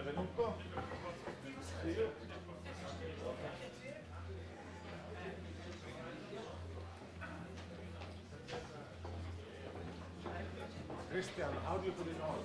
benvenuto. Christian, how do you put it on?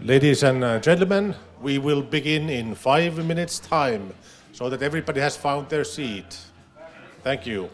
Ladies and gentlemen, we will begin in 5 minutes' time so that everybody has found their seat. Thank you.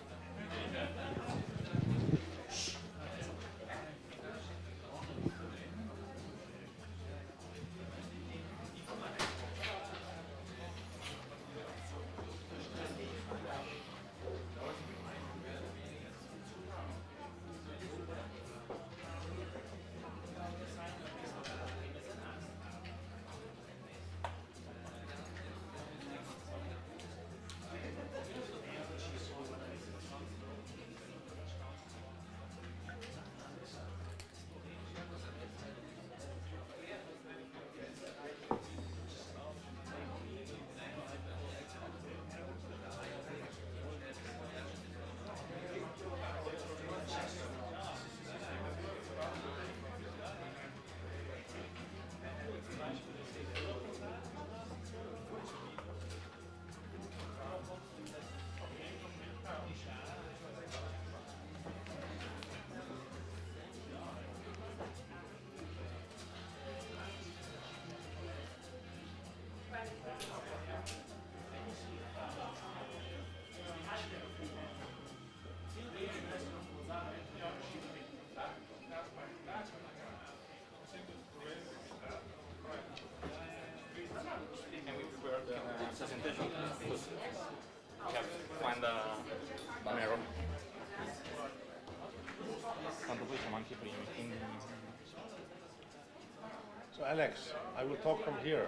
So Alex, I will talk from here.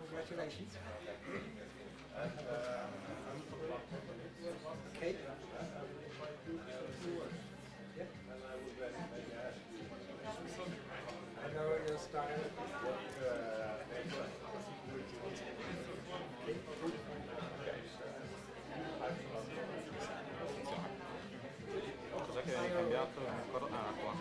Congratulations. Okay. I know your style. Cos'è che hai cambiato? Ah, qua.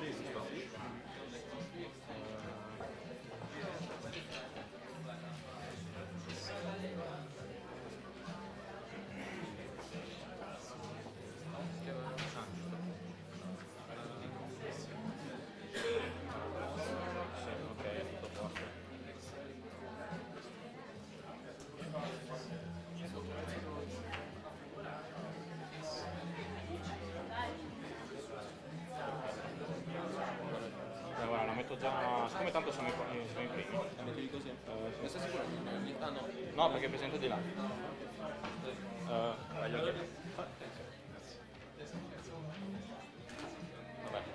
Guarda, la metto già, siccome tanto siamo i primi. La metti così? Ne sei sicuro? Ah no. No, perché è presente di là. Voglio dire. Vabbè.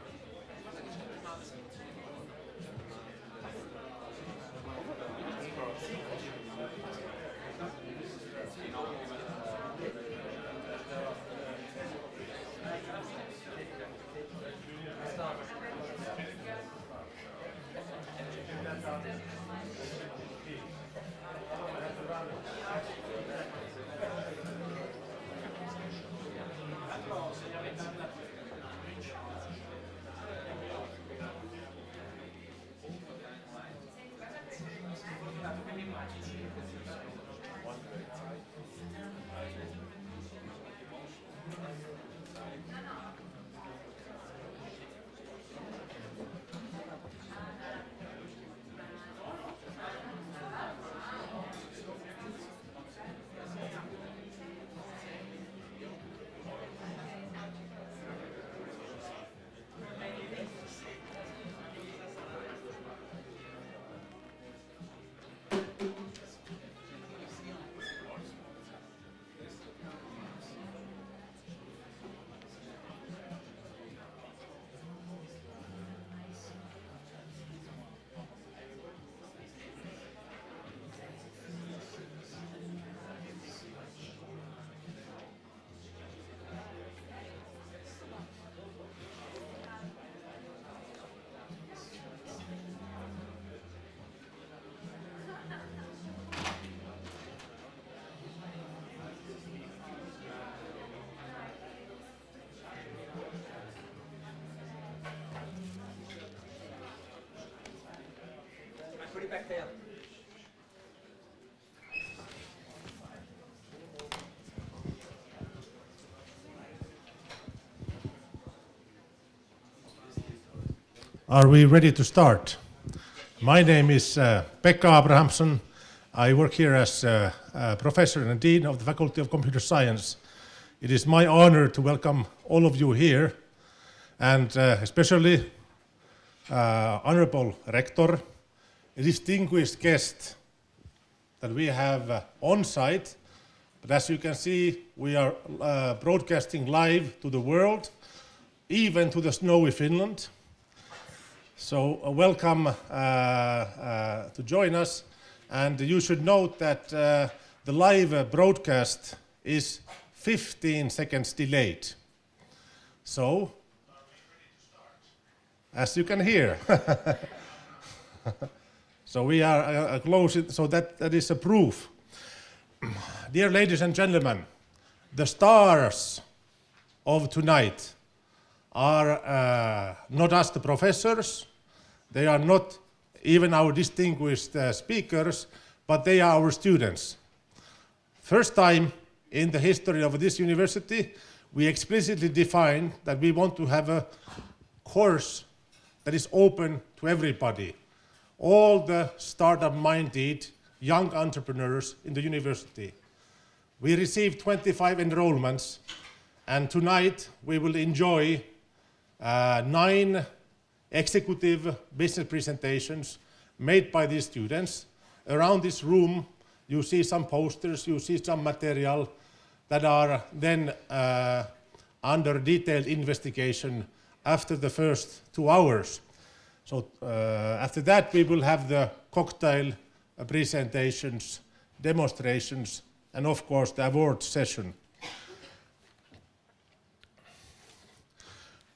Pekka. Are we ready to start? My name is Pekka Abrahamsson. I work here as a professor and dean of the Faculty of Computer Science. It is my honor to welcome all of you here, and especially Honorable Rector, a distinguished guest that we have on site. But as you can see, we are broadcasting live to the world, even to the snowy Finland. So welcome to join us, and you should note that the live broadcast is 15 seconds delayed. So, as you can hear, so we are close, so that is a proof. Dear ladies and gentlemen, the stars of tonight are not us, the professors. They are not even our distinguished speakers, but they are our students. First time in the history of this university, we explicitly defined that we want to have a course that is open to everybody, all the startup-minded young entrepreneurs in the university. We received 25 enrollments, and tonight we will enjoy 9 executive business presentations made by these students. Around this room, you see some posters, you see some material that are then under detailed investigation after the first 2 hours. So after that, we will have the cocktail presentations, demonstrations, and of course the award session.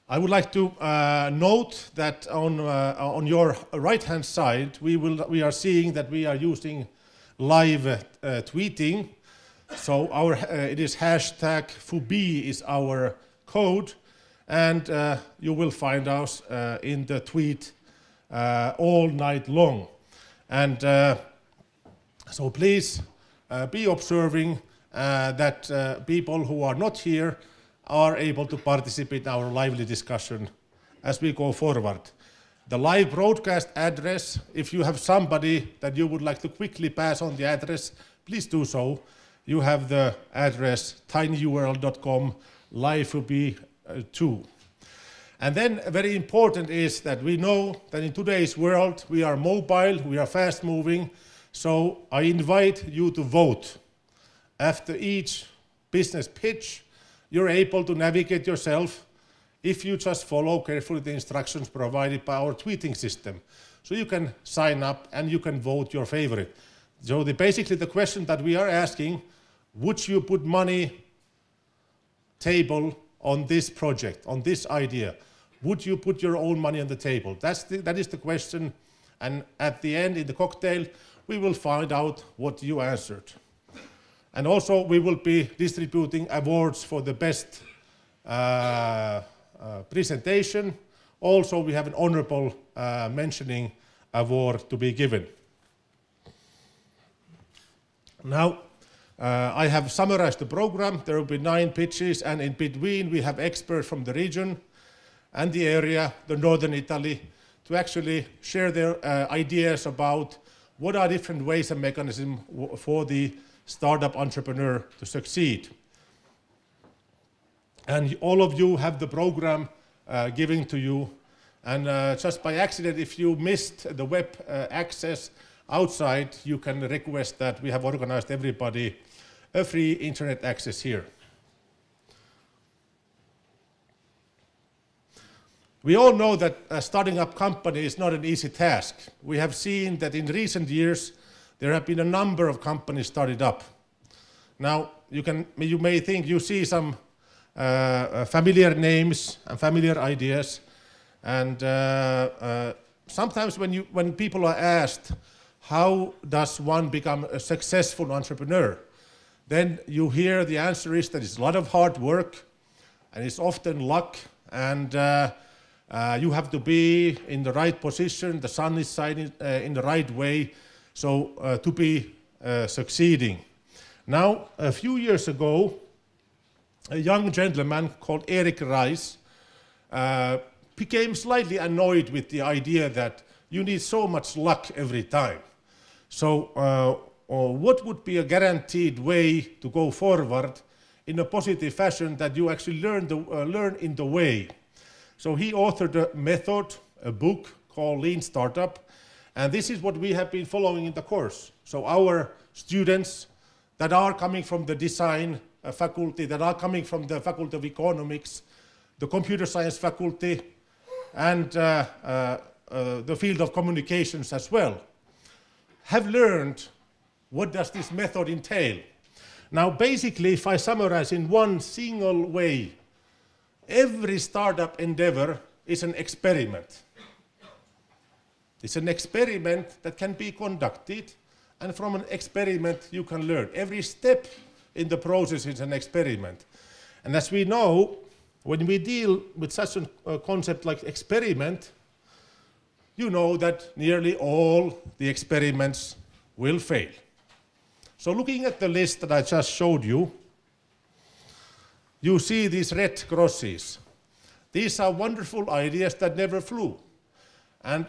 I would like to note that on your right-hand side, we are seeing that we are using live tweeting. So it is hashtag FUBEE is our code, and you will find us in the tweet all night long. And so please be observing that people who are not here are able to participate in our lively discussion as we go forward. The live broadcast address, if you have somebody that you would like to quickly pass on the address, please do so. You have the address tinyurl.com live-FUBEE2. And then very important is that we know that in today's world we are mobile, we are fast moving, so I invite you to vote. After each business pitch, you're able to navigate yourself if you just follow carefully the instructions provided by our tweeting system. So you can sign up and you can vote your favorite. So basically the question that we are asking, would you put money table on this project, on this idea? Would you put your own money on the table? That is the question, and at the end in the cocktail we will find out what you answered. And also we will be distributing awards for the best presentation. Also we have an honorable mentioning award to be given. Now I have summarized the program. There will be 9 pitches, and in between we have experts from the region and the area, the northern Italy, to actually share their ideas about what are different ways and mechanisms for the startup entrepreneur to succeed. And all of you have the program given to you, and just by accident, if you missed the web access outside, you can request that. We have organized everybody a free internet access here. We all know that starting up company is not an easy task. We have seen that in recent years there have been a number of companies started up. Now you may think you see some familiar names and familiar ideas, and sometimes when people are asked how does one become a successful entrepreneur, then you hear the answer is that it's a lot of hard work and it's often luck, and You have to be in the right position, the sun is shining in the right way, so to be succeeding. Now, a few years ago, a young gentleman called Erik Rice became slightly annoyed with the idea that you need so much luck every time. So what would be a guaranteed way to go forward in a positive fashion that you actually learn in the way? So he authored a method, a book called Lean Startup, and this is what we have been following in the course. So our students that are coming from the design faculty, that are coming from the Faculty of Economics, the computer science faculty, and the field of communications as well, have learned what does this method entail. Now basically, if I summarize in one single way, every startup endeavor is an experiment. It's an experiment that can be conducted, and from an experiment you can learn. Every step in the process is an experiment. And as we know, when we deal with such a concept like experiment, you know that nearly all the experiments will fail. So looking at the list that I just showed you, you see these red crosses. These are wonderful ideas that never flew. And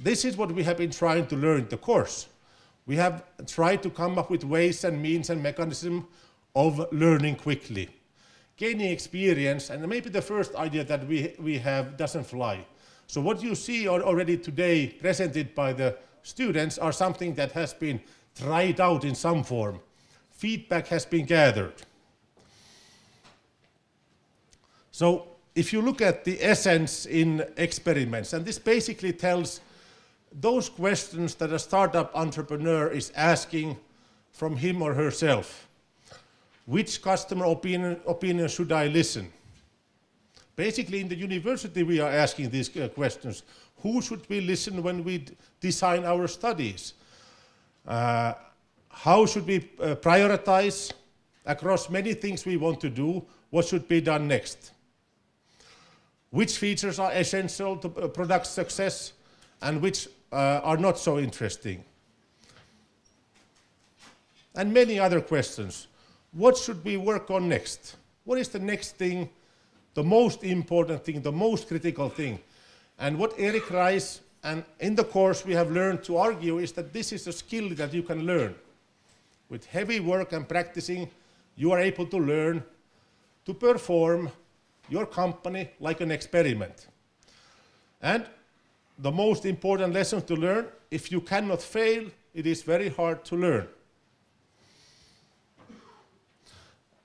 this is what we have been trying to learn in the course. We have tried to come up with ways and means and mechanisms of learning quickly, gaining experience, and maybe the first idea that we have doesn't fly. So what you see already today presented by the students are something that has been tried out in some form. Feedback has been gathered. So if you look at the essence in experiments, and this basically tells those questions that a startup entrepreneur is asking from him or herself. Which customer opinion should I listen? Basically, in the university, we are asking these questions. Who should we listen when we design our studies? How should we prioritize across many things we want to do? What should be done next? Which features are essential to product success and which are not so interesting? And many other questions. What should we work on next? What is the next thing, the most important thing, the most critical thing? And what Erik Rice and in the course we have learned to argue is that this is a skill that you can learn. With heavy work and practicing, you are able to learn to perform your company like an experiment. And the most important lesson to learn, if you cannot fail, it is very hard to learn.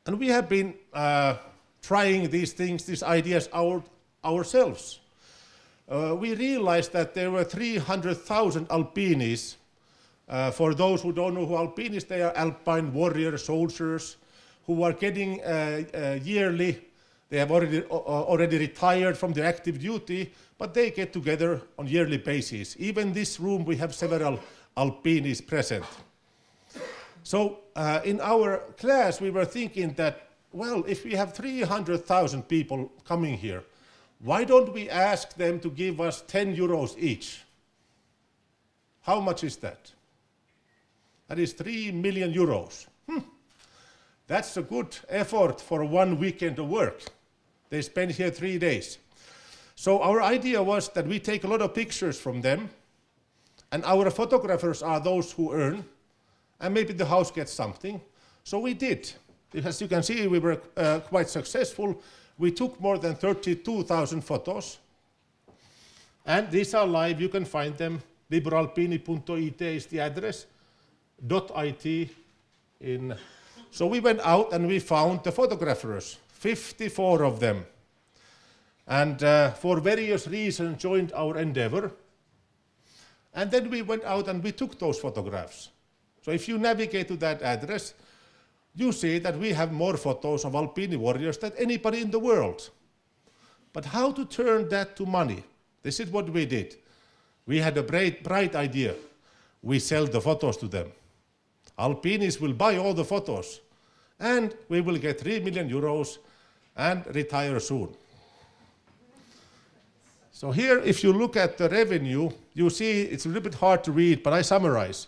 And we have been trying these things, these ideas ourselves. We realized that there were 300,000 alpinis. For those who don't know who alpinists, they are alpine warrior soldiers who are getting yearly. They have already retired from their active duty, but they get together on yearly basis. Even in this room, we have several alpinis present. So in our class, we were thinking that, well, if we have 300,000 people coming here, why don't we ask them to give us 10 euros each? How much is that? That is 3 million euros. That's a good effort for 1 weekend of work. They spend here 3 days. So our idea was that we take a lot of pictures from them, and our photographers are those who earn, and maybe the house gets something. So we did. As you can see, we were quite successful. We took more than 32,000 photos. And these are live. You can find them. libralpini.it is the address. .it in. So we went out and we found the photographers, 54 of them. And for various reasons joined our endeavor. And then we went out and we took those photographs. So if you navigate to that address, you see that we have more photos of alpine warriors than anybody in the world. But how to turn that to money? This is what we did. We had a bright idea. We sell the photos to them. Alpinists will buy all the photos, and we will get 3 million euros and retire soon. So here, if you look at the revenue, you see it's a little bit hard to read, but I summarize.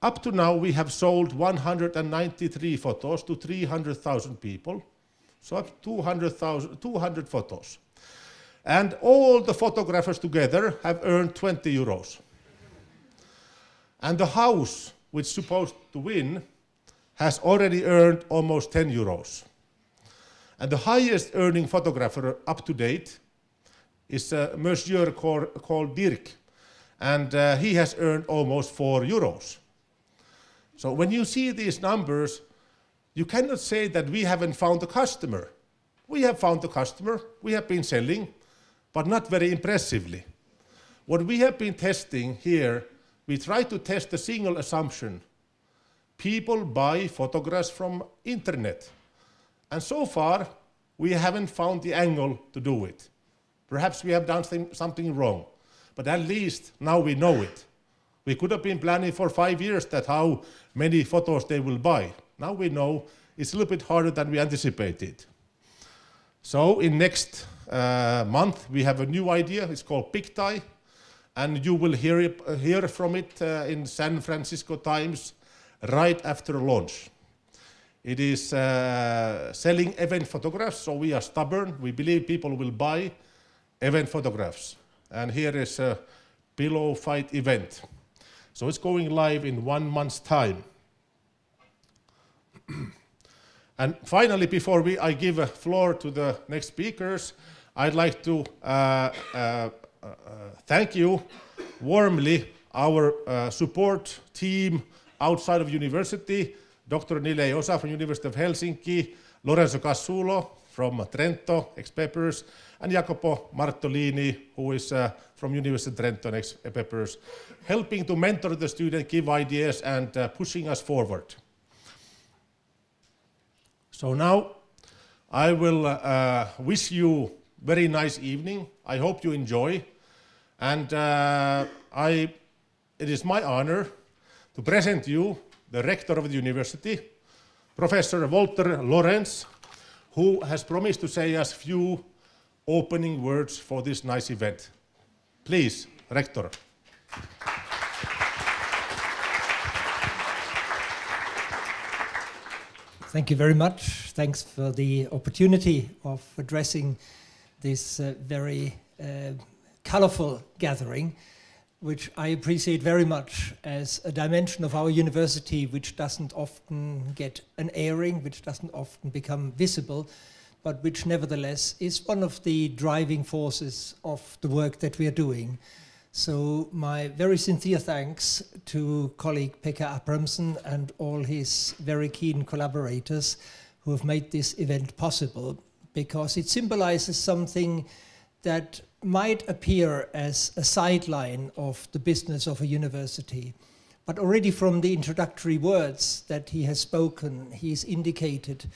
Up to now, we have sold 193 photos to 300,000 people. So up 200 photos. And all the photographers together have earned 20 euros. And the house, which is supposed to win, has already earned almost 10 euros. And the highest earning photographer up to date is a monsieur called Dirk. And he has earned almost 4 euros. So when you see these numbers, you cannot say that we haven't found a customer. We have found a customer, we have been selling, but not very impressively. What we have been testing here, we try to test a single assumption. People buy photographs from internet. And so far, we haven't found the angle to do it. Perhaps we have done something wrong, but at least now we know it. We could have been planning for 5 years that how many photos they will buy. Now we know it's a little bit harder than we anticipated. So in next month, we have a new idea. It's called PicTie, and you will hear from it in San Francisco Times right after launch. It is selling event photographs, so we are stubborn. We believe people will buy event photographs. And here is a pillow fight event. So it's going live in 1 month's time. And finally, before I give a floor to the next speakers, I'd like to thank you warmly, our support team outside of university, Dr. Nile Osa from University of Helsinki, Lorenzo Cassulo from Trento, XPeppers, and Jacopo Martolini, who is from University of Trento and XPeppers, helping to mentor the student, give ideas, and pushing us forward. So now I will wish you very nice evening. I hope you enjoy. And it is my honor to present you the rector of the university, Professor Walter Lorenz, who has promised to say us few opening words for this nice event. Please, Rector. Thank you very much. Thanks for the opportunity of addressing this very colorful gathering, which I appreciate very much as a dimension of our university which doesn't often get an airing, which doesn't often become visible, but which nevertheless is one of the driving forces of the work that we are doing. So my very sincere thanks to colleague Pekka Abrahamsson and all his very keen collaborators who have made this event possible, because it symbolizes something that might appear as a sideline of the business of a university. But already from the introductory words that he has spoken, he's indicated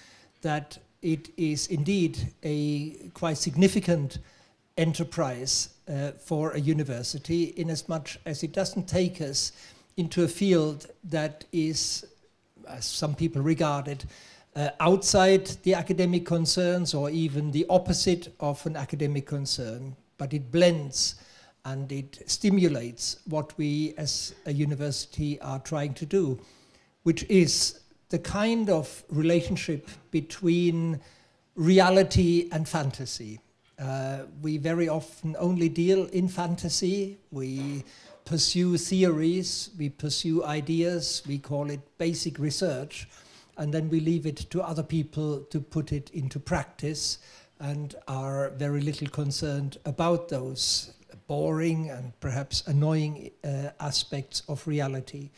that it is indeed a quite significant enterprise for a university, in as much as it doesn't take us into a field that is, as some people regard it, outside the academic concerns or even the opposite of an academic concern, but it blends and it stimulates what we as a university are trying to do, which is the kind of relationship between reality and fantasy. We very often only deal in fantasy. We pursue theories, we pursue ideas, we call it basic research, and then we leave it to other people to put it into practice and are very little concerned about those boring and perhaps annoying aspects of reality.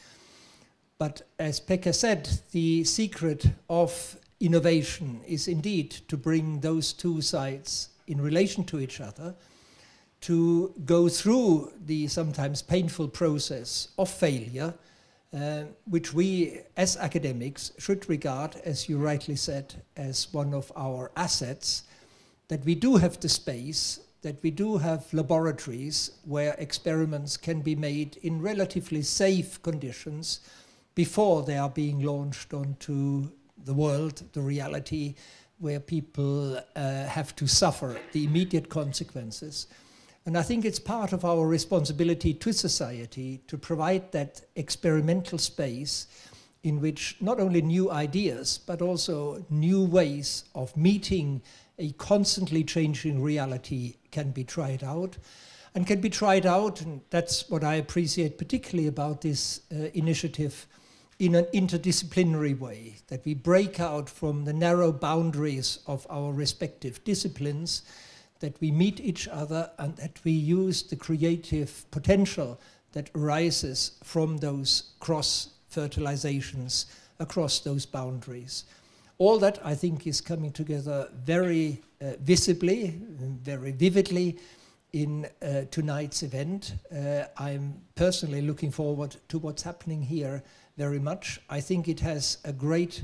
But as Pekka said, the secret of innovation is indeed to bring those two sides in relation to each other, to go through the sometimes painful process of failure, which we as academics should regard, as you rightly said, as one of our assets, that we do have the space, that we do have laboratories where experiments can be made in relatively safe conditions before they are being launched onto the world, the reality, where people have to suffer the immediate consequences. And I think it's part of our responsibility to society to provide that experimental space in which not only new ideas, but also new ways of meeting a constantly changing reality can be tried out. And can be tried out, and that's what I appreciate particularly about this initiative, in an interdisciplinary way, that we break out from the narrow boundaries of our respective disciplines, that we meet each other, and that we use the creative potential that arises from those cross-fertilizations across those boundaries. All that, I think, is coming together very visibly, very vividly in tonight's event. I'm personally looking forward to what's happening here very much. I think it has a great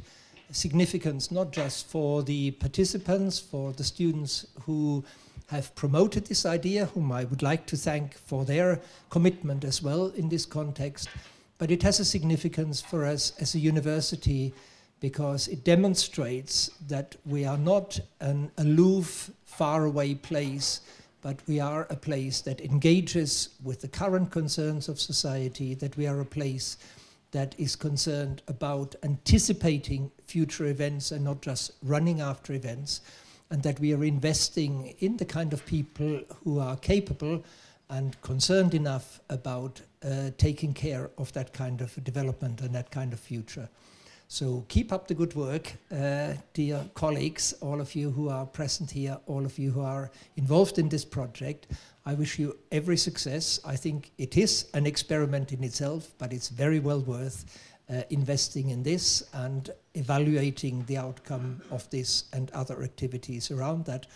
significance, not just for the participants, for the students who have promoted this idea, whom I would like to thank for their commitment as well in this context, but it has a significance for us as a university because it demonstrates that we are not an aloof, faraway place, but we are a place that engages with the current concerns of society, that we are a place that is concerned about anticipating future events and not just running after events, and that we are investing in the kind of people who are capable and concerned enough about taking care of that kind of development and that kind of future. So keep up the good work, dear colleagues, all of you who are present here, all of you who are involved in this project. I wish you every success. I think it is an experiment in itself, but it's very well worth investing in this and evaluating the outcome of this and other activities around that.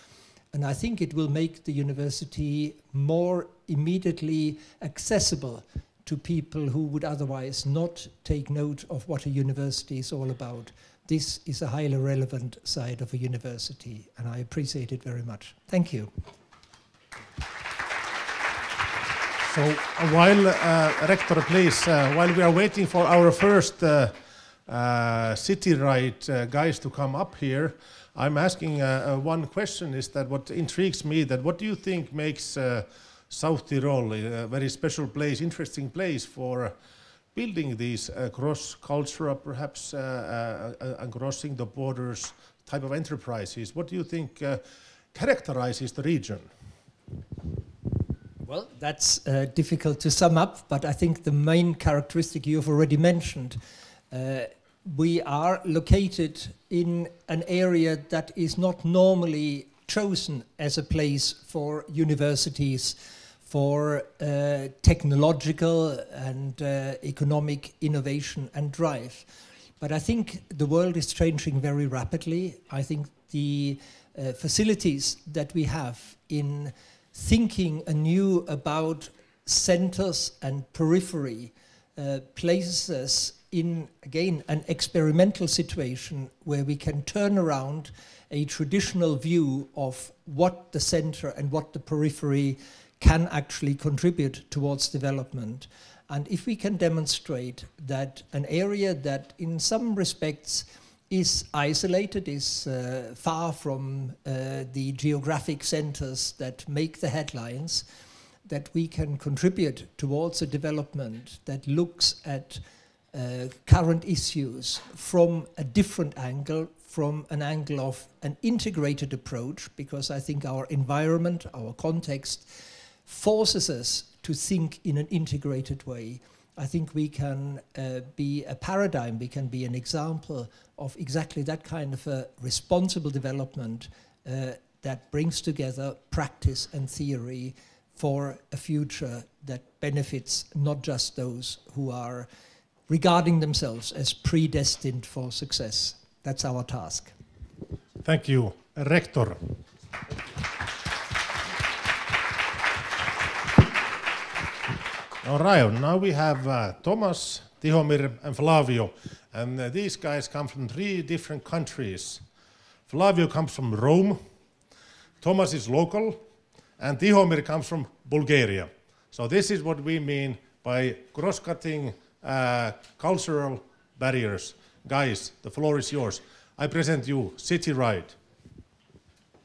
And I think it will make the university more immediately accessible to people who would otherwise not take note of what a university is all about. This is a highly relevant side of a university, and I appreciate it very much. Thank you. So while, Rector, please, while we are waiting for our first City Ride guys to come up here, I'm asking one question, is that what intrigues me, that what do you think makes South Tyrol a very special place, interesting place for building these cross-cultural, perhaps, and crossing the borders type of enterprises? What do you think characterizes the region? Well, that's difficult to sum up, but I think the main characteristic you've already mentioned. We are located in an area that is not normally chosen as a place for universities, for technological and economic innovation and drive. But I think the world is changing very rapidly. I think the facilities that we have in thinking anew about centers and periphery places us in, again, an experimental situation where we can turn around a traditional view of what the center and what the periphery can actually contribute towards development. And if we can demonstrate that an area that in some respects is isolated, is far from the geographic centers that make the headlines, that we can contribute towards a development that looks at current issues from a different angle, from an angle of an integrated approach, because I think our environment, our context, forces us to think in an integrated way. I think we can be a paradigm, we can be an example of exactly that kind of a responsible development that brings together practice and theory for a future that benefits not just those who are regarding themselves as predestined for success. That's our task. Thank you. Rector. All right, now we have Thomas, Tihomir, and Flavio. And these guys come from 3 different countries. Flavio comes from Rome, Thomas is local, and Tihomir comes from Bulgaria. So this is what we mean by cross-cutting cultural barriers. Guys, the floor is yours. I present you City Ride.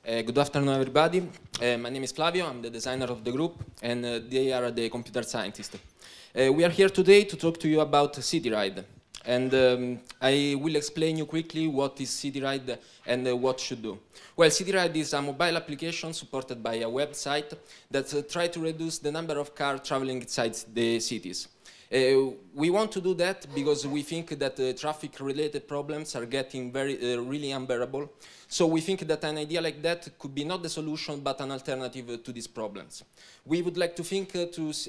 Good afternoon, everybody. My name is Flavio. I'm the designer of the group, and they are the computer scientists. We are here today to talk to you about CityRide, and I will explain you quickly what is CityRide and what should do. Well, CityRide is a mobile application supported by a website that tries to reduce the number of cars traveling inside the cities. We want to do that because we think that traffic-related problems are getting really unbearable. So we think that an idea like that could be not the solution, but an alternative to these problems. We would like to think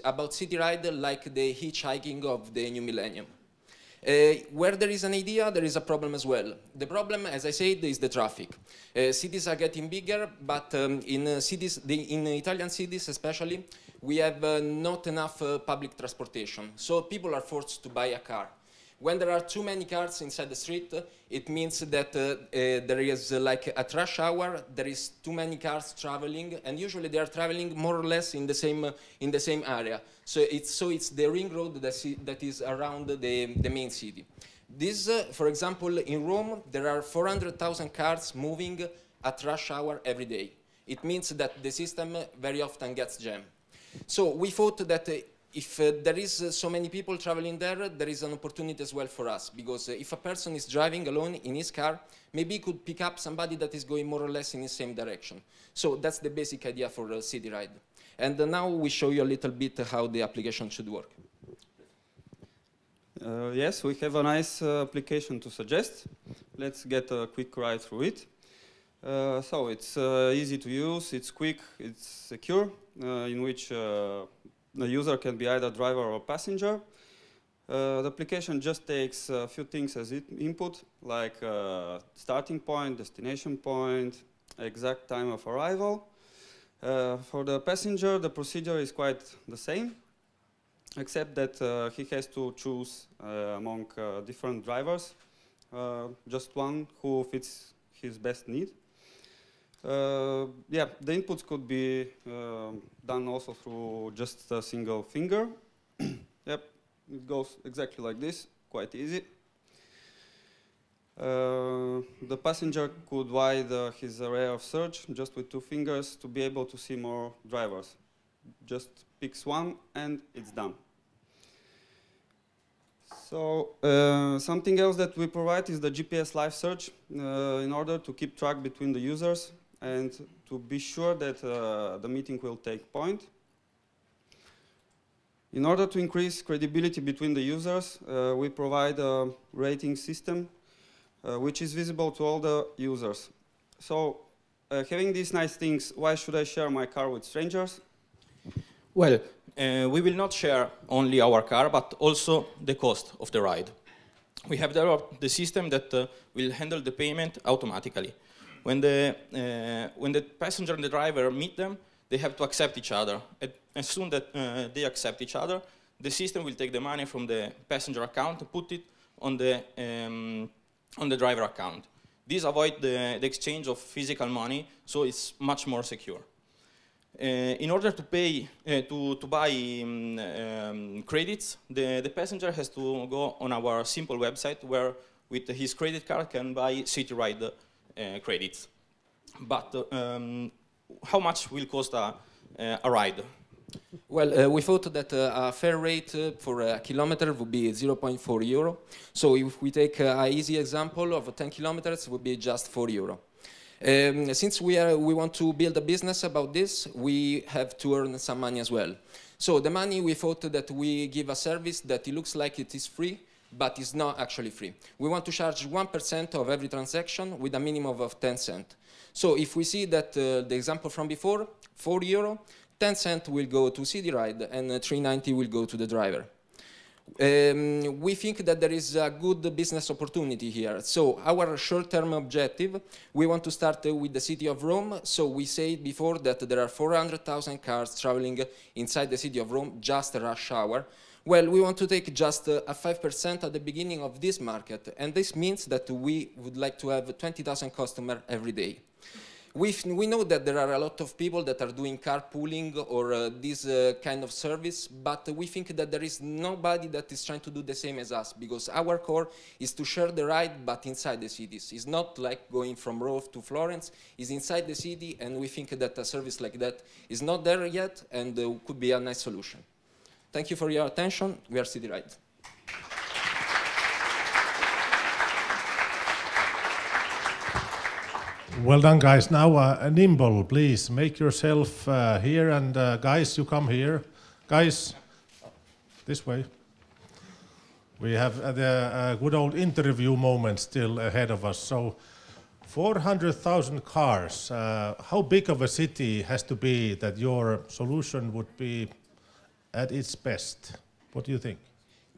about CityRide like the hitchhiking of the new millennium. Where there is an idea, there is a problem as well. The problem, as I said, is the traffic. Cities are getting bigger, but in Italian cities especially, we have not enough public transportation. So people are forced to buy a car. When there are too many cars inside the street, it means that there is like at rush hour, there is too many cars traveling, and usually they are traveling more or less in the same area. So it's the ring road that is around the main city. This, for example, in Rome, there are 400,000 cars moving at rush hour every day. It means that the system very often gets jammed. So we thought that if there is so many people traveling there, there is an opportunity as well for us, because if a person is driving alone in his car, maybe he could pick up somebody that is going more or less in the same direction. So that's the basic idea for CityRide. And now we show you a little bit how the application should work. Yes, we have a nice application to suggest. Let's get a quick ride through it. So it's easy to use, it's quick, it's secure, in which the user can be either driver or passenger. The application just takes a few things as input, like starting point, destination point, exact time of arrival. For the passenger, the procedure is quite the same, except that he has to choose among different drivers, just one who fits his best need. Yeah, the inputs could be done also through just a single finger. Yep, it goes exactly like this, quite easy. The passenger could widen his array of search just with 2 fingers to be able to see more drivers. Just picks one and it's done. So something else that we provide is the GPS live search in order to keep track between the users and to be sure that the meeting will take point. In order to increase credibility between the users, we provide a rating system which is visible to all the users. So having these nice things, why should I share my car with strangers? Well, we will not share only our car, but also the cost of the ride. We have developed the system that will handle the payment automatically. When the passenger and the driver meet them, they have to accept each other. As soon as they accept each other, the system will take the money from the passenger account and put it on the driver account. This avoids the exchange of physical money, so it's much more secure. In order to pay, to buy credits, the passenger has to go on our simple website where with his credit card can buy CityRide credits. But how much will cost a ride? Well, we thought that a fair rate for a kilometer would be 0.4 euro. So if we take an easy example of 10 kilometers, it would be just 4 euro. Since we want to build a business about this, we have to earn some money as well. So the money, we thought that we give a service that it looks like it is free, but it's not actually free. We want to charge 1% of every transaction with a minimum of 10 cents. So if we see that the example from before, 4 euro, 10 cents will go to CityRide and 3.90 will go to the driver. We think that there is a good business opportunity here. So our short-term objective, we want to start with the city of Rome. So we said before that there are 400,000 cars traveling inside the city of Rome, just rush hour. Well, we want to take just a 5% at the beginning of this market, and this means that we would like to have 20,000 customers every day. We know that there are a lot of people that are doing carpooling or this kind of service, but we think that there is nobody that is trying to do the same as us, because our core is to share the ride, but inside the cities. It's not like going from Rome to Florence, it's inside the city, and we think that a service like that is not there yet and could be a nice solution. Thank you for your attention. We are City Ride. Well done, guys. Now, Nimble, please make yourself here, and guys, you come here. Guys, this way. We have the good old interview moment still ahead of us. So, 400,000 cars. How big of a city has to be that your solution would be at its best? What do you think?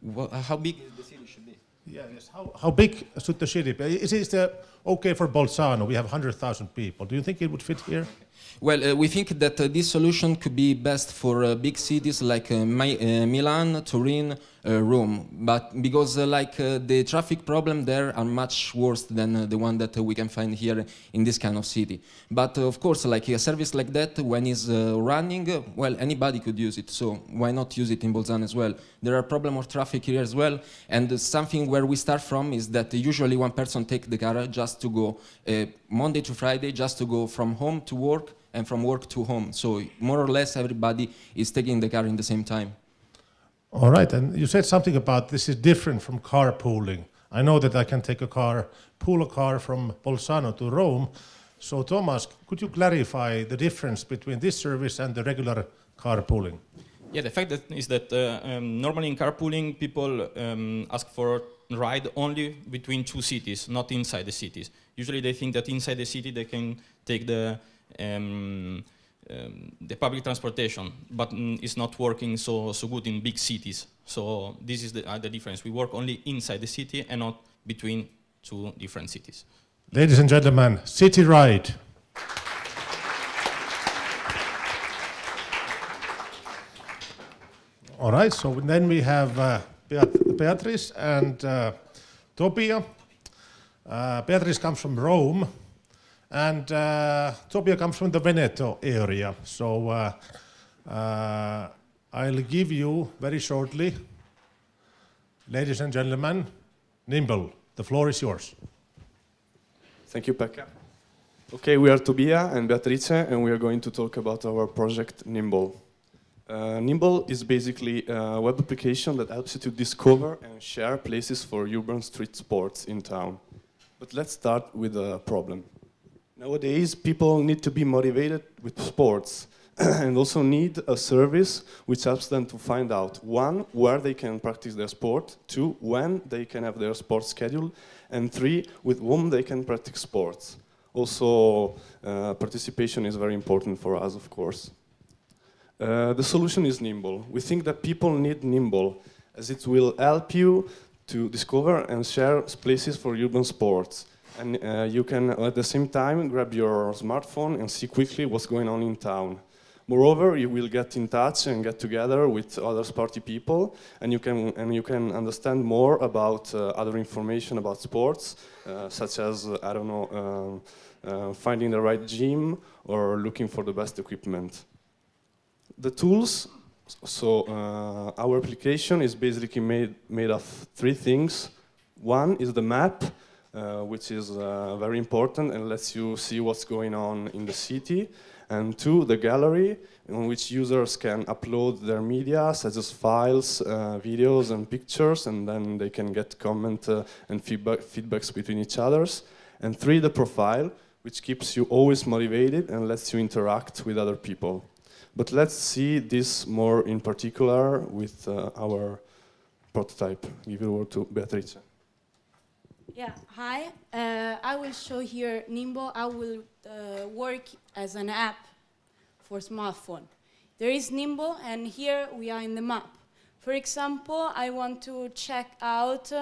Well, how big the city should be? Yeah, yes. How big should the city be? Is it okay for Bolzano? We have 100,000 people. Do you think it would fit here? Well, we think that this solution could be best for big cities like Milan, Turin, Rome, but because the traffic problem there are much worse than the one that we can find here in this kind of city. But of course, like a service like that, when it's running, well, anybody could use it. So why not use it in Bolzano as well? There are problems of traffic here as well, and something where we start from is that usually one person takes the car just to go Monday to Friday, just to go from home to work and from work to home. So more or less everybody is taking the car in the same time. All right, and you said something about this is different from carpooling. I know that I can take a car, pool a car from Bolzano to Rome. So Thomas, could you clarify the difference between this service and the regular carpooling? Yeah, the fact is that normally in carpooling people ask for a ride only between two cities, not inside the cities. Usually they think that inside the city they can take the public transportation, but it's not working so good in big cities. So this is the difference. We work only inside the city and not between two different cities. Ladies and gentlemen, City Ride. All right, so then we have Beatrice and Tobia. Beatrice comes from Rome, and Tobia comes from the Veneto area. So I'll give you very shortly, ladies and gentlemen, Nimble, the floor is yours. Thank you, Pekka. Okay, we are Tobia and Beatrice, and we are going to talk about our project Nimble. Nimble is basically a web application that helps you to discover and share places for urban street sports in town. But let's start with a problem. Nowadays, people need to be motivated with sports and also need a service which helps them to find out, one, where they can practice their sport, two, when they can have their sports schedule, and three, with whom they can practice sports. Also, participation is very important for us, of course. The solution is Nimble. We think that people need Nimble, as it will help you to discover and share places for urban sports. And you can, at the same time, grab your smartphone and see quickly what's going on in town. Moreover, you will get in touch and get together with other sporty people, and you can understand more about other information about sports, such as, I don't know, finding the right gym or looking for the best equipment. The tools, so our application is basically made of three things. One is the map, which is very important and lets you see what's going on in the city. And two, the gallery, in which users can upload their media, such as files, videos and pictures, and then they can get comment and feedbacks between each others. And three, the profile, which keeps you always motivated and lets you interact with other people. But let's see this more in particular with our prototype. Give the word to Beatrice. Yeah, hi. I will show here Nimble. I will work as an app for smartphone. There is Nimble, and here we are in the map. For example, I want to check out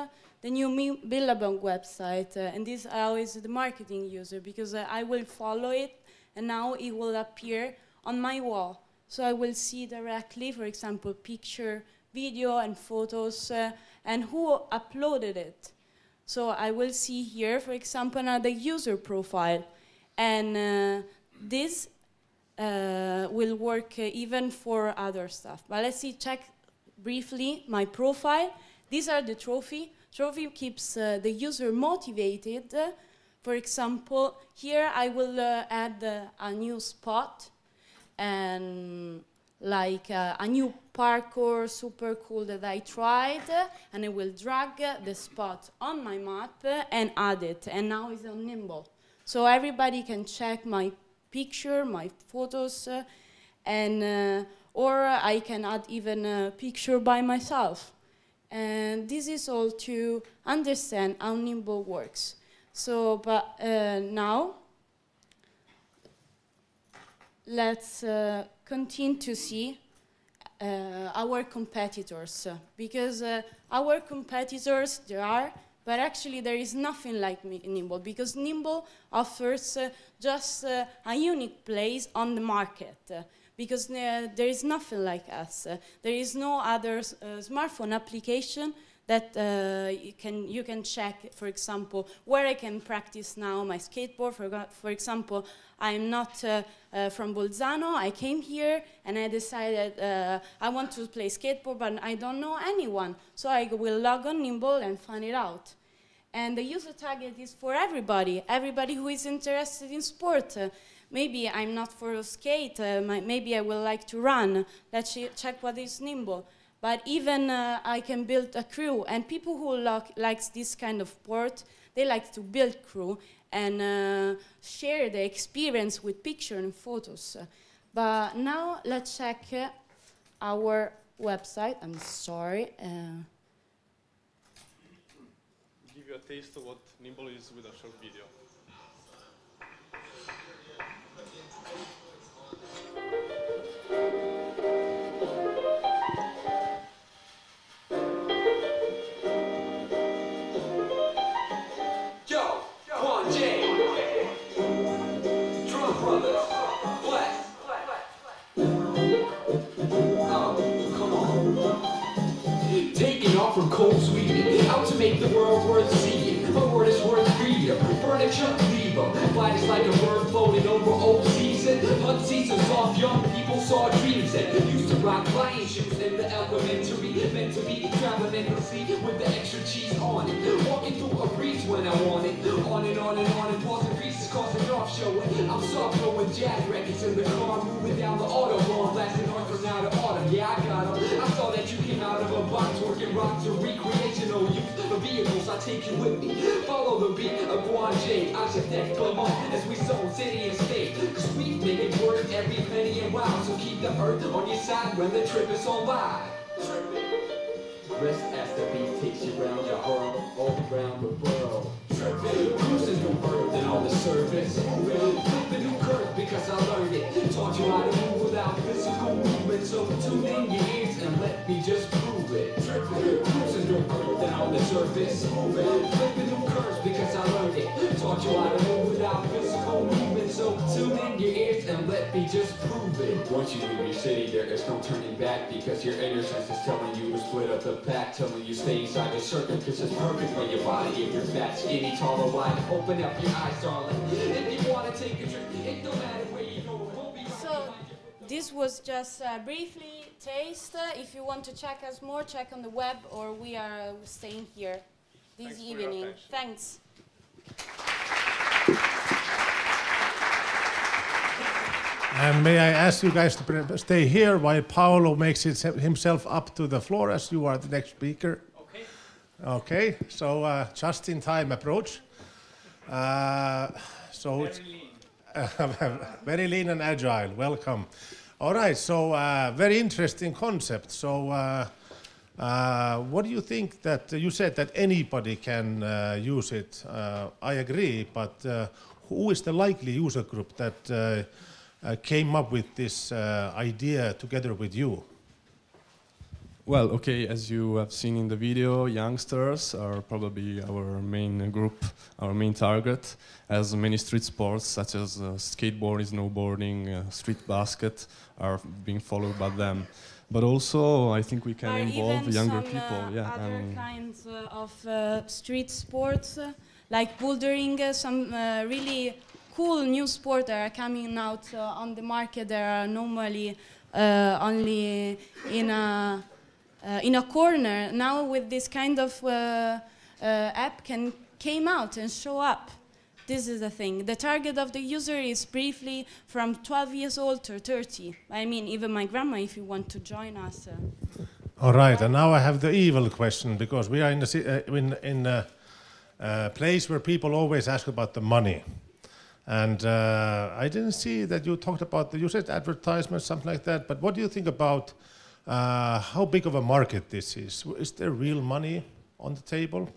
the new Billabong website, and this I always the marketing user, because I will follow it, and now it will appear on my wall. So I will see directly, for example, picture, video, and photos, and who uploaded it. So I will see here, for example, now the user profile. And this will work even for other stuff. But let's see, check briefly my profile. These are the trophy. Trophy keeps the user motivated. For example, here I will add a new spot and like a new parkour super cool that I tried, and I will drag the spot on my map and add it, and now it's on Nimble. So everybody can check my picture, my photos, and or I can add even a picture by myself. And this is all to understand how Nimble works. So, but now, let's continue to see our competitors. Because our competitors, there are, but actually there is nothing like Nimble, because Nimble offers just a unique place on the market. Because there is nothing like us. There is no other smartphone application that you can check, for example, where I can practice now my skateboard. For example, I'm not from Bolzano. I came here and I decided I want to play skateboard, but I don't know anyone. So I will log on Nimble and find it out. And the user target is for everybody who is interested in sport. Maybe I'm not for skate, maybe I will like to run. Let's check what is Nimble. But even I can build a crew, and people who likes this kind of sport, they like to build crew and share the experience with pictures and photos. But now let's check our website. I'm sorry. Give you a taste of what Nimble is with a short video. From cold Sweden, out to make the world worth seeing. My word is worth reading. Furniture, leave them. Flight is like a bird floating over old season. Hunt seasons off, young people saw dreams and used to rock flying shoes in the elementary. Meant to be traveling endlessly with the extra cheese on it. Walking through a breeze when I want it. On and on and on and pausing creases causing off showing. I'm soft blowing jazz records in the car, moving down the autobahn, blasting hard from now to autumn. Yeah, I got 'em. I saw that you came out of a box working rocks or recreational use for vehicles. I take you with me. Follow the beat of Guanje, architect, Clement, as we sold city and state. Cause we make it worth every penny and wow. So keep the earth on your side when the trip is on by. Rest as the beat takes you round your world, all around the world. Cruising the world and all the service. Flip the new curve because I learned it. Taught you how to move without physical movement. So tune in your ears and let me just prove it. Cruising the world and all the surface. Flip the new curves because I learned it. Taught you how to move without physical movement. So tune in your ears and let me just prove it. Once you leave your city, there is no turning back because your inner sense is telling you to split up the pack, telling you stay inside the circle because it's perfect for your body. If you're fat, skinny, tall or wide, open up your eyes, darling. If you want to take a trip, it don't matter where you go. We'll be right So this was just briefly taste. If you want to check us more, check on the web, or we are staying here this evening. Thanks. And may I ask you guys to stay here while Paolo makes himself up to the floor as you are the next speaker. Okay. Okay, so just in time approach. So Very lean. very lean and agile, welcome. All right, so very interesting concept. So what do you think that, you said that anybody can use it. I agree, but who is the likely user group that came up with this idea together with you? Well, okay, as you have seen in the video, youngsters are probably our main group, our main target, as many street sports such as skateboarding, snowboarding, street basket are being followed by them. But also, I think we can involve younger people. Yeah, other kinds of street sports, like bouldering, some really cool new sports that are coming out on the market that are normally only in a corner. Now with this kind of app came out and show up. This is the thing. The target of the user is briefly from 12 years old to 30. I mean, even my grandma, if you want to join us. All right, and now I have the evil question, because we are in a place where people always ask about the money. And I didn't see that you talked about, you said advertisements, something like that, but what do you think about how big of a market this is? Is there real money on the table?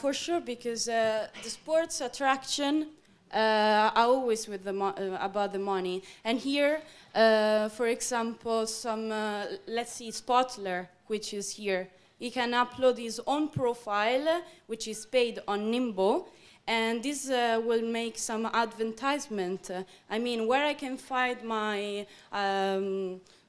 For sure, because the sports attraction are always with about the money. And here, for example, some, let's see, Spotler, which is here. He can upload his own profile, which is paid on Nimble, and this will make some advertisement. I mean, where I can find my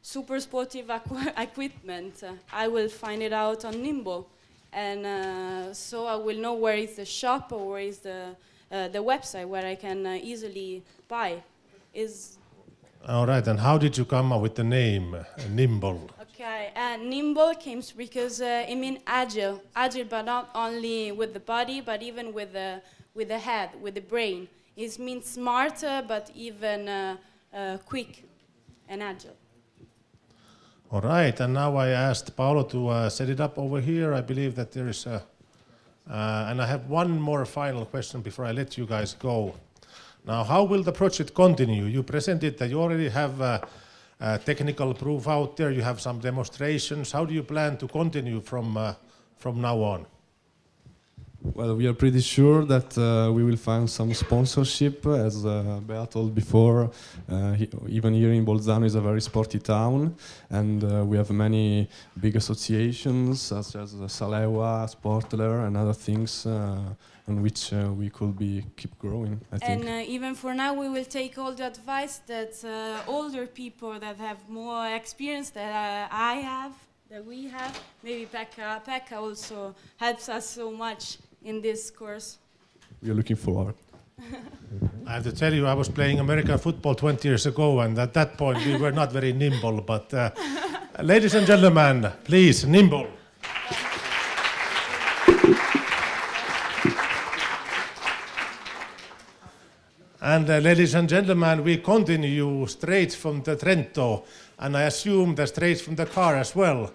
super sportive equipment, I will find it out on Nimble. And so I will know where is the shop or where is the website where I can easily buy. All right, and how did you come up with the name Nimble? Okay, Nimble came because it means agile, but not only with the body, but even with the head, with the brain. It means smarter, but even quick and agile. All right, and now I asked Paolo to set it up over here. I believe that there is a, and I have one more final question before I let you guys go. Now, how will the project continue? You presented that you already have a technical proof out there. You have some demonstrations. How do you plan to continue from now on? Well, we are pretty sure that we will find some sponsorship, as Bea told before. Even here in Bolzano is a very sporty town, and we have many big associations such as Salewa, Sportler, and other things on which we could keep growing, I think. And even for now, we will take all the advice that older people that have more experience that I have, that we have. Maybe Pekka also helps us so much in this course. We are looking forward. I have to tell you, I was playing American football 20 years ago, and at that point we were not very nimble. But ladies and gentlemen, please, Nimble. And ladies and gentlemen, we continue straight from the Trento, and I assume that straight from the car as well.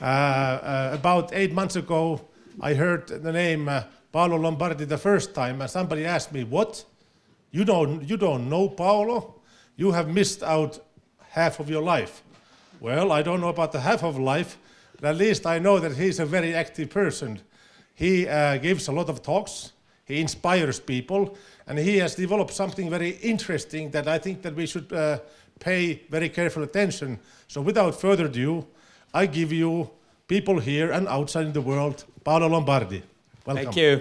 About 8 months ago, I heard the name Paolo Lombardi the first time, and somebody asked me, "What? You don't know Paolo? You have missed out half of your life." Well, I don't know about the half of life, but at least I know that he's a very active person. He gives a lot of talks, he inspires people, and he has developed something very interesting that I think that we should pay very careful attention. So without further ado, I give you, people here and outside in the world, Paolo Lombardi. Welcome. Thank you.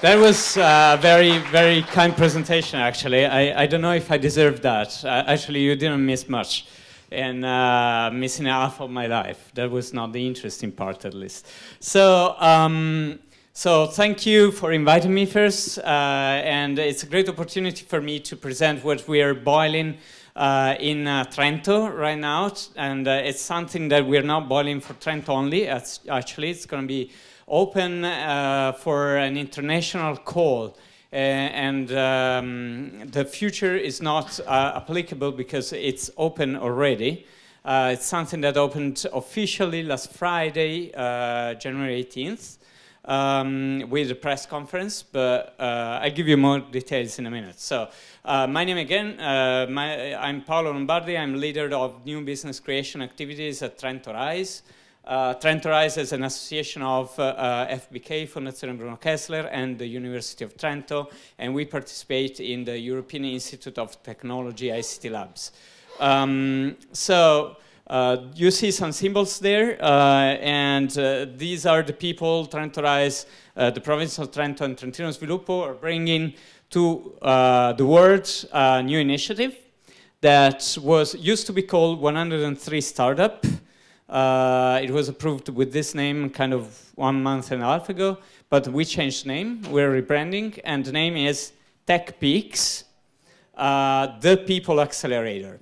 That was a very, very kind presentation, actually. I don't know if I deserve that. Actually, you didn't miss much. And missing half of my life. That was not the interesting part, at least. So, so thank you for inviting me first. And it's a great opportunity for me to present what we are boiling in Trento right now, and it's something that we're not boiling for Trento only. Actually, it's going to be open for an international call, and the future is not applicable because it's open already. It's something that opened officially last Friday, January 18th. With a press conference, but I'll give you more details in a minute. So, my name again, I'm Paolo Lombardi. I'm leader of new business creation activities at TrentoRise. TrentoRise is an association of FBK, Fondazione Bruno Kessler, and the University of Trento, and we participate in the European Institute of Technology ICT Labs. You see some symbols there, and these are the people TrentoRise, the province of Trento and Trentino Sviluppo are bringing to the world a new initiative that used to be called 103 Startup. It was approved with this name kind of 1.5 months ago, but we changed name, we're rebranding, and the name is Tech Peaks, the People Accelerator.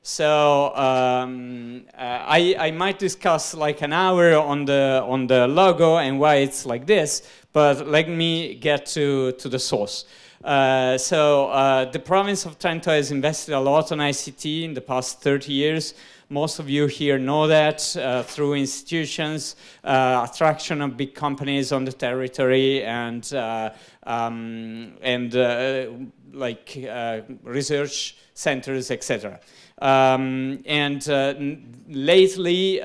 So I might discuss like an hour on the logo and why it's like this, but let me get to the source. The province of Trento has invested a lot on ICT in the past 30 years. Most of you here know that through institutions, attraction of big companies on the territory, and research centers, etc. Lately,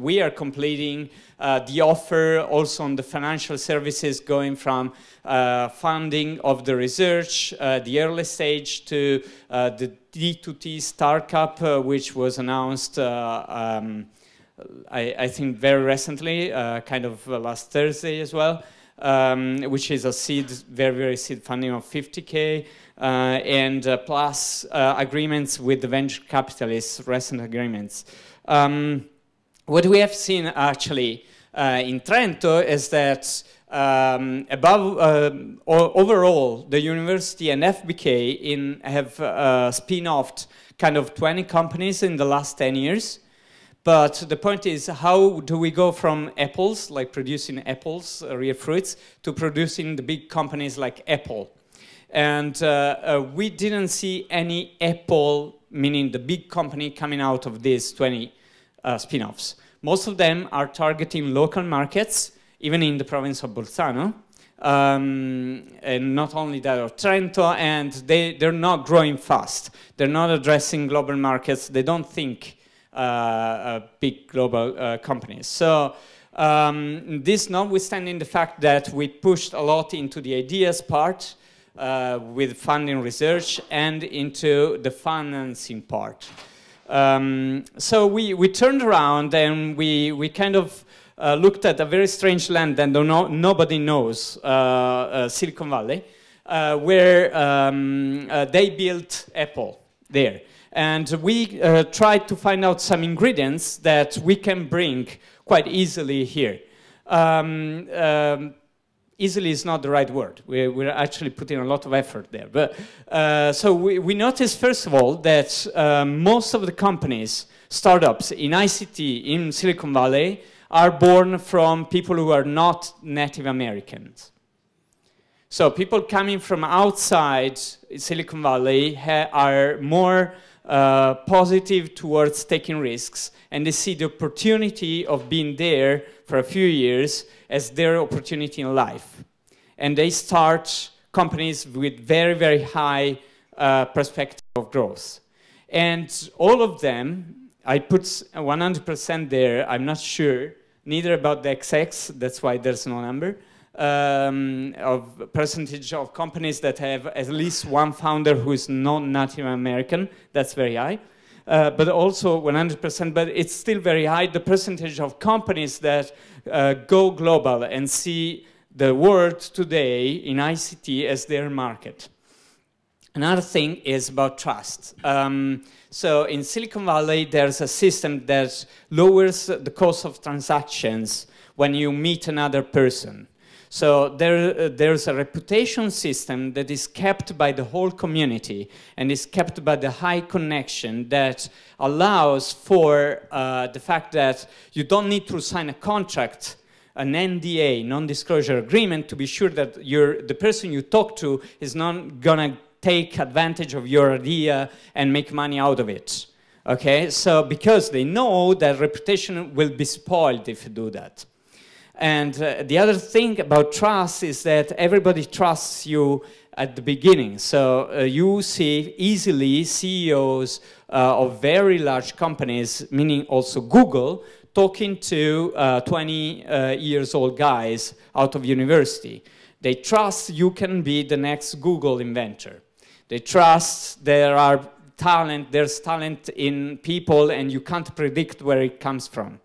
we are completing the offer also on the financial services, going from funding of the research, the early stage, to the D2T startup, which was announced, I think, very recently, kind of last Thursday as well, which is a very seed funding of 50K, and plus agreements with the venture capitalists, recent agreements. What we have seen actually in Trento is that overall, the university and FBK have spin-offed kind of 20 companies in the last 10 years. But the point is, how do we go from apples, like producing apples, real fruits, to producing the big companies like Apple? And we didn't see any Apple, meaning the big company, coming out of these 20 spin-offs. Most of them are targeting local markets, even in the province of Bolzano, and not only that of Trento, and they're not growing fast. They're not addressing global markets. They don't think big global companies. So this notwithstanding the fact that we pushed a lot into the ideas part with funding research and into the financing part. So we turned around and we kind of looked at a very strange land that nobody knows, Silicon Valley, where they built Apple there. And we tried to find out some ingredients that we can bring quite easily here. Easily is not the right word. We're actually putting a lot of effort there. But so we noticed, first of all, that most of the companies, startups in ICT in Silicon Valley, are born from people who are not Native Americans. So people coming from outside Silicon Valley are more positive towards taking risks, and they see the opportunity of being there for a few years as their opportunity in life. And they start companies with very high perspective of growth. And all of them, I put 100% there. I'm not sure, neither about the XX, that's why there's no number, of percentage of companies that have at least one founder who is non-Native American. That's very high. But also 100%, but it's still very high, the percentage of companies that go global and see the world today in ICT as their market. Another thing is about trust. So in Silicon Valley, there's a system that lowers the cost of transactions when you meet another person. So there's a reputation system that is kept by the whole community and is kept by the high connection that allows for the fact that you don't need to sign a contract, an NDA, non-disclosure agreement, to be sure that the person you talk to is not gonna take advantage of your idea and make money out of it. Okay, so because they know that reputation will be spoiled if you do that. And the other thing about trust is that everybody trusts you at the beginning. So you see easily CEOs of very large companies, meaning also Google, talking to 20-year-old guys out of university. They trust you can be the next Google inventor. They trust there's talent in people and you can't predict where it comes from.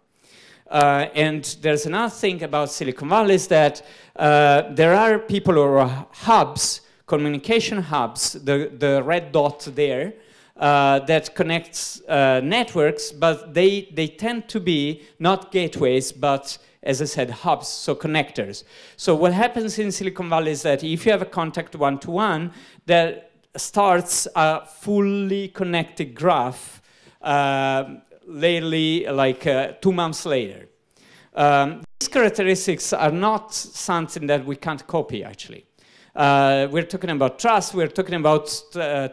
And there's another thing about Silicon Valley is that there are people who are hubs, communication hubs, the red dot there, that connects networks, but they tend to be not gateways, but as I said, hubs, so connectors. So what happens in Silicon Valley is that if you have a contact one-to-one, there starts a fully connected graph lately, like 2 months later. These characteristics are not something that we can't copy, actually. We're talking about trust, we're talking about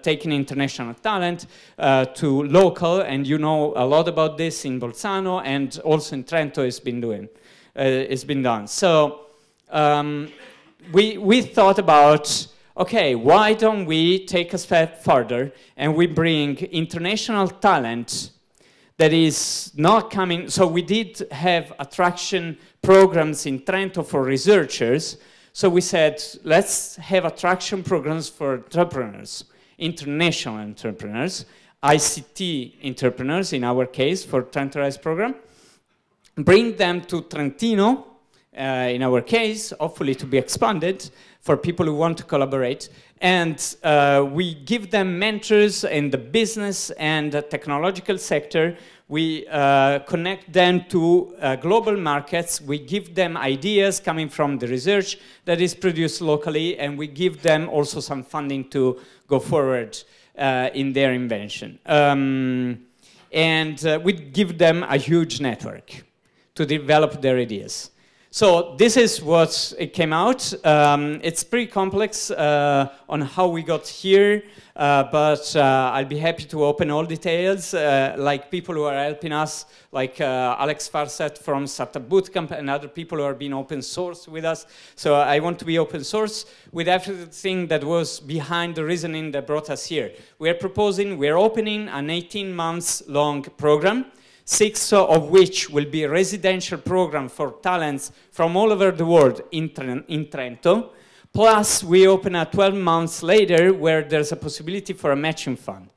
taking international talent to local, and you know a lot about this in Bolzano, and also in Trento it's been done. So we thought about, okay, why don't we take a step further and we bring international talent that is not coming. So we did have attraction programs in Trento for researchers. So we said, let's have attraction programs for entrepreneurs, international entrepreneurs, ICT entrepreneurs in our case for TrentoRise program. Bring them to Trentino, in our case, hopefully to be expanded for people who want to collaborate. And we give them mentors in the business and the technological sector. We connect them to global markets. We give them ideas coming from the research that is produced locally, and we give them also some funding to go forward in their invention. And we give them a huge network to develop their ideas. So this is what it came out. It's pretty complex on how we got here, but I'll be happy to open all details, like people who are helping us, like Alex Farset from Startup Bootcamp and other people who are being open source with us. So I want to be open source with everything that was behind the reasoning that brought us here. We're opening an 18 months long program, 6 of which will be a residential program for talents from all over the world in Trento. Plus, we open a 12 months later where there's a possibility for a matching fund.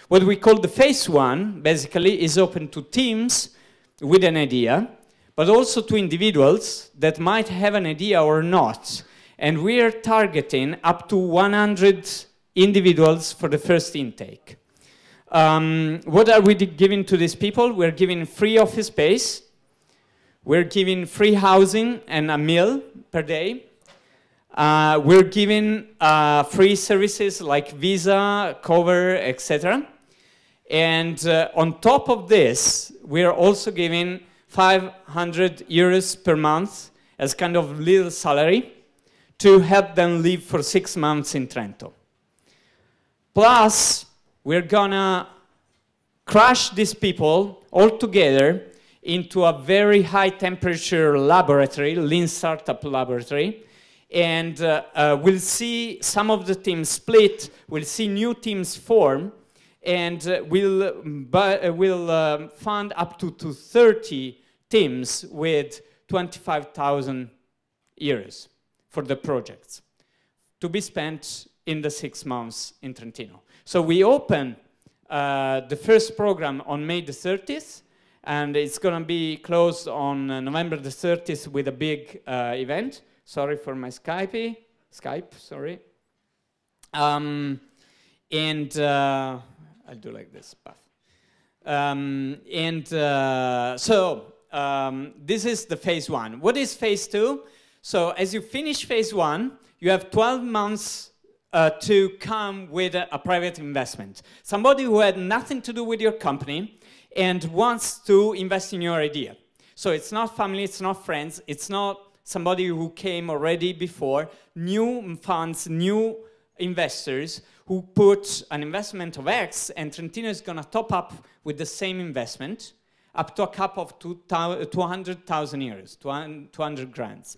What we call the phase 1, basically, is open to teams with an idea, but also to individuals that might have an idea or not. And we are targeting up to 100 individuals for the first intake. What are we giving to these people? We're giving free office space. We're giving free housing and a meal per day. We're giving free services like visa, cover, etc. And on top of this, we're also giving 500 euros per month as kind of little salary to help them live for 6 months in Trento. Plus, we're gonna crush these people all together into a very high temperature laboratory, lean startup laboratory, and we'll see some of the teams split, we'll see new teams form, and we'll fund up to 30 teams with 25,000 euros for the projects to be spent in the 6 months in Trentino. So we open the first program on May the 30th, and it's going to be closed on November the 30th with a big event. Sorry for my Skype, sorry. And I'll do like this path. This is the phase 1. What is phase 2? So as you finish phase 1, you have 12 months to come with a private investment. Somebody who had nothing to do with your company and wants to invest in your idea. So it's not family, it's not friends, it's not somebody who came already before, new funds, new investors who put an investment of X, and Trentino is going to top up with the same investment up to a cap of 200,000 euros, 200 grand.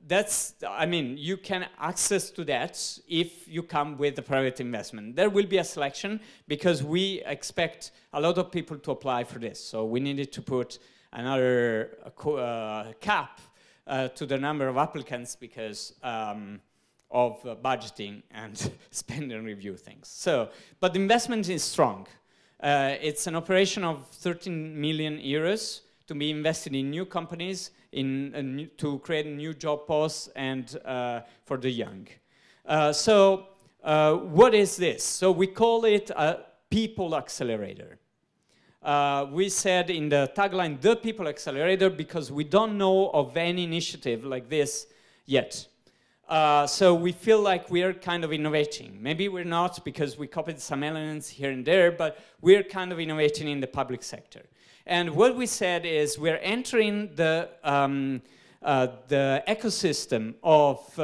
That's, I mean, you can access to that if you come with a private investment. There will be a selection because we expect a lot of people to apply for this. So we needed to put another cap to the number of applicants because of budgeting and spend and review things. So, but the investment is strong. It's an operation of 13 million euros to be invested in new companies, to create new job posts and for the young. So What is this? So we call it a people accelerator. We said in the tagline, the people accelerator, because we don't know of any initiative like this yet. So we feel like we're kind of innovating. Maybe we're not because we copied some elements here and there, but we're kind of innovating in the public sector. And what we said is we're entering the ecosystem of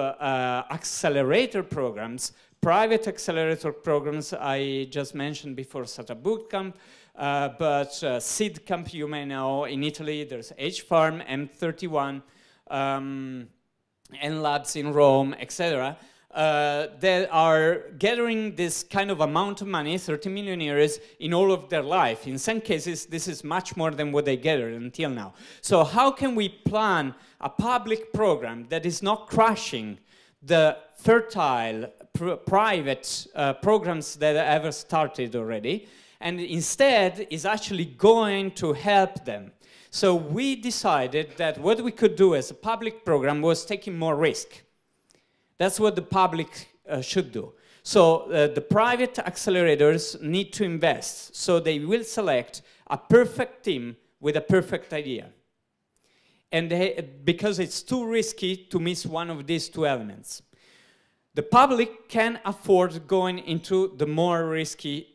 accelerator programs, private accelerator programs. I just mentioned before Startup Bootcamp, but Seed Camp you may know. In Italy there's H-Farm, M31, N-Labs in Rome, etc. That are gathering this kind of amount of money, 30 million euros, in all of their life. In some cases, this is much more than what they gathered until now. So how can we plan a public program that is not crushing the fertile private programs that ever started already, and instead is actually going to help them? So we decided that what we could do as a public program was taking more risk. That's what the public should do. So the private accelerators need to invest. So they will select a perfect team with a perfect idea. And because it's too risky to miss one of these two elements. The public can afford going into the more risky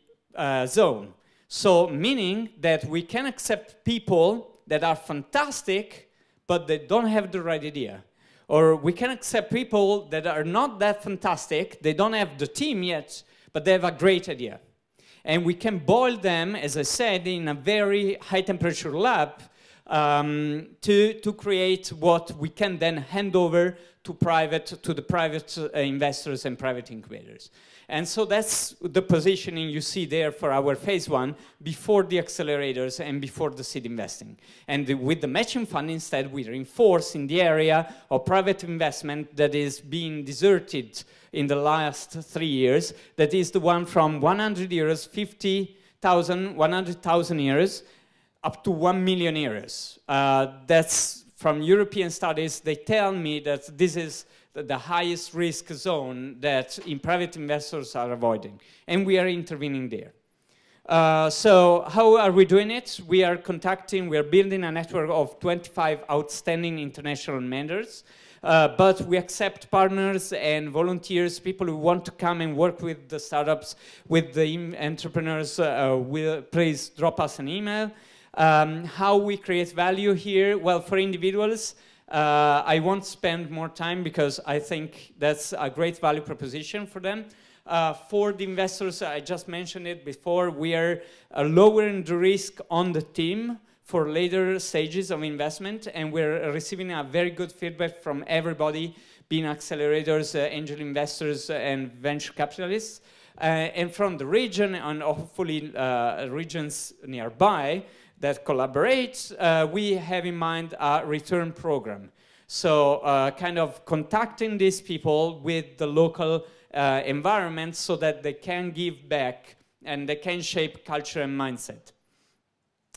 zone. So meaning that we can accept people that are fantastic, but they don't have the right idea. Or we can accept people that are not that fantastic, they don't have the team yet, but they have a great idea. And we can boil them, as I said, in a very high temperature lab to create what we can then hand over to the private investors and private incubators. And so that's the positioning you see there for our phase one, before the accelerators and before the seed investing. And with the matching fund, instead, we reinforce in the area of private investment that is being deserted in the last 3 years. That is the one from 100 euros, 50,000, 100,000 euros, up to 1 million euros. That's from European studies. They tell me that this is the highest risk zone that private investors are avoiding. And we are intervening there. So how are we doing it? We are building a network of 25 outstanding international mentors. But we accept partners and volunteers, people who want to come and work with the startups, with the entrepreneurs. Please drop us an email. How we create value here? Well, for individuals, I won't spend more time because I think that's a great value proposition for them. For the investors, I just mentioned it before, we are lowering the risk on the team for later stages of investment, and we're receiving a very good feedback from everybody, being accelerators, angel investors, and venture capitalists. And from the region, and hopefully regions nearby, that collaborate, we have in mind a return program. So kind of contacting these people with the local environment so that they can give back and they can shape culture and mindset.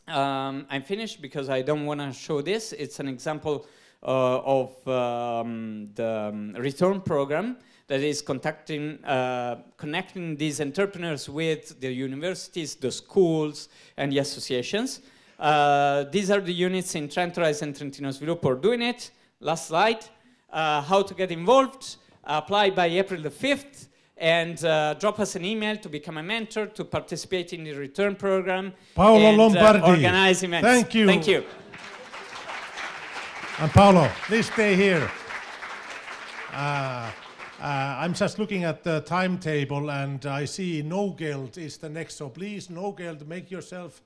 I'm finished because I don't want to show this. It's an example of the return program that is connecting these entrepreneurs with the universities, the schools, and the associations. These are the units in TrentoRise and Trentino Sviluppo are doing it. Last slide. How to get involved. Apply by April the 5th. And drop us an email to become a mentor, to participate in the return program. Paolo and, Lombardi. Organize events. Thank you. Thank you. And Paolo, please stay here. I'm just looking at the timetable and I see NoGeld is the next. So please, NoGeld, make yourself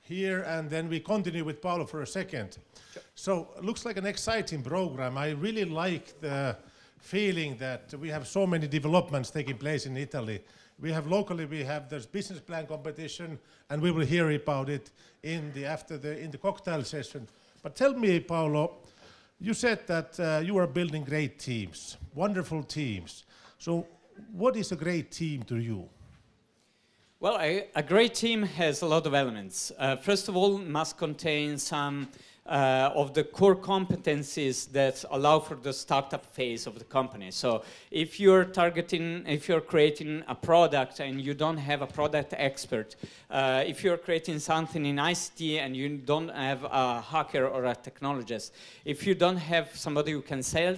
here and then we continue with Paolo for a second. Sure. So looks like an exciting program. I really like the feeling that we have so many developments taking place in Italy. We have locally, there's business plan competition and we will hear about it in the cocktail session. But tell me, Paolo, you said that you are building great teams, wonderful teams. So what is a great team to you? Well, a great team has a lot of elements. First of all, must contain some of the core competencies that allow for the startup phase of the company. So if you're creating a product and you don't have a product expert, if you're creating something in ICT and you don't have a hacker or a technologist, if you don't have somebody who can sell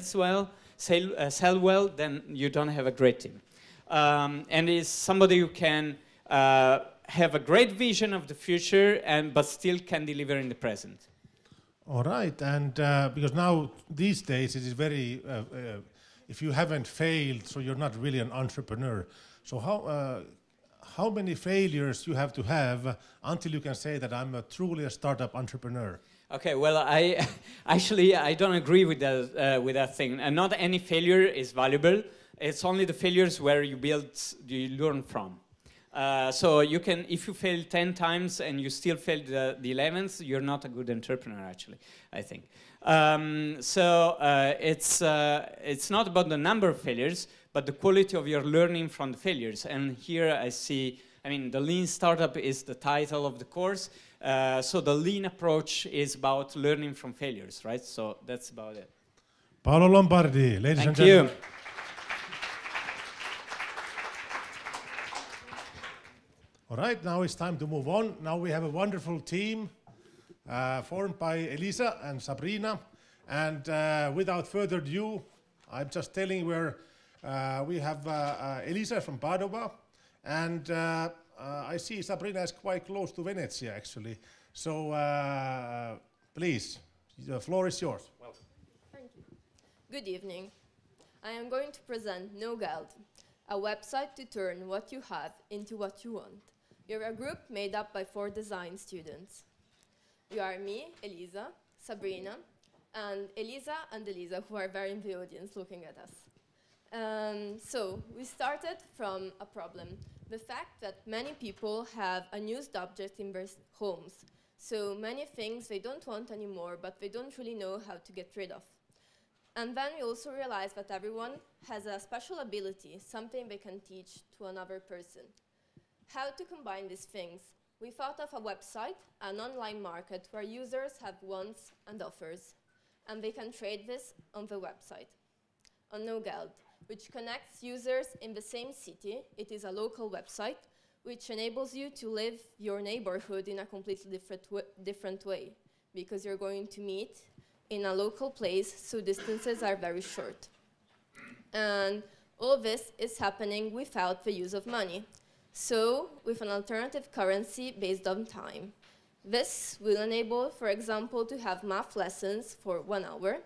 well, then you don't have a great team. And it's somebody who can have a great vision of the future but still can deliver in the present. All right, and because now these days it is very, if you haven't failed, so you're not really an entrepreneur. So how many failures you have to have until you can say that I'm truly a startup entrepreneur? Okay, well, I don't agree with that thing. And not any failure is valuable. It's only the failures where you learn from. So you can, if you fail 10 times and you still fail the 11th, you're not a good entrepreneur, actually, I think. It's not about the number of failures, but the quality of your learning from the failures. And here I see, the lean startup is the title of the course. So the lean approach is about learning from failures, right? So that's about it. Paolo Lombardi, ladies and gentlemen. Thank you. All right, now it's time to move on. Now we have a wonderful team formed by Elisa and Sabrina. And without further ado, I'm just telling where we have Elisa from Padova. And I see Sabrina is quite close to Venezia, actually. So please, the floor is yours. Welcome. Thank you. Good evening. I am going to present NoGeld, a website to turn what you have into what you want. You're a group made up by 4 design students. You are me, Elisa, Sabrina, and Elisa, who are there in the audience looking at us. So we started from a problem, the fact that many people have unused objects in their homes. So many things they don't want anymore, but they don't really know how to get rid of. And then we also realized that everyone has a special ability, something they can teach to another person. How to combine these things? We thought of a website, an online market where users have wants and offers, and they can trade this on the website. On NoGeld, which connects users in the same city, it is a local website, which enables you to live your neighborhood in a completely different way, because you're going to meet in a local place, so distances are very short. And all this is happening without the use of money. So, with an alternative currency based on time. This will enable, for example, to have math lessons for 1 hour,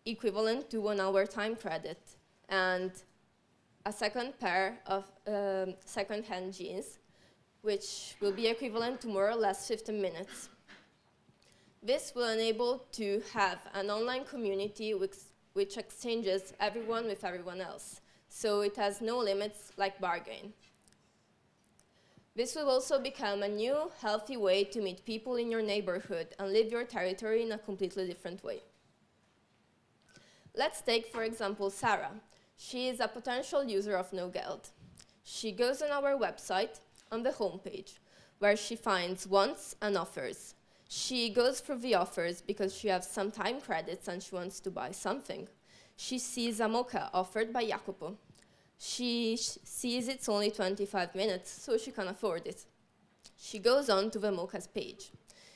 equivalent to 1 hour time credit, and a second pair of second-hand jeans, which will be equivalent to more or less 15 minutes. This will enable to have an online community which exchanges everyone with everyone else. So it has no limits like bargain. This will also become a new, healthy way to meet people in your neighborhood and live your territory in a completely different way. Let's take, for example, Sarah. She is a potential user of NoGeld. She goes on our website, on the homepage, where she finds wants and offers. She goes through the offers because she has some time credits and she wants to buy something. She sees a mocha offered by Jacopo. She sees it's only 25 minutes, so she can afford it. She goes on to the mocha's page.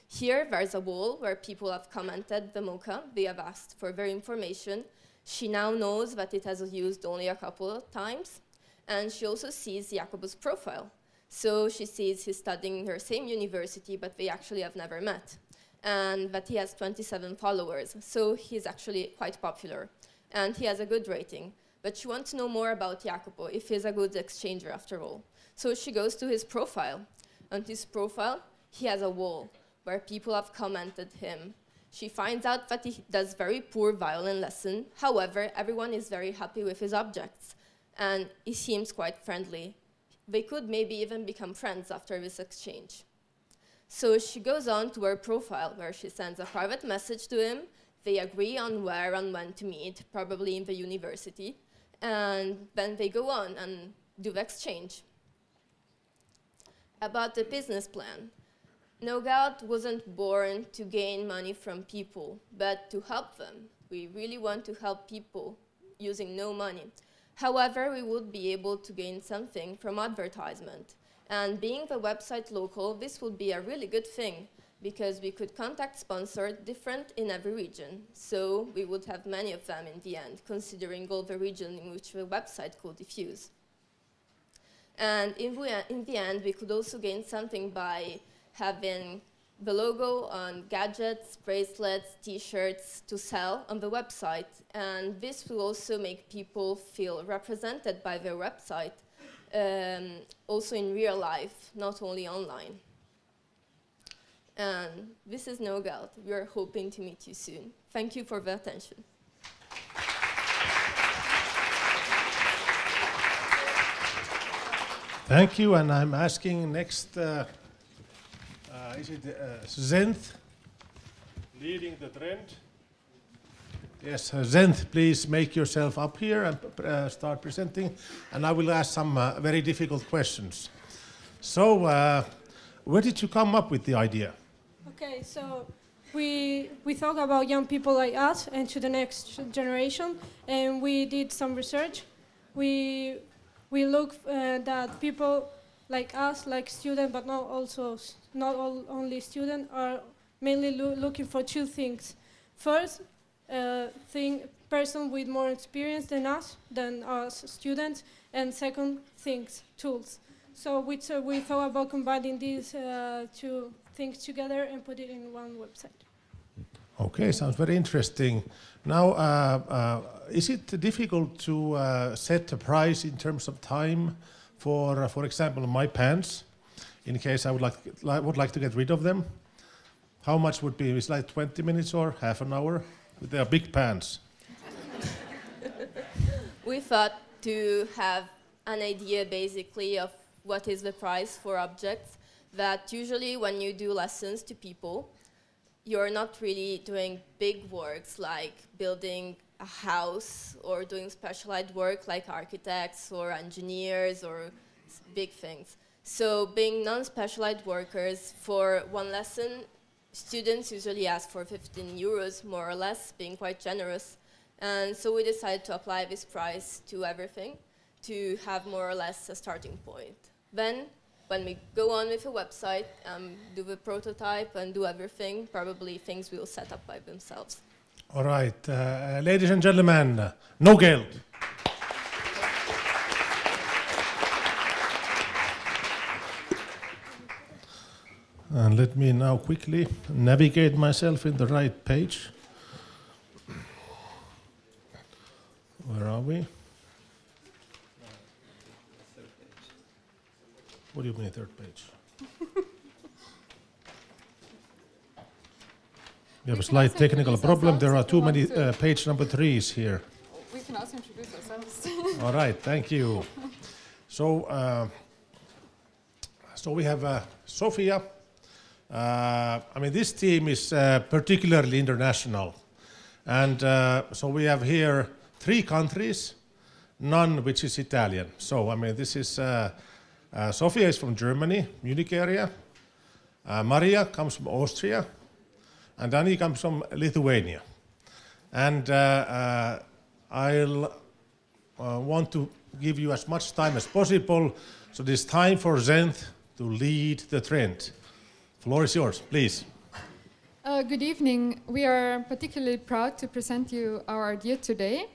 Here, there's a wall where people have commented the mocha. They have asked for their information. She now knows that it has used only a couple of times. And she also sees Jacopo's profile. So she sees he's studying in her same university, but they actually have never met. And that he has 27 followers, so he's actually quite popular. And he has a good rating. But she wants to know more about Jacopo, if he's a good exchanger after all. So she goes to his profile. On his profile, he has a wall where people have commented him. She finds out that he does very poor violin lesson. However, everyone is very happy with his objects. And he seems quite friendly. They could maybe even become friends after this exchange. So she goes on to her profile, where she sends a private message to him. They agree on where and when to meet, probably in the university. And then they go on and do the exchange. About the business plan. NoGeld wasn't born to gain money from people, but to help them. We really want to help people using no money. However, we would be able to gain something from advertisement. And being the website local, this would be a really good thing, because we could contact sponsors different in every region. So we would have many of them in the end, considering all the regions in which the website could diffuse. And in the end, we could also gain something by having the logo on gadgets, bracelets, t-shirts to sell on the website. And this will also make people feel represented by their website, also in real life, not only online. And this is NoGeld. We are hoping to meet you soon. Thank you for the attention. Thank you, and I'm asking next, is it Zenth leading the trend? Yes, Zenth, please make yourself up here and start presenting, and I will ask some very difficult questions. So, where did you come up with the idea? Okay, so we thought about young people like us and to the next generation, and we did some research. We looked that people like us, like students, but not only students, are mainly looking for two things. First, person with more experience than us students, and second, tools. So we thought about combining these two things together and put it in one website. Okay, sounds very interesting. Now, is it difficult to set a price in terms of time for example, my pants, in case I would like to get rid of them? How much would be? It's like 20 minutes or half an hour? They are big pants. We thought to have an idea basically of what is the price for objects, that usually when you do lessons to people, you're not really doing big works like building a house or doing specialized work like architects or engineers or big things. So being non-specialized workers, for one lesson, students usually ask for 15 euros, more or less, being quite generous. And so we decided to apply this price to everything to have more or less a starting point. Then, when we go on with a website, do the prototype and do everything, probably things will set up by themselves. All right, ladies and gentlemen, NoGeld. And let me now quickly navigate myself in the right page. Where are we? What do you mean, third page? We have a slight technical problem. There are too many page number 3s here. We can also introduce ourselves. All right, thank you. So, so we have Sofia. I mean, this team is particularly international. And so we have here 3 countries, none which is Italian. So, I mean, this is, Sofia is from Germany, Munich area. Maria comes from Austria. And Dani comes from Lithuania. And I'll want to give you as much time as possible. So it's time for Zenth to lead the trend. Floor is yours, please. Good evening. We are particularly proud to present you our idea today.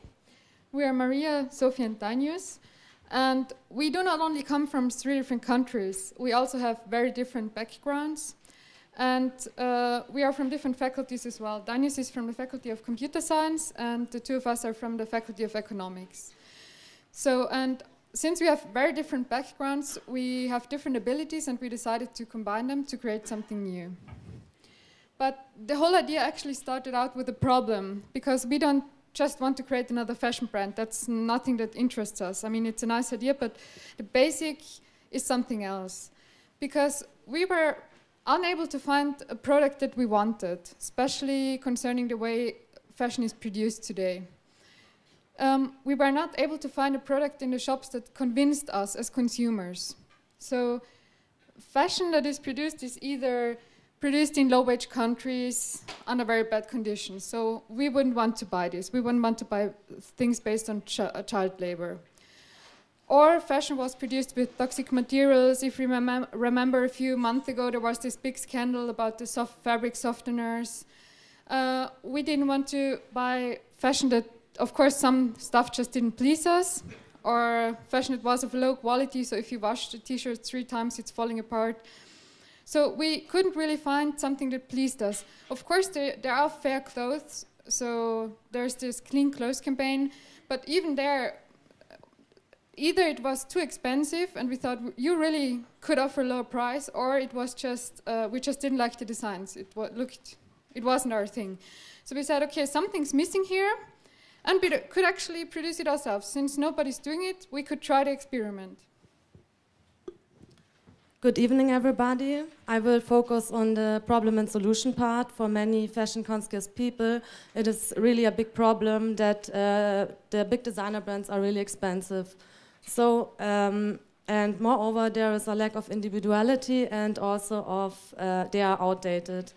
We are Maria, Sofia, and Danius. And we do not only come from 3 different countries, we also have very different backgrounds. And we are from different faculties as well. Danius is from the Faculty of Computer Science, and the 2 of us are from the Faculty of Economics. So, and since we have very different backgrounds, we have different abilities, and we decided to combine them to create something new. But the whole idea actually started out with a problem, because we don't just want to create another fashion brand. That's nothing that interests us. I mean, it's a nice idea, but the basic is something else. Because we were unable to find a product that we wanted, especially concerning the way fashion is produced today. We were not able to find a product in the shops that convinced us as consumers. So fashion that is produced is either produced in low-wage countries under very bad conditions. So we wouldn't want to buy this. We wouldn't want to buy things based on child labor. Or fashion was produced with toxic materials. If you remember a few months ago, there was this big scandal about the fabric softeners. We didn't want to buy fashion that, of course, some stuff just didn't please us, or fashion that was of low quality, so if you wash the t-shirt 3 times, it's falling apart. So we couldn't really find something that pleased us. Of course, there are fair clothes, so there's this clean clothes campaign, but even there, either it was too expensive and we thought you really could offer a lower price, or it was just, we just didn't like the designs. It wasn't our thing. So we said, okay, something's missing here, and we could actually produce it ourselves. Since nobody's doing it, we could try the experiment. Good evening, everybody. I will focus on the problem and solution part. For many fashion-conscious people, it is really a big problem that the big designer brands are really expensive. So, and moreover, there is a lack of individuality and also of they are outdated.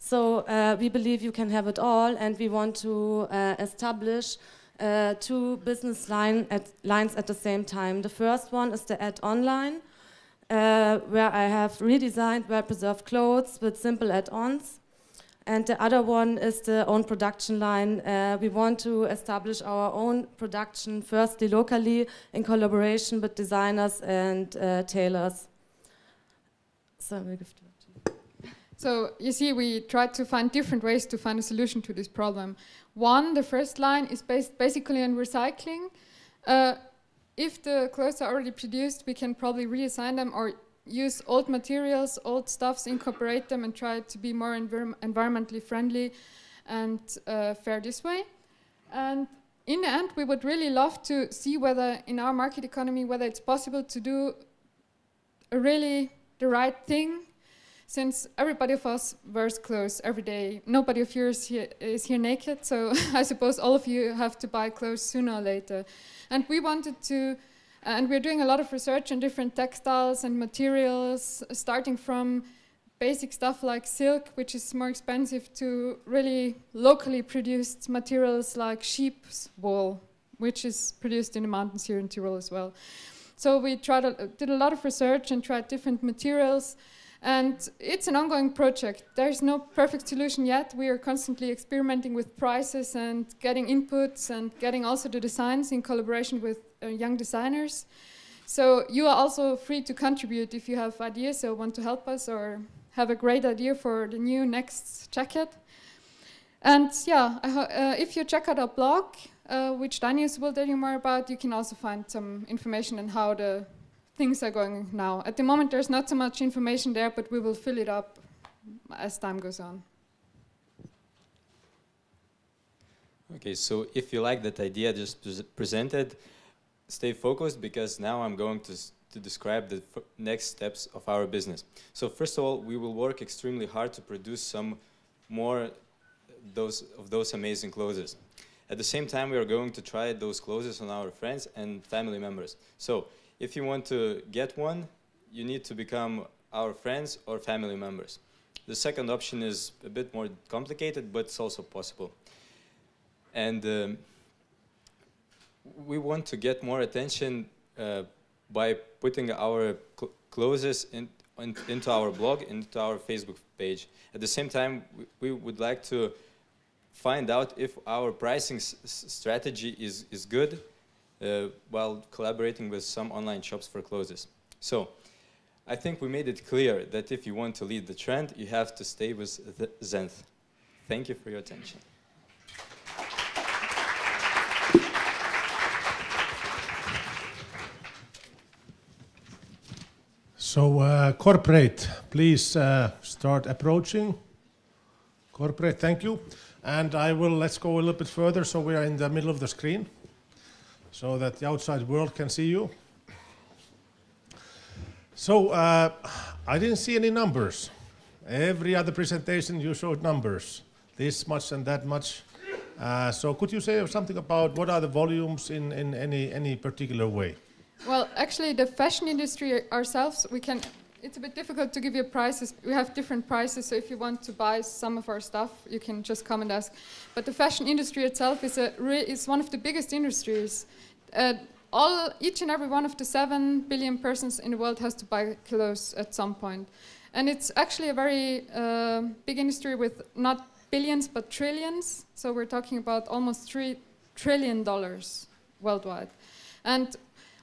So we believe you can have it all, and we want to establish 2 business lines at the same time. The first one is the add-on line, where I have redesigned well-preserved clothes with simple add-ons. And the other one is the own production line. We want to establish our own production, firstly locally, in collaboration with designers and tailors. So we give to So you see, we tried to find different ways to find a solution to this problem. One, the first line is based basically on recycling. If the clothes are already produced, we can probably reassign them or use old materials, old stuffs, incorporate them and try to be more environmentally friendly and fair this way. And in the end, we would really love to see whether in our market economy, whether it's possible to do really the right thing, since everybody of us wears clothes every day. Nobody of yours is here naked, so I suppose all of you have to buy clothes sooner or later. And we wanted to, and we're doing a lot of research on different textiles and materials, starting from basic stuff like silk, which is more expensive, to really locally produced materials like sheep's wool, which is produced in the mountains here in Tyrol as well. So we did a lot of research and tried different materials. And it's an ongoing project. There's no perfect solution yet. We are constantly experimenting with prices and getting inputs and getting also the designs in collaboration with young designers. So you are also free to contribute if you have ideas or want to help us or have a great idea for the new next jacket. And yeah, if you check out our blog, which Danius will tell you more about, you can also find some information on how the things are going now. At the moment, there's not so much information there, but we will fill it up as time goes on. Okay, so if you like that idea just presented, stay focused, because now I'm going to describe the next steps of our business. So first of all, we will work extremely hard to produce some more of those amazing clothes. At the same time, we are going to try those clothes on our friends and family members. So if you want to get one, you need to become our friends or family members. The second option is a bit more complicated, but it's also possible. And we want to get more attention by putting our clothes into our blog, into our Facebook page. At the same time, we would like to find out if our pricing strategy is good, while collaborating with some online shops for clothes. So, I think we made it clear that if you want to lead the trend, you have to stay with Zenth. Thank you for your attention. So, Corprate, please start approaching. Corprate, thank you. And let's go a little bit further, so we are in the middle of the screen, so that the outside world can see you. So, I didn't see any numbers. Every other presentation you showed numbers, this much and that much. So could you say something about what are the volumes in any particular way? Well, actually, the fashion industry ourselves, it's a bit difficult to give you prices. We have different prices, so if you want to buy some of our stuff, you can just come and ask. But the fashion industry itself is one of the biggest industries. Each and every one of the 7 billion persons in the world has to buy clothes at some point. And it's actually a very big industry with not billions, but trillions. So we're talking about almost $3 trillion worldwide. And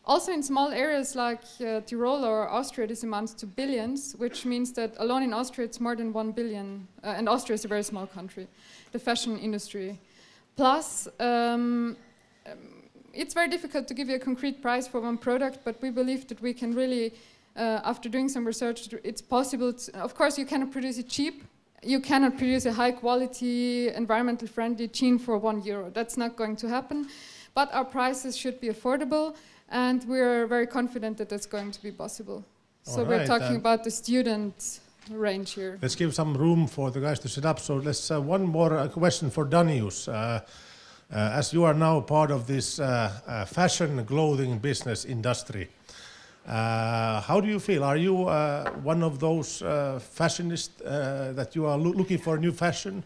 also in small areas like Tyrol or Austria, this amounts to billions, which means that alone in Austria it's more than 1 billion. And Austria is a very small country, the fashion industry. Plus, it's very difficult to give you a concrete price for one product, but we believe that we can really, after doing some research, it's possible to, of course you cannot produce it cheap. You cannot produce a high quality, environmentally friendly jean for €1. That's not going to happen. But our prices should be affordable, and we're very confident that that's going to be possible. So we're talking about the student range here. Let's give some room for the guys to sit up. So let's one more question for Danius. As you are now part of this fashion clothing business industry, how do you feel? Are you one of those fashionists that you are looking for new fashion?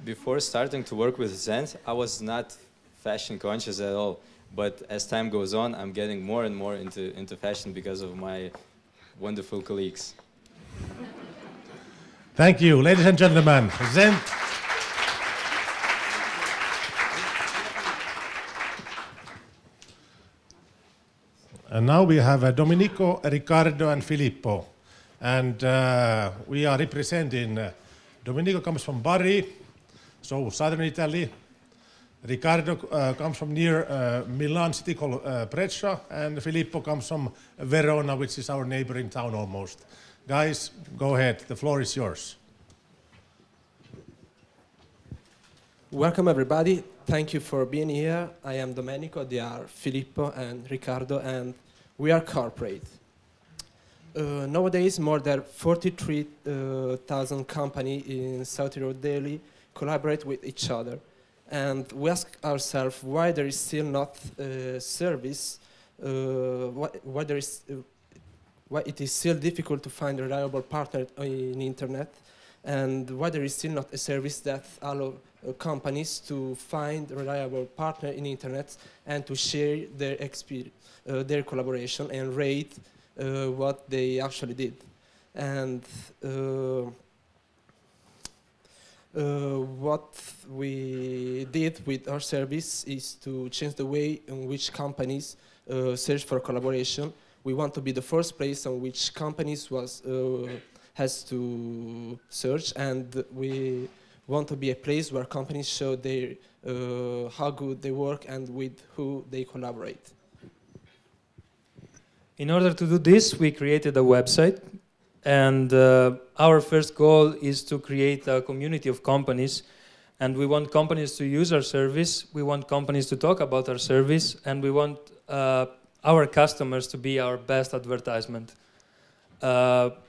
Before starting to work with Zenth, I was not fashion conscious at all. But as time goes on, I'm getting more and more into fashion because of my wonderful colleagues. Thank you, ladies and gentlemen. Zenth. And now we have Domenico, Riccardo, and Filippo. And we are representing, Domenico comes from Bari, so southern Italy. Riccardo comes from near Milan city called Brescia, and Filippo comes from Verona, which is our neighboring town almost. Guys, go ahead, the floor is yours. Welcome everybody, thank you for being here. I am Domenico, they are Filippo and Riccardo, and we are Corprate. Nowadays, more than 43,000 companies in South Tyrol daily collaborate with each other. And we ask ourselves why there is still not a service, why it is still difficult to find a reliable partner in the internet, and why there is still not a service that allows companies to find a reliable partner in the internet and to share their experience, their collaboration and rate what they actually did. And what we did with our service is to change the way in which companies search for collaboration. We want to be the first place on which companies has to search, and we want to be a place where companies show their how good they work and with who they collaborate. In order to do this, we created a website, and our first goal is to create a community of companies, and we want companies to use our service, we want companies to talk about our service, and we want our customers to be our best advertisement.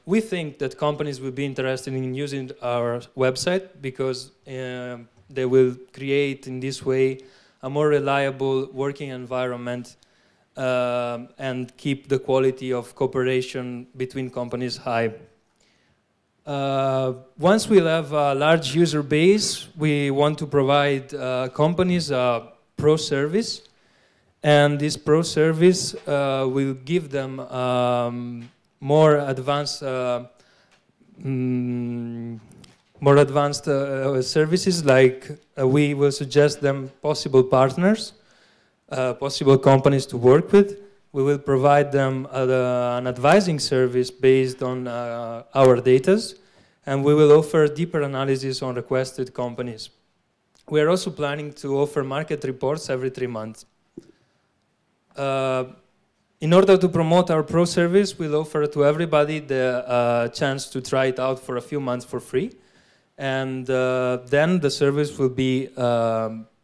We think that companies will be interested in using our website because they will create in this way a more reliable working environment and keep the quality of cooperation between companies high. Once we'll have a large user base, we want to provide companies a pro service, and this pro service will give them more advanced services, like we will suggest them possible partners, possible companies to work with. We will provide them an advising service based on our data, and we will offer deeper analysis on requested companies. We are also planning to offer market reports every 3 months. In order to promote our pro service, we'll offer to everybody the chance to try it out for a few months for free. And then the service will be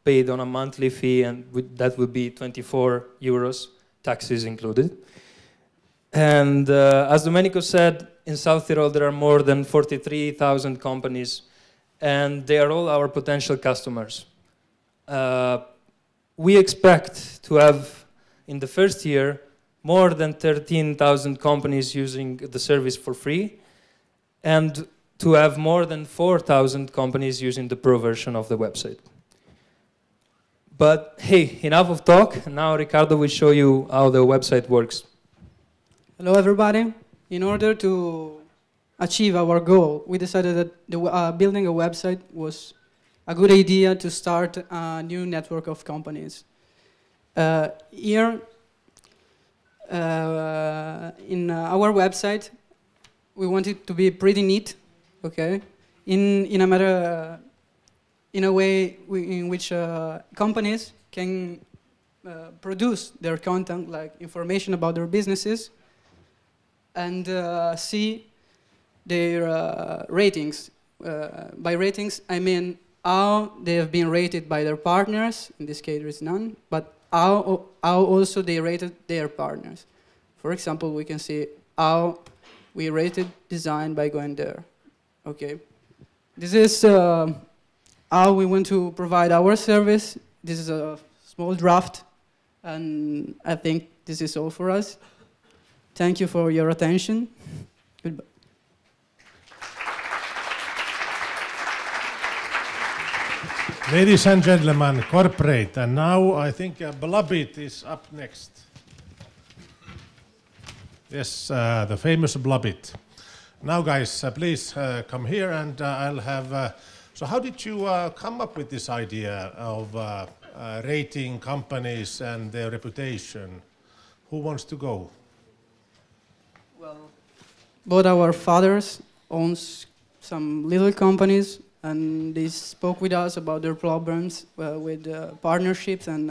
paid on a monthly fee, and that will be €24, taxes included. And as Domenico said, in South Tyrol there are more than 43,000 companies, and they are all our potential customers. We expect to have, in the first year, more than 13,000 companies using the service for free, and to have more than 4,000 companies using the pro version of the website. But hey, enough of talk. Now Ricardo will show you how the website works. Hello, everybody. In order to achieve our goal, we decided that building a website was a good idea to start a new network of companies. Here, in our website, we want it to be pretty neat, okay? In a way in which companies can produce their content, like information about their businesses, and see their ratings. By ratings, I mean how they have been rated by their partners. In this case, there is none, but how also they rated their partners. For example, we can see how we rated design by going there. Okay, this is how we want to provide our service. This is a small draft, and I think this is all for us. Thank you for your attention. Goodbye. Ladies and gentlemen, Corprate, and now I think Blabit is up next. Yes, the famous Blabit. Now guys, please come here and I'll have... so how did you come up with this idea of rating companies and their reputation? Who wants to go? Well, both our fathers owns some little companies, and they spoke with us about their problems with partnerships and,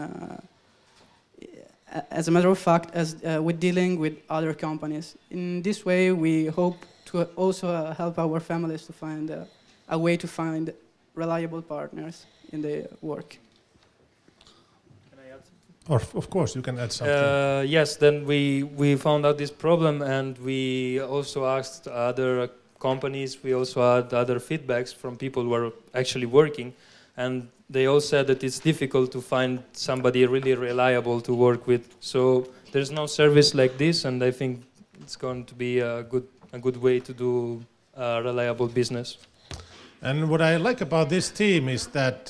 as a matter of fact, with dealing with other companies. In this way, we hope to also help our families to find a way to find reliable partners in their work. Can I add something? Of course, you can add something. Yes, then we found out this problem, and we also asked other companies. We also had other feedbacks from people who are actually working, and they all said that it's difficult to find somebody really reliable to work with. So there's no service like this, and I think it's going to be a good way to do reliable business. And what I like about this team is that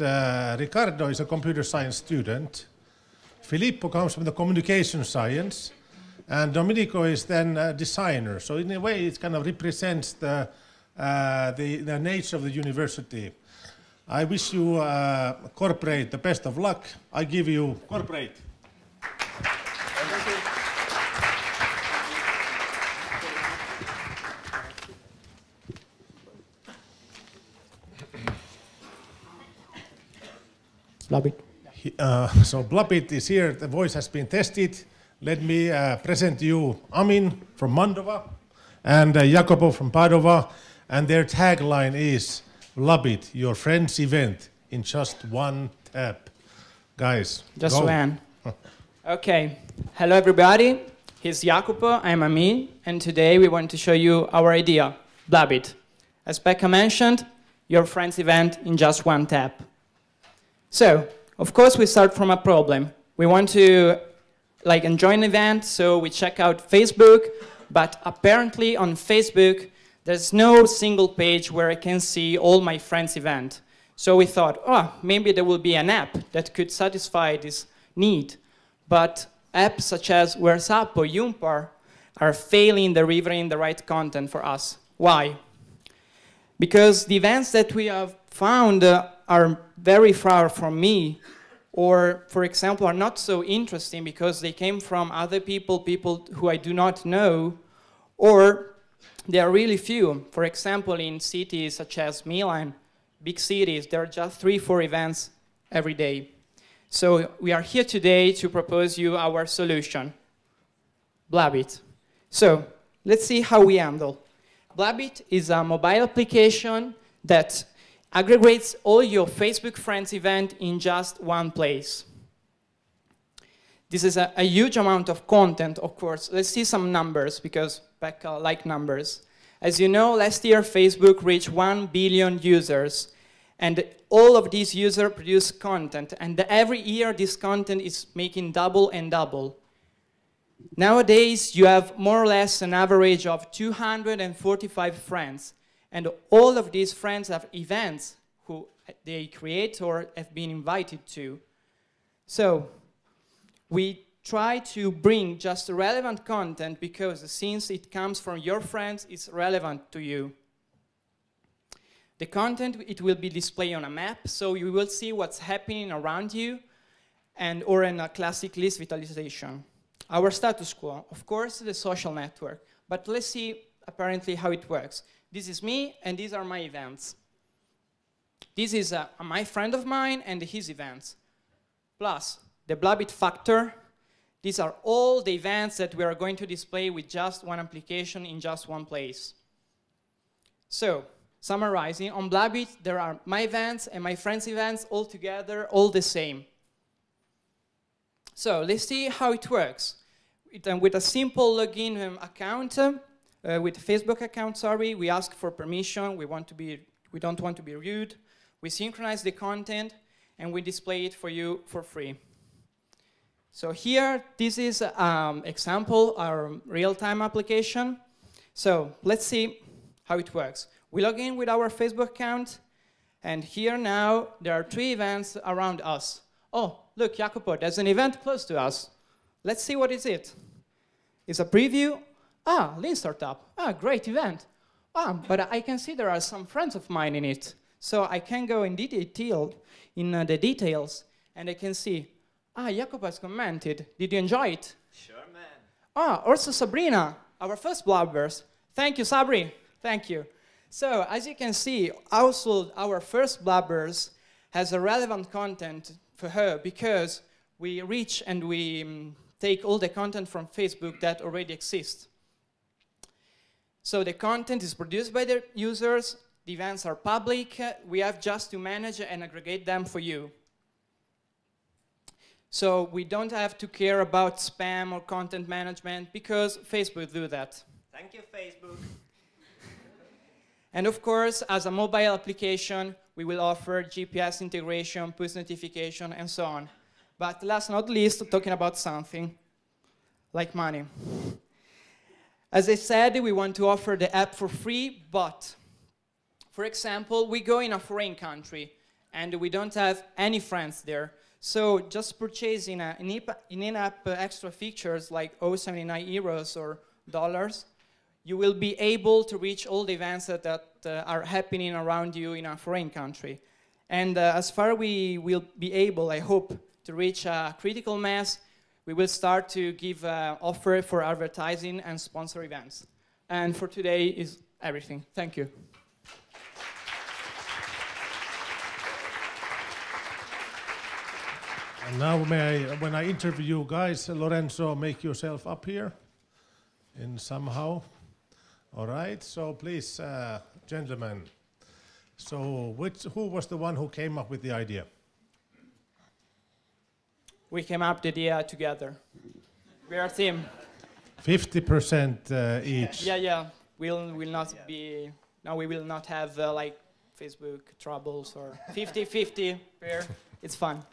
Ricardo is a computer science student, Filippo comes from the communication science, and Domenico is then a designer. So in a way, it kind of represents the nature of the university. I wish you, Corprate, the best of luck. I give you Corprate. Blabit. So Blabit is here. The voice has been tested. Let me present you Amin from Mandova and Jacopo from Padova, and their tagline is Blabit, your friend's event in just one tap. Guys, just go. one. Okay, hello everybody. Here's Jacopo, I'm Amin, and today we want to show you our idea, Blabit. As Pekka mentioned, your friend's event in just one tap. So, of course, we start from a problem. We want to enjoy an event, so we check out Facebook, but apparently on Facebook, there's no single page where I can see all my friends' event. So we thought, oh, maybe there will be an app that could satisfy this need. But apps such as Where's Up or Yumpar are failing delivering the right content for us. Why? Because the events that we have found are very far from me, or, for example, are not so interesting because they came from other people who I do not know, or they are really few. For example, in cities such as Milan, big cities, there are just 3-4 events every day. So we are here today to propose you our solution, Blabit. So let's see how we handle. Blabit is a mobile application that aggregates all your Facebook friends event in just one place. This is a huge amount of content, of course. Let's see some numbers, because Pekka likes numbers. As you know, last year Facebook reached 1 billion users, and all of these users produce content, and every year this content is making double and double. Nowadays, you have more or less an average of 245 friends. And all of these friends have events who they create or have been invited to. So we try to bring just relevant content because since it comes from your friends, it's relevant to you. The content, it will be displayed on a map, so you will see what's happening around you, or in a classic list visualization. Our status quo, of course, the social network. But let's see apparently how it works. This is me, and these are my events. This is my friend of mine and his events. Plus, the Blabit factor. These are all the events that we are going to display with just one application in just one place. So, summarizing, on Blabit, there are my events and my friends' events all together, all the same. So, let's see how it works. With a simple login account, with a Facebook account, sorry, we ask for permission, we don't want to be rude, we synchronize the content, and we display it for you for free. So here, this is example, our real-time application. So let's see how it works. We log in with our Facebook account, and here now, there are 3 events around us. Oh, look, Jacopo, there's an event close to us. Let's see what is it. It's a preview. Ah, Lean Startup. Ah, great event. Ah, but I can see there are some friends of mine in it. So I can go in detail, in the details, and I can see, ah, Jacopo has commented. Did you enjoy it? Sure, man. Ah, also Sabrina, our first bloggers. Thank you, Sabri. Thank you. So, as you can see, also our first bloggers has a relevant content for her because we reach and we take all the content from Facebook that already exists. So the content is produced by the users, the events are public, we have just to manage and aggregate them for you. So we don't have to care about spam or content management because Facebook do that. Thank you, Facebook. And of course, as a mobile application, we will offer GPS integration, push notification, and so on. But last but not least, talking about something like money. As I said, we want to offer the app for free, but for example, we go in a foreign country and we don't have any friends there. So just purchasing in-app extra features like 79 euros or dollars, you will be able to reach all the events that are happening around you in a foreign country. And as far as we will be able, I hope, to reach a critical mass, we will start to give offer for advertising and sponsor events. And for today is everything. Thank you. And now when I interview you guys, Lorenzo, make yourself up here in somehow. All right, so please, gentlemen. So who was the one who came up with the idea? We came up with the idea together. We are a team. 50% each. Yeah. We will not have like Facebook troubles or 50-50 pair. It's fun.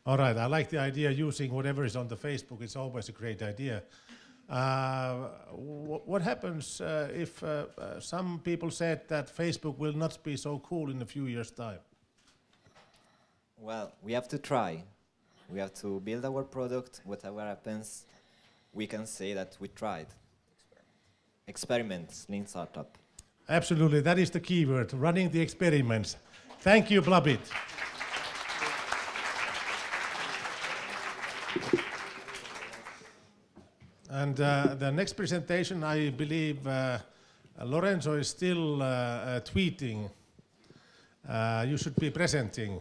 All right, I like the idea using whatever is on the Facebook. It's always a great idea. What happens if some people said that Facebook will not be so cool in a few years' time? Well, we have to try. We have to build our product. Whatever happens, we can say that we tried. Experiments, Lean Startup. Absolutely, that is the key word, running the experiments. Thank you, Blabit. And the next presentation, I believe Lorenzo is still tweeting. You should be presenting.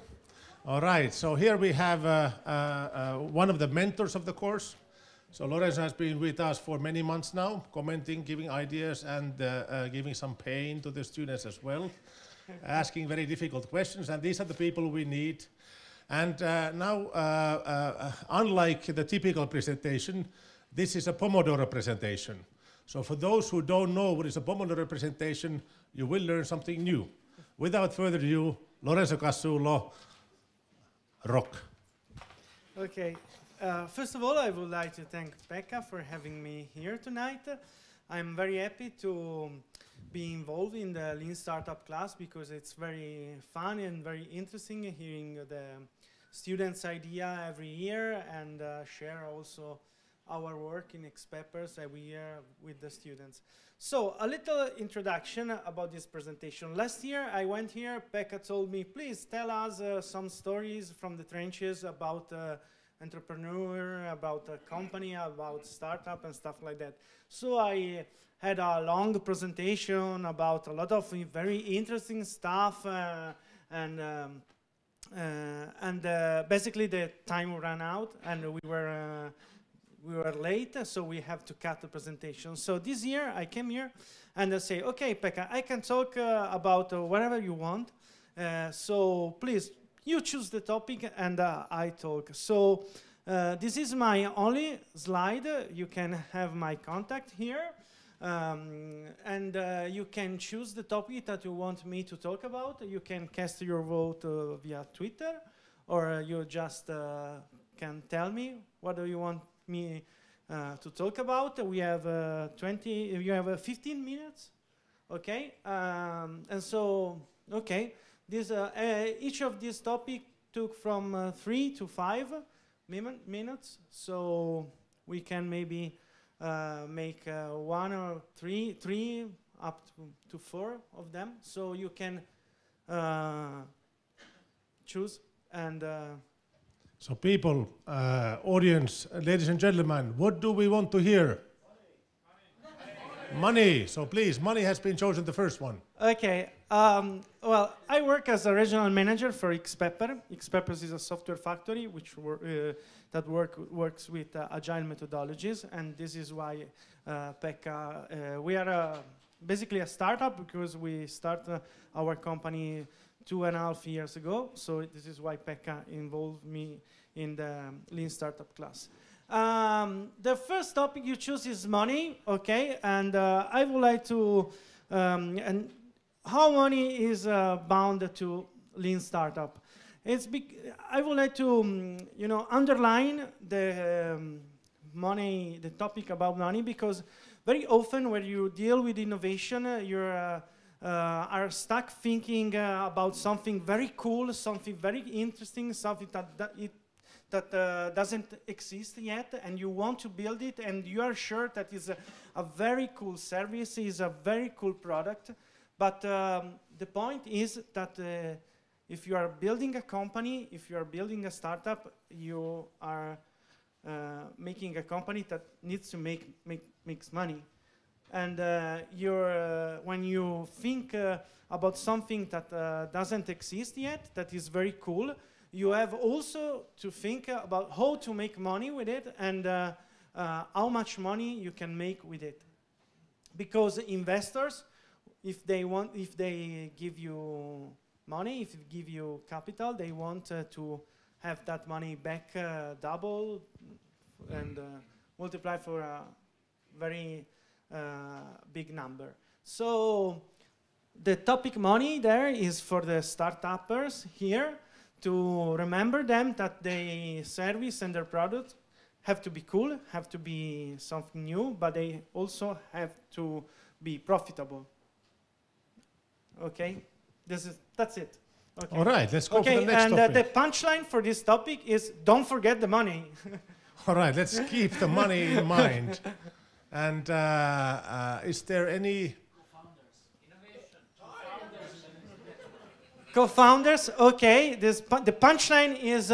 All right, so here we have one of the mentors of the course. So Lorenzo has been with us for many months now, commenting, giving ideas, and giving some pain to the students as well, asking very difficult questions, and these are the people we need. And now, unlike the typical presentation, this is a Pomodoro presentation. So for those who don't know what is a Pomodoro presentation, you will learn something new. Without further ado, Lorenzo Cassulo, rock. Okay, First of all, I would like to thank Pekka for having me here tonight. I'm very happy to be involved in the Lean Startup class because it's very fun and very interesting hearing the students' idea every year and share also our work in XPeppers every year with the students. So a little introduction about this presentation. Last year I went here, Pekka told me, please tell us some stories from the trenches about entrepreneur, about a company, about startup and stuff like that. So I had a long presentation about a lot of very interesting stuff and basically the time ran out and we were late, so we have to cut the presentation. So this year I came here and I say, okay, Pekka, I can talk about whatever you want. So please, you choose the topic and I talk. So this is my only slide. You can have my contact here. And you can choose the topic that you want me to talk about. You can cast your vote via Twitter, or you just can tell me what do you want me to talk about. We have 15 minutes, okay? And so, okay, this each of these topics took from 3 to 5 minutes, so we can maybe make 1 or 3 up to 4 of them, so you can choose and. So people, audience, ladies and gentlemen, what do we want to hear? Money. So please, money has been chosen the first one. Okay. Well, I work as a regional manager for XPeppers. XPeppers is a software factory which works with agile methodologies, and this is why Pekka. We are basically a startup because we started our company 2.5 years ago. So this is why Pekka involved me in the Lean Startup class. The first topic you choose is money, okay? And I would like to, and how money is bound to Lean Startup. I would like to, underline the money, the topic about money, because very often when you deal with innovation, you're are stuck thinking about something very cool, something very interesting, something that doesn't exist yet, and you want to build it, and you are sure that is a very cool service, is a very cool product. But the point is that if you are building a company, if you are building a startup, you are making a company that needs to makes money. And when you think about something that doesn't exist yet, that is very cool, you have also to think about how to make money with it and how much money you can make with it. Because investors, if they give you money, if they give you capital, they want to have that money back double and multiply for a very big number. So the topic money there is for the startuppers here to remember them that their service and their product have to be cool, have to be something new, but they also have to be profitable. Okay, that's it. Okay. All right, let's go for the next topic. And the punchline for this topic is don't forget the money. All right, let's keep the money in mind. And is there any co-founders? Okay, the punchline is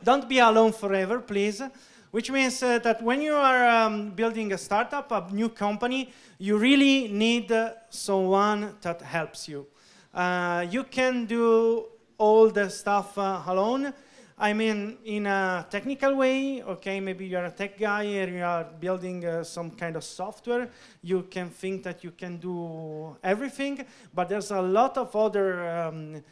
don't be alone forever, please. Which means that when you are building a startup, a new company, you really need someone that helps you. You can do all the stuff alone. I mean, in a technical way, okay, maybe you're a tech guy and you are building some kind of software. You can think that you can do everything, but there's a lot of other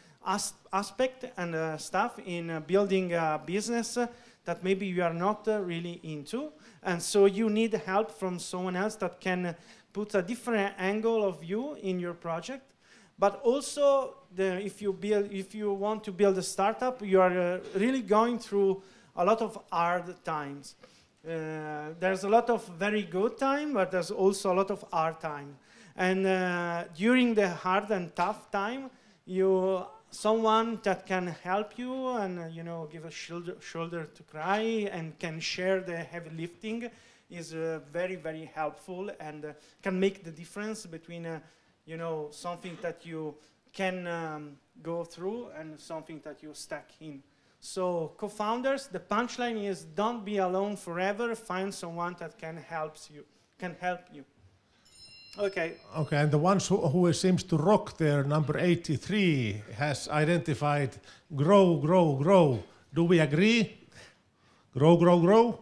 aspect and stuff in building a business that maybe you are not really into. And so you need help from someone else that can put a different angle of view in your project. But also, if you want to build a startup, you are really going through a lot of hard times. There's a lot of very good time, but there's also a lot of hard time. And during the hard and tough time, someone that can help you and give a shoulder to cry and can share the heavy lifting is very, very helpful and can make the difference between something that you can go through and something that you're stuck in. So co-founders, the punchline is don't be alone forever. Find someone that can help you. Okay. Okay, and the ones who seems to rock their number 83 has identified grow, grow, grow. Do we agree? Grow, grow, grow?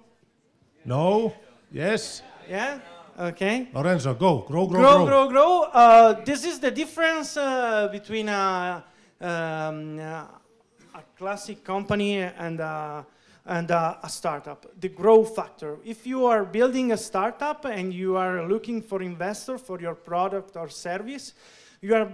No? Yes? Yeah? Okay. Lorenzo, go. Grow, grow, grow. grow. Grow, grow. This is the difference between a classic company and a startup, the growth factor. If you are building a startup and you are looking for investor for your product or service, you are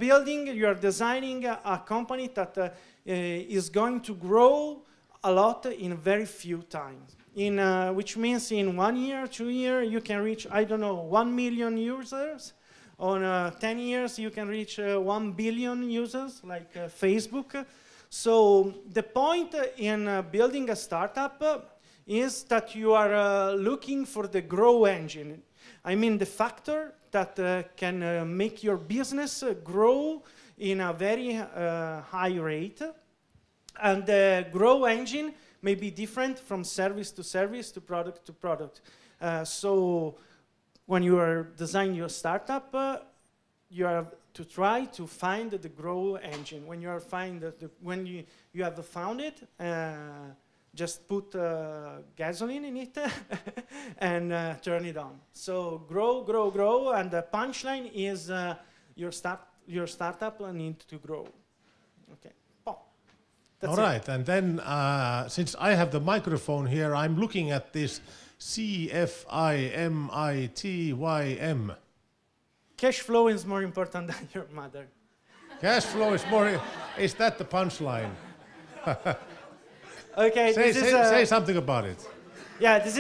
designing a company that is going to grow a lot in very few times. Which means in 1 year, 2 years, you can reach, 1 million users. On 10 years, you can reach 1 billion users, like Facebook. So the point in building a startup is that you are looking for the grow engine. I mean the factor that can make your business grow in a very high rate. And the grow engine may be different from service to service to product. So when you are designing your startup, you have to try to find the grow engine. When you are when you have found it, just put gasoline in it and turn it on. So grow, grow, grow, and the punchline is your startup needs to grow. Okay. All right, and then since I have the microphone here, I'm looking at this CFIMITYM. Cash flow is more important than your mother. Cash flow is more. Is that the punchline? Okay, say something about it. Yeah, this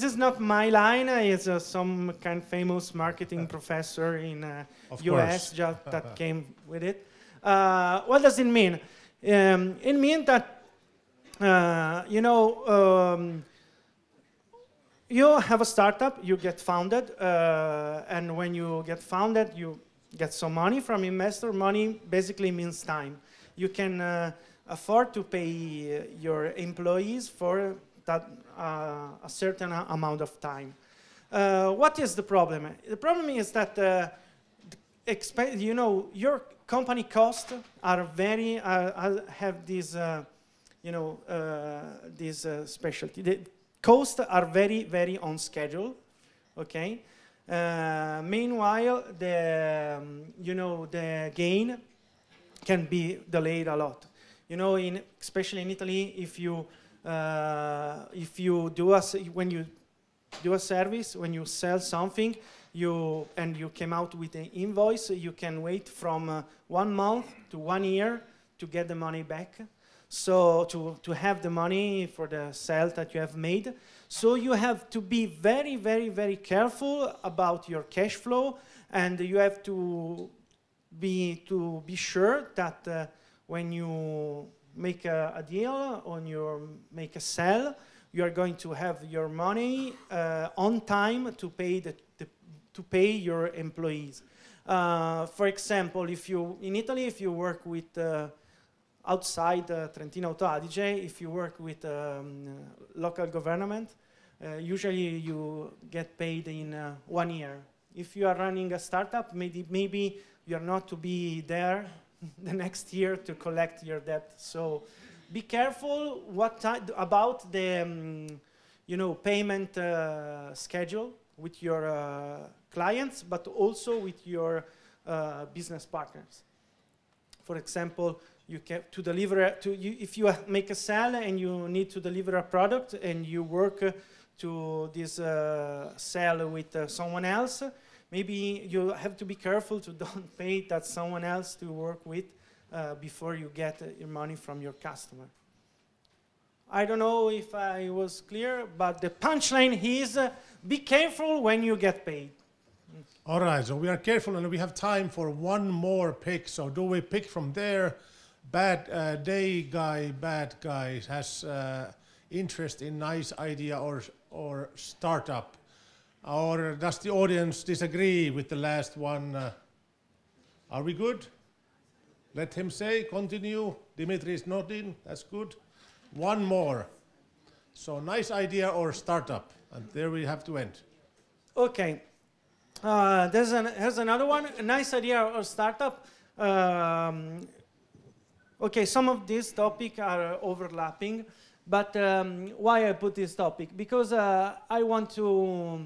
is not my line. It's some kind of famous marketing professor in US that came with it. What does it mean? It means that you have a startup, you get founded, and when you get founded, you get some money from investor. Money basically means time. You can afford to pay your employees for that a certain amount of time. What is the problem? The problem is that your company costs are very have this this specialty. The costs are very, very on schedule. Okay. Meanwhile, the gain can be delayed a lot. Especially in Italy, if you when you do a service, when you sell something, you came out with an invoice, you can wait from 1 month to 1 year to get the money back. So to have the money for the sale that you have made. So you have to be very, very, very careful about your cash flow, and you have to be sure that when you make a deal or you make a sale, you are going to have your money on time to pay your employees. For example, in Italy, if you work with outside Trentino Alto Adige, if you work with local government, usually you get paid in 1 year. If you are running a startup, maybe you are not to be there the next year to collect your debt. So be careful about the payment schedule with your clients, but also with your business partners. For example, if you make a sale and you need to deliver a product and you work to this sale with someone else, maybe you have to be careful to don't pay that someone else to work with before you get your money from your customer. I don't know if I was clear, but the punchline is be careful when you get paid. All right, so we are careful and we have time for one more pick. So do we pick from there? Bad bad guy has interest in nice idea or startup? Or does the audience disagree with the last one? Are we good? Let him say, continue. Dimitri is nodding, that's good. One more. So nice idea or startup, and there we have to end. Okay. Here's another one, a nice idea or startup. Okay, some of these topics are overlapping, but why I put this topic? Because I want to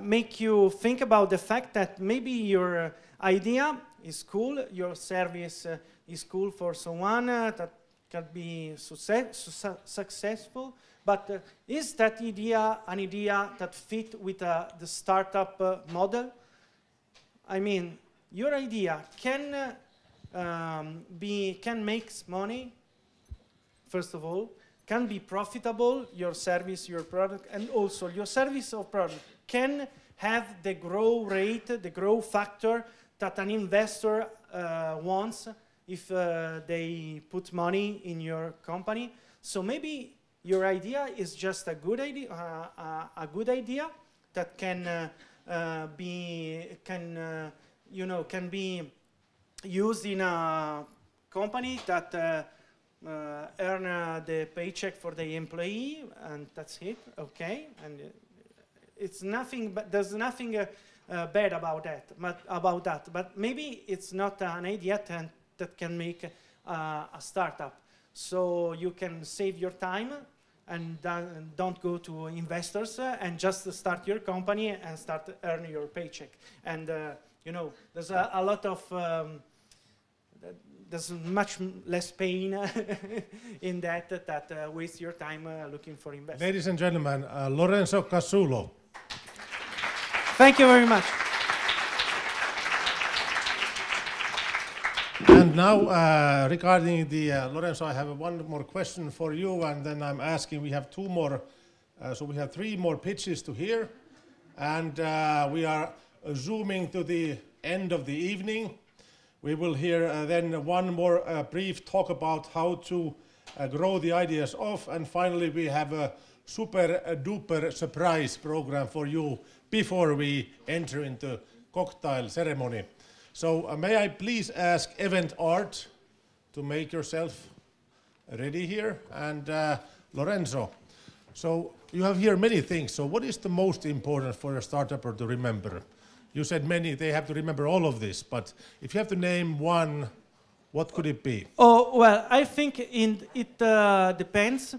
make you think about the fact that maybe your idea is cool, your service is cool for someone that can be successful, but is that idea an idea that fit with the startup model? I mean, your idea can make money, first of all, can be profitable, your service, your product, and also your service or product can have the growth rate, the growth factor that an investor wants if they put money in your company. So maybe your idea is just a good idea, that can be used in a company that earn the paycheck for the employee, and that's it. Okay, and it's nothing. But there's nothing bad about that. But maybe it's not an idea that can make a startup. So you can save your time and don't go to investors and just start your company and start earning your paycheck. And there's a lot of there's much less pain in that waste your time looking for investors. Ladies and gentlemen, Lorenzo Cassulo. Thank you very much. And now, regarding the Lorenzo, I have one more question for you, and then I'm asking. We have two more, so we have three more pitches to hear, and we are zooming to the end of the evening. We will hear then one more brief talk about how to grow the ideas off, and finally we have a super duper surprise program for you before we enter into cocktail ceremony. So may I please ask EventArt to make yourself ready here, and Lorenzo. So you have here many things. So what is the most important for a startupper to remember? You said many, they have to remember all of this, but if you have to name one, what could it be? Oh, well, I think it depends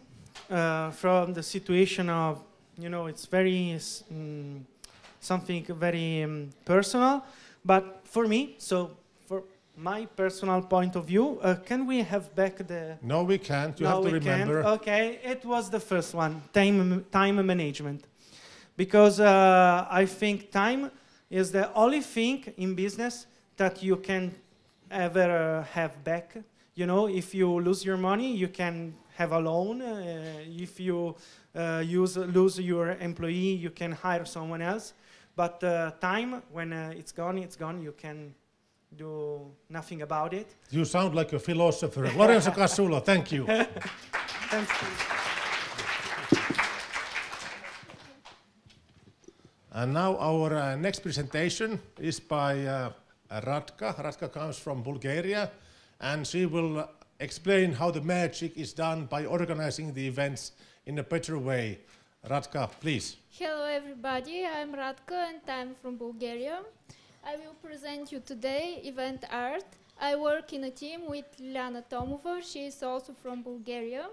from the situation of, it's very, something very personal. But for me, so for my personal point of view, can we have back the... No, we can't. You have to remember. Can't. Okay, it was the first one, time management. Because I think time is the only thing in business that you can ever have back. If you lose your money, you can have a loan. If you lose your employee, you can hire someone else. But time, when it's gone, you can do nothing about it. You sound like a philosopher. Lorenzo Cassulo, thank you. Thanks. And now our next presentation is by Radka. Radka comes from Bulgaria, and she will explain how the magic is done by organizing the events in a better way. Radka, please. Hello everybody, I'm Radka and I'm from Bulgaria. I will present you today EventArt. I work in a team with Liana Tomova, she is also from Bulgaria.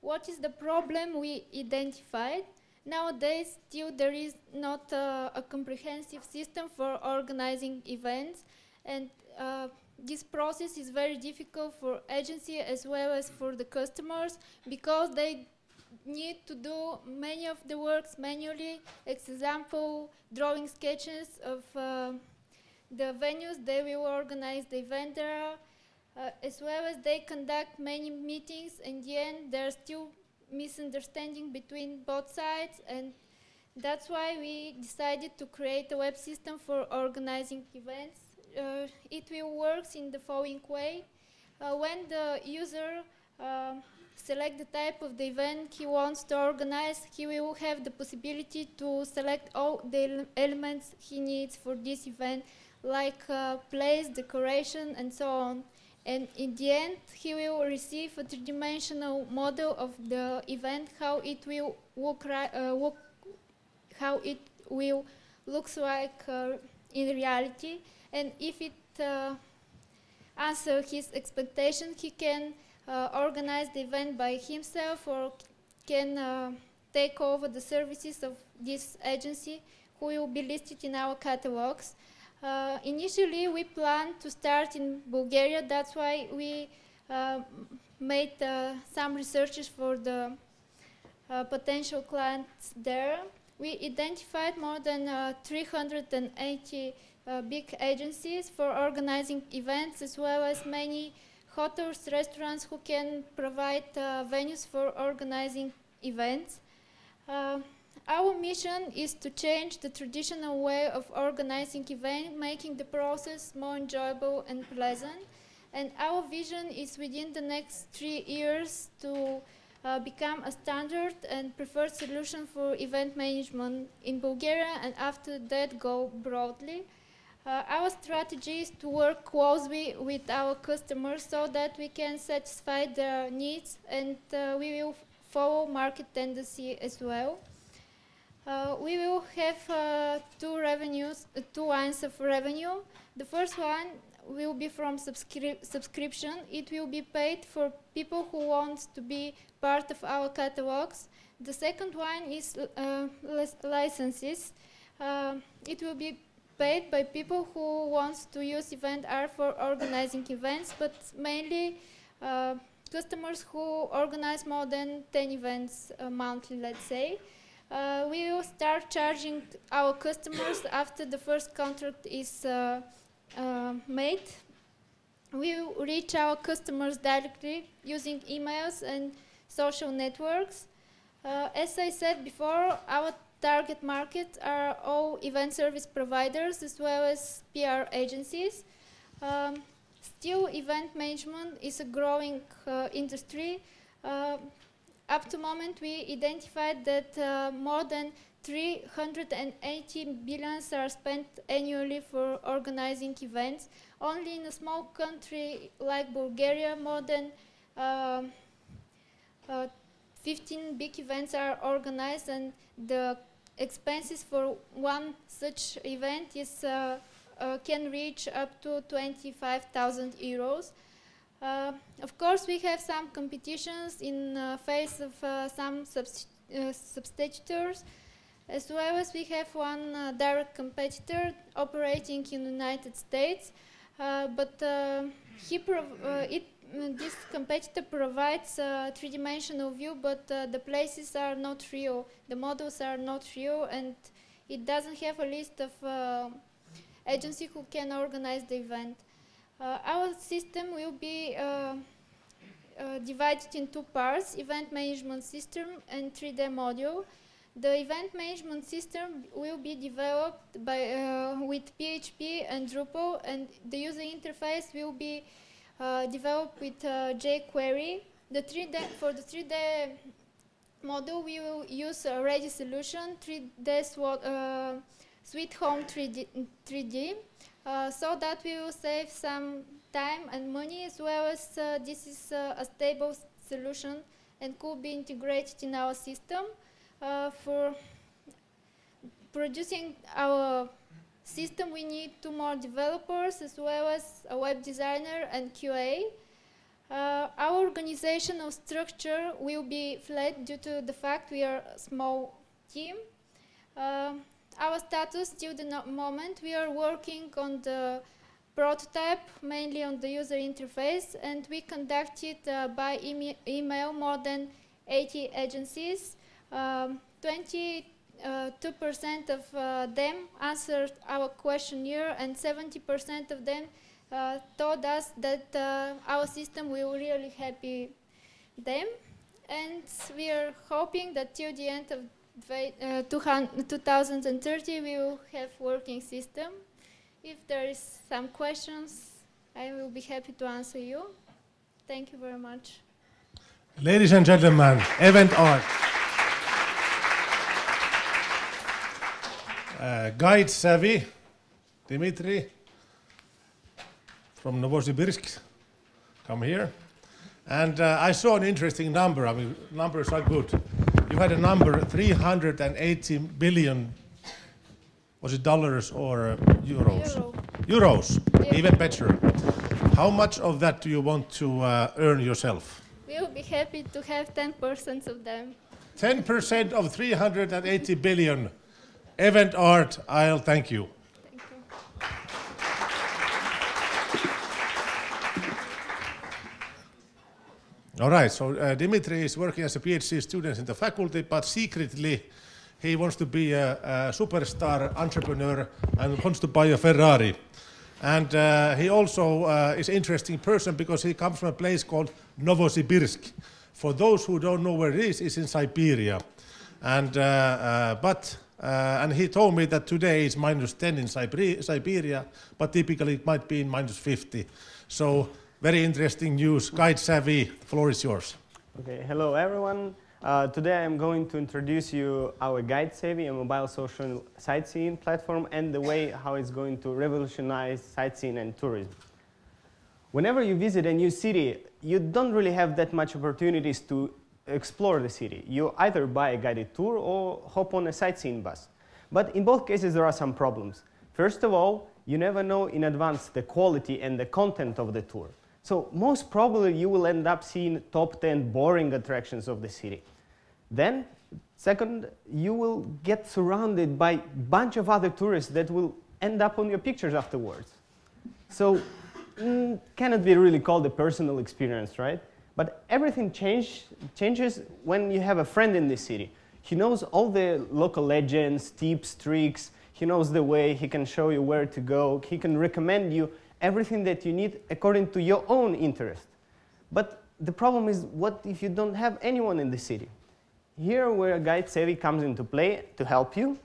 What is the problem we identified? Nowadays still there is not a comprehensive system for organizing events, and this process is very difficult for agency as well as for the customers, because they need to do many of the works manually. Example, drawing sketches of the venues they will organize the event there, as well as they conduct many meetings. In the end, there's still misunderstanding between both sides, and that's why we decided to create a web system for organizing events. It will work in the following way. When the user select the type of the event he wants to organize, he will have the possibility to select all the elements he needs for this event, like place, decoration, and so on. And in the end, he will receive a three-dimensional model of the event, how it will looks like in reality. And if it answers his expectation, he can organize the event by himself, or can take over the services of this agency who will be listed in our catalogs. Initially, we planned to start in Bulgaria. That's why we made some researches for the potential clients there. We identified more than 380 big agencies for organizing events, as well as many hotels, restaurants who can provide venues for organizing events. Our mission is to change the traditional way of organizing events, making the process more enjoyable and pleasant. And our vision is within the next 3 years to become a standard and preferred solution for event management in Bulgaria, and after that go broadly. Our strategy is to work closely with our customers so that we can satisfy their needs, and we will follow market tendency as well. We will have two lines of revenue. The first one will be from subscription. It will be paid for people who want to be part of our catalogs. The second one is licenses. It will be paid by people who want to use EventArt for organizing events, but mainly customers who organize more than 10 events monthly, let's say. We will start charging our customers after the first contract is made. We will reach our customers directly using emails and social networks. As I said before, our target market are all event service providers as well as PR agencies. Still, event management is a growing industry. Up to the moment, we identified that more than 380 billion are spent annually for organizing events. Only in a small country like Bulgaria, more than 15 big events are organized, and the expenses for one such event is, can reach up to 25,000 euros. Of course, we have some competitions in face of some substitutors, as well as we have one direct competitor operating in the United States, but this competitor provides a three-dimensional view, but the places are not real, the models are not real, and it doesn't have a list of agencies who can organize the event. Our system will be divided in two parts: event management system and 3D module. The event management system will be developed with PHP and Drupal, and the user interface will be developed with jQuery. For the 3D model, we will use a ready solution, 3D Sweet Home 3D, so that we will save some time and money, as well as this is a stable solution and could be integrated in our system. For producing our system, we need 2 more developers, as well as a web designer and QA. Our organizational structure will be flat due to the fact we are a small team. Our status till the moment, we are working on the prototype, mainly on the user interface, and we conducted by email more than 80 agencies. 22% of them answered our questionnaire, and 70% of them told us that our system will really happy them, and we are hoping that till the end of 2030 we will have working system. If there is some questions, I will be happy to answer you. Thank you very much. Ladies and gentlemen, EventArt. GuideSavvy, Dimitri from Novosibirsk, come here. And I saw an interesting number. I mean, numbers are good. You had a number, 380 billion, was it dollars or euros? Euros, yeah. Even better. How much of that do you want to earn yourself? We will be happy to have 10% of them. 10% of 380 billion. EventArt, I'll thank you. Thank you. All right, so Dimitri is working as a PhD student in the faculty, but secretly he wants to be a superstar entrepreneur and wants to buy a Ferrari. And he also is an interesting person because he comes from a place called Novosibirsk. For those who don't know where it is, it's in Siberia. And and he told me that today it's -10 in Siberia, but typically it might be in -50. So very interesting news. GuideSavvy, the floor is yours. Okay, hello everyone. Today I'm going to introduce you our GuideSavvy, a mobile social sightseeing platform, and the way how it's going to revolutionize sightseeing and tourism. Whenever you visit a new city, you don't really have that much opportunities to explore the city. You either buy a guided tour or hop on a sightseeing bus. But in both cases there are some problems. First of all, you never know in advance the quality and the content of the tour. So most probably you will end up seeing top 10 boring attractions of the city. Then, second, you will get surrounded by a bunch of other tourists that will end up on your pictures afterwards. So, cannot be really called a personal experience, right? But everything changes when you have a friend in the city. He knows all the local legends, tips, tricks. He knows the way. He can show you where to go. He can recommend you everything that you need according to your own interest. But the problem is, what if you don't have anyone in the city? Here where GuideSavvy comes into play to help you.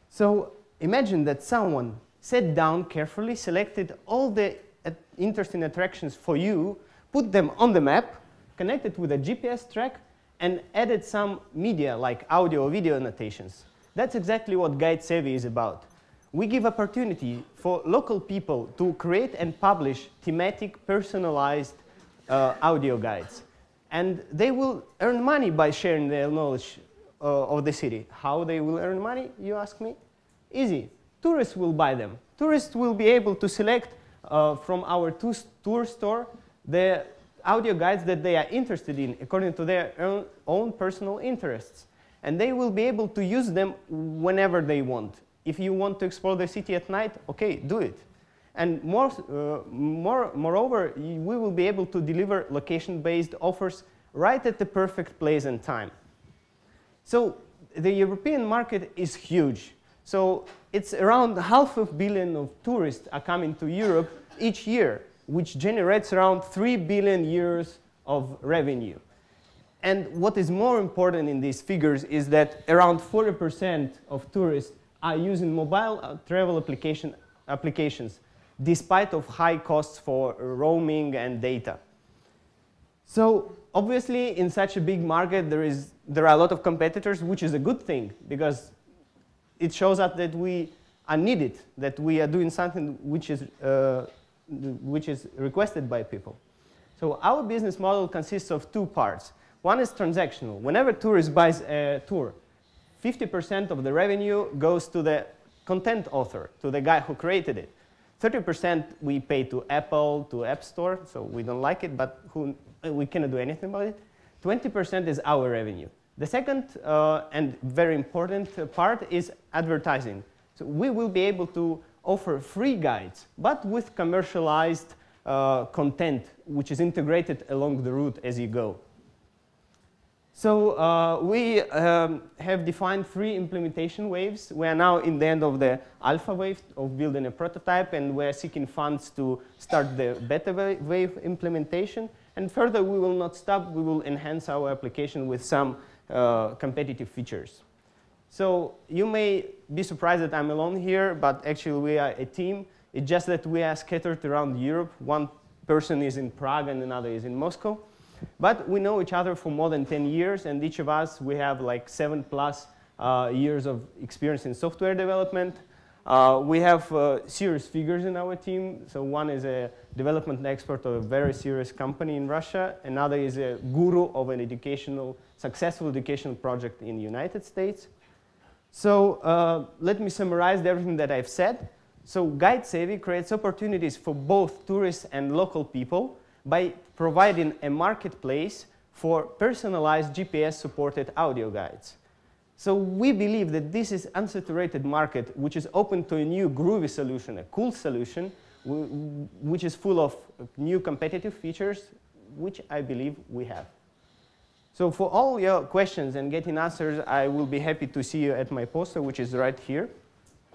So imagine that someone sat down carefully, selected all the interesting attractions for you, put them on the map, connected with a GPS track, and added some media like audio or video annotations. That's exactly what GuideSavvy is about. We give opportunity for local people to create and publish thematic, personalized audio guides. And they will earn money by sharing their knowledge of the city. How they will earn money, you ask me? Easy. Tourists will buy them. Tourists will be able to select from our tour store the audio guides that they are interested in according to their own personal interests. And they will be able to use them whenever they want. If you want to explore the city at night, okay, do it. And moreover, we will be able to deliver location-based offers right at the perfect place and time. So the European market is huge. So it's around 500 million of tourists are coming to Europe each year, which generates around 3 billion euros of revenue. And what is more important in these figures is that around 40% of tourists are using mobile travel applications, despite of high costs for roaming and data. So obviously, in such a big market, there are a lot of competitors, which is a good thing, because it shows us that we are needed, that we are doing something which is requested by people. So our business model consists of two parts. One is transactional. Whenever a tourist buys a tour, 50% of the revenue goes to the content author, to the guy who created it. 30% we pay to Apple, to App Store, so we don't like it, but we cannot do anything about it. 20% is our revenue. The second and very important part is advertising. So we will be able to offer free guides, but with commercialized content, which is integrated along the route as you go. So we have defined 3 implementation waves. We are now in the end of the alpha wave of building a prototype, and we are seeking funds to start the beta wave implementation. And further, we will not stop. We will enhance our application with some competitive features. So you may be surprised that I'm alone here, but actually we are a team. It's just that we are scattered around Europe. One person is in Prague and another is in Moscow. But we know each other for more than 10 years, and each of us, we have like 7+ years of experience in software development. We have serious figures in our team. So one is a development expert of a very serious company in Russia. Another is a guru of an successful educational project in the United States. So let me summarize everything that I've said. So GuideSavvy creates opportunities for both tourists and local people by providing a marketplace for personalized GPS-supported audio guides. So we believe that this is an unsaturated market which is open to a new groovy solution, a cool solution, which is full of new competitive features, which I believe we have. So for all your questions and getting answers, I will be happy to see you at my poster, which is right here.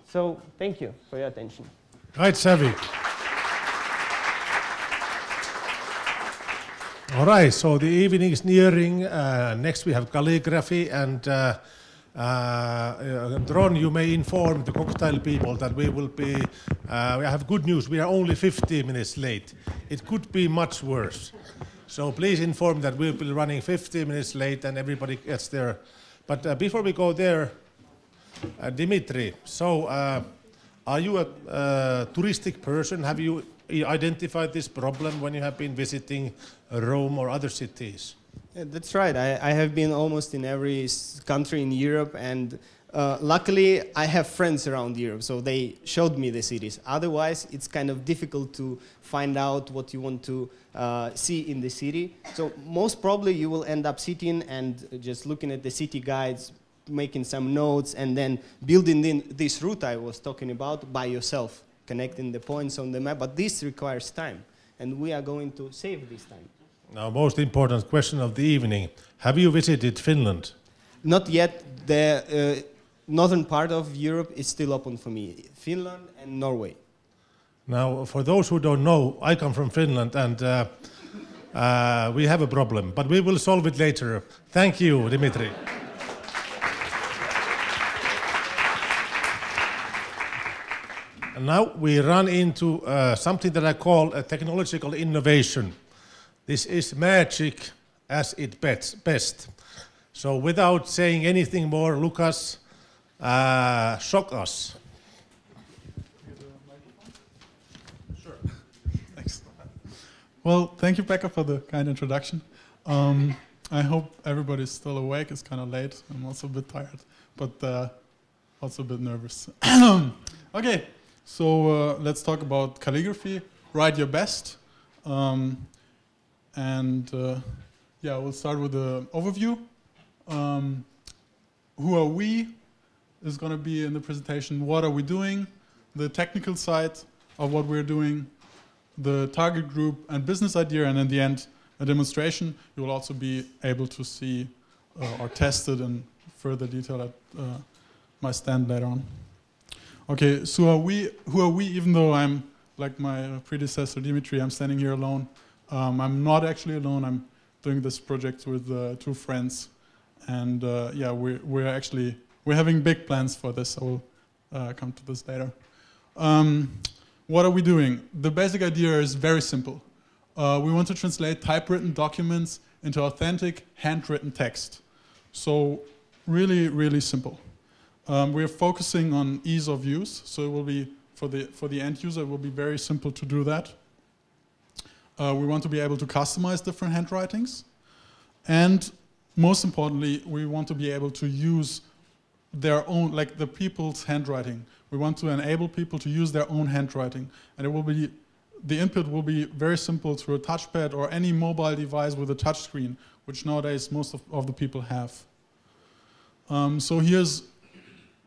So thank you for your attention. GuideSavvy. All right, so the evening is nearing. Next we have calligraphy, and Ron, you may inform the cocktail people that we will be, we have good news, we are only 50 minutes late. It could be much worse. So please inform that we'll be running 50 minutes late and everybody gets there. But before we go there, Dimitri, so are you a touristic person? Have you identified this problem when you have been visiting Rome or other cities? Yeah, that's right. I have been almost in every country in Europe, and luckily I have friends around Europe, so they showed me the cities. Otherwise, it's kind of difficult to find out what you want to see in the city. So most probably you will end up sitting and just looking at the city guides, making some notes, and then building in this route I was talking about by yourself, connecting the points on the map. But this requires time, and we are going to save this time. Now, most important question of the evening. Have you visited Finland? Not yet. The northern part of Europe is still open for me. Finland and Norway. Now, for those who don't know, I come from Finland, and we have a problem, but we will solve it later. Thank you, Dimitri. And now we run into something that I call a technological innovation. This is magic as its best. So without saying anything more, Lucas, shock us. Sure. Thanks. Well, thank you, Pekka, for the kind introduction. I hope everybody's still awake. It's kind of late. I'm also a bit tired, but also a bit nervous. Okay, so let's talk about calligraphy. Write your best. Yeah, we'll start with the overview. Who are we is going to be in the presentation. What are we doing? The technical side of what we're doing, the target group and business idea, and in the end, a demonstration. You will also be able to see or test it in further detail at my stand later on. Okay, so who are we? Even though I'm like my predecessor Dimitri, I'm standing here alone. I'm not actually alone. I'm doing this project with 2 friends, and yeah, we're having big plans for this. I will come to this later. What are we doing? The basic idea is very simple. We want to translate typewritten documents into authentic handwritten text. So really, really simple. We're focusing on ease of use, so it will be for the end user. It will be very simple to do that. We want to be able to customize different handwritings. And most importantly, we want to be able to use their own, like the people's handwriting. We want to enable people to use their own handwriting. And it will be, the input will be very simple through a touchpad or any mobile device with a touch screen, which nowadays most of the people have. So here's,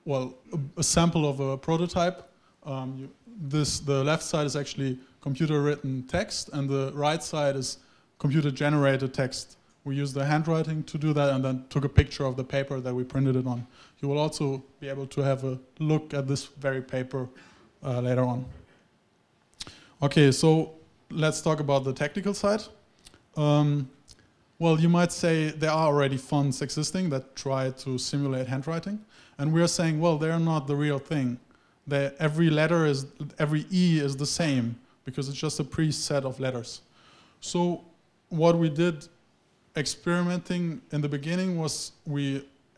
well, a sample of a prototype. The left side is actually computer-written text, and the right side is computer-generated text We used the handwriting to do that and then took a picture of the paper that we printed it on. You will also be able to have a look at this very paper later on. Okay, so let's talk about the technical side. Well, you might say there are already fonts existing that try to simulate handwriting. And we are saying, well, they're not the real thing. Every E is the same because it's just a preset of letters. So what we did experimenting in the beginning was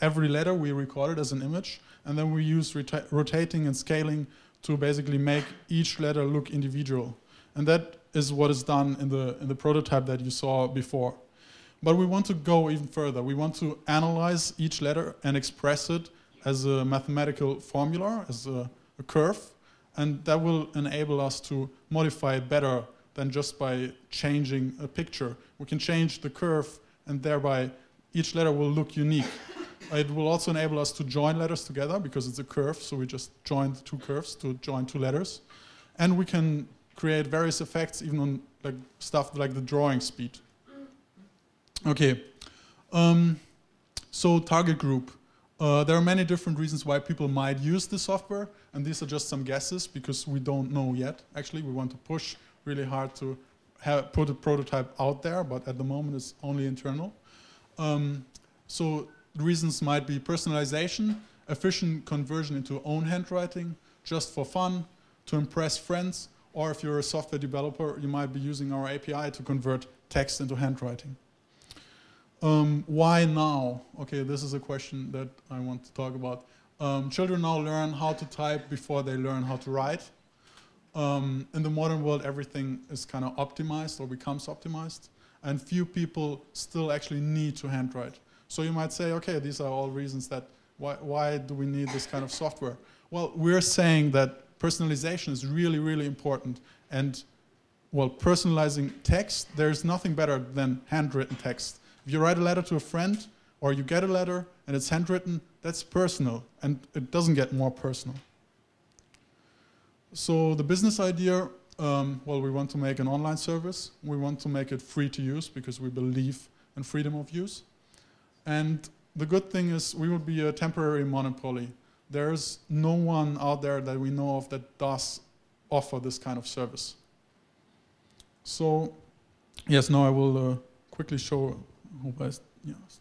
every letter we recorded as an image, and then we used rotating and scaling to basically make each letter look individual. And that is what is done in the prototype that you saw before. But we want to go even further. We want to analyze each letter and express it as a mathematical formula, as a curve, and that will enable us to modify it better than just by changing a picture. We can change the curve, and thereby each letter will look unique. It will also enable us to join letters together because it's a curve, so we just joined two curves to join two letters. And we can create various effects even on stuff like the drawing speed. Okay, so target group. There are many different reasons why people might use this software, and these are just some guesses because we don't know yet. Actually, we want to push really hard to put a prototype out there, but at the moment it's only internal. So the reasons might be personalization, efficient conversion into own handwriting, just for fun, to impress friends, or if you're a software developer, you might be using our API to convert text into handwriting. Why now? Okay, this is a question that I want to talk about. Children now learn how to type before they learn how to write. In the modern world, everything is kind of optimized or becomes optimized, and few people still actually need to handwrite. So you might say, okay, these are all reasons that why do we need this kind of software? Well, we're saying that personalization is really, really important. And well, personalizing text, there's nothing better than handwritten text. If you write a letter to a friend, or you get a letter and it's handwritten, that's personal, and it doesn't get more personal. So the business idea, well, we want to make an online service. We want to make it free to use because we believe in freedom of use. And the good thing is we will be a temporary monopoly. There's no one out there that we know of that does offer this kind of service. So, yes, now I will quickly show, I hope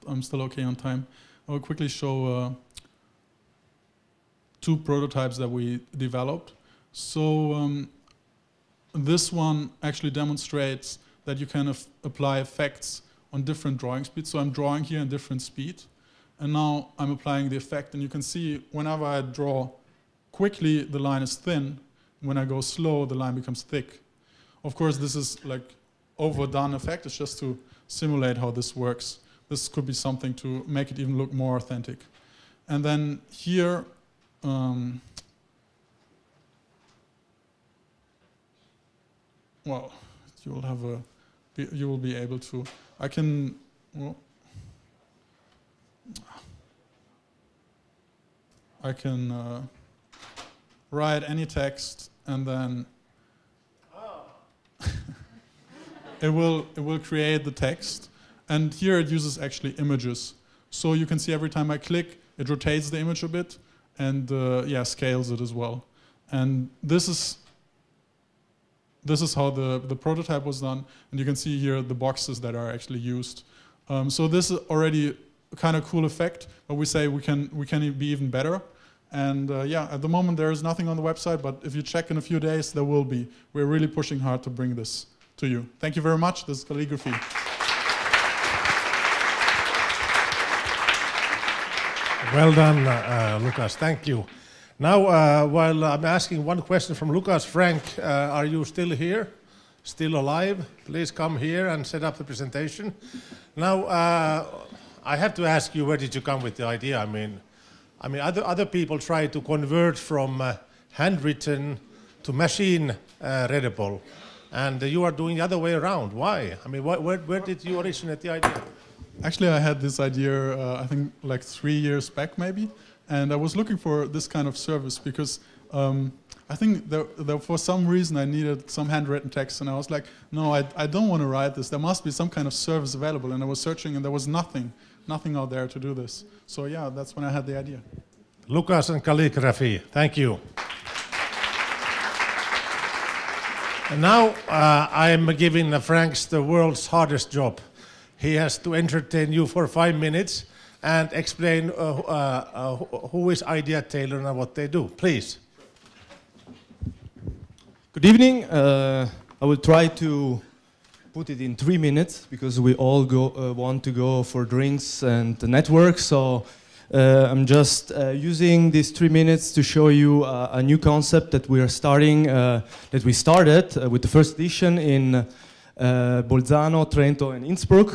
I'm still okay on time. I will quickly show two prototypes that we developed. So this one actually demonstrates that you can apply effects on different drawing speeds. So I'm drawing here in different speed, and now I'm applying the effect, and you can see whenever I draw quickly, the line is thin. When I go slow, the line becomes thick. Of course, this is like overdone effect. It's just to simulate how this works. This could be something to make it even look more authentic. And then here, well, you will be able to. I can. Well, I can write any text, and then it will create the text. And here it uses actually images. So you can see every time I click, it rotates the image a bit, and yeah, scales it as well. And this is how the prototype was done, and you can see here the boxes that are actually used. So this is already a kind of cool effect, but we say we can be even better. And yeah, at the moment there is nothing on the website, but if you check in a few days, there will be. We're really pushing hard to bring this to you. Thank you very much. This is Calligraphy. Well done, Lucas. Thank you. Now, while I'm asking one question from Lucas, Frank, are you still here? Still alive? Please come here and set up the presentation. Now, I have to ask you, where did you come with the idea? I mean, other people try to convert from handwritten to machine readable, and you are doing the other way around. Why? I mean, where did you originate the idea? Actually, I had this idea, I think, like 3 years back, maybe. And I was looking for this kind of service because I think there, for some reason I needed some handwritten text, and I was like, no, I don't want to write this. There must be some kind of service available, and I was searching, and there was nothing out there to do this. So yeah, that's when I had the idea. Lucas and Calligraphy, thank you. And now I'm giving Franks the world's hardest job. He has to entertain you for 5 minutes and explain who is IdeaTailor and what they do. Please. Good evening. I will try to put it in 3 minutes because we all want to go for drinks and network. So I'm just using these 3 minutes to show you a new concept that we are starting, that we started with the first edition in Bolzano, Trento, and Innsbruck.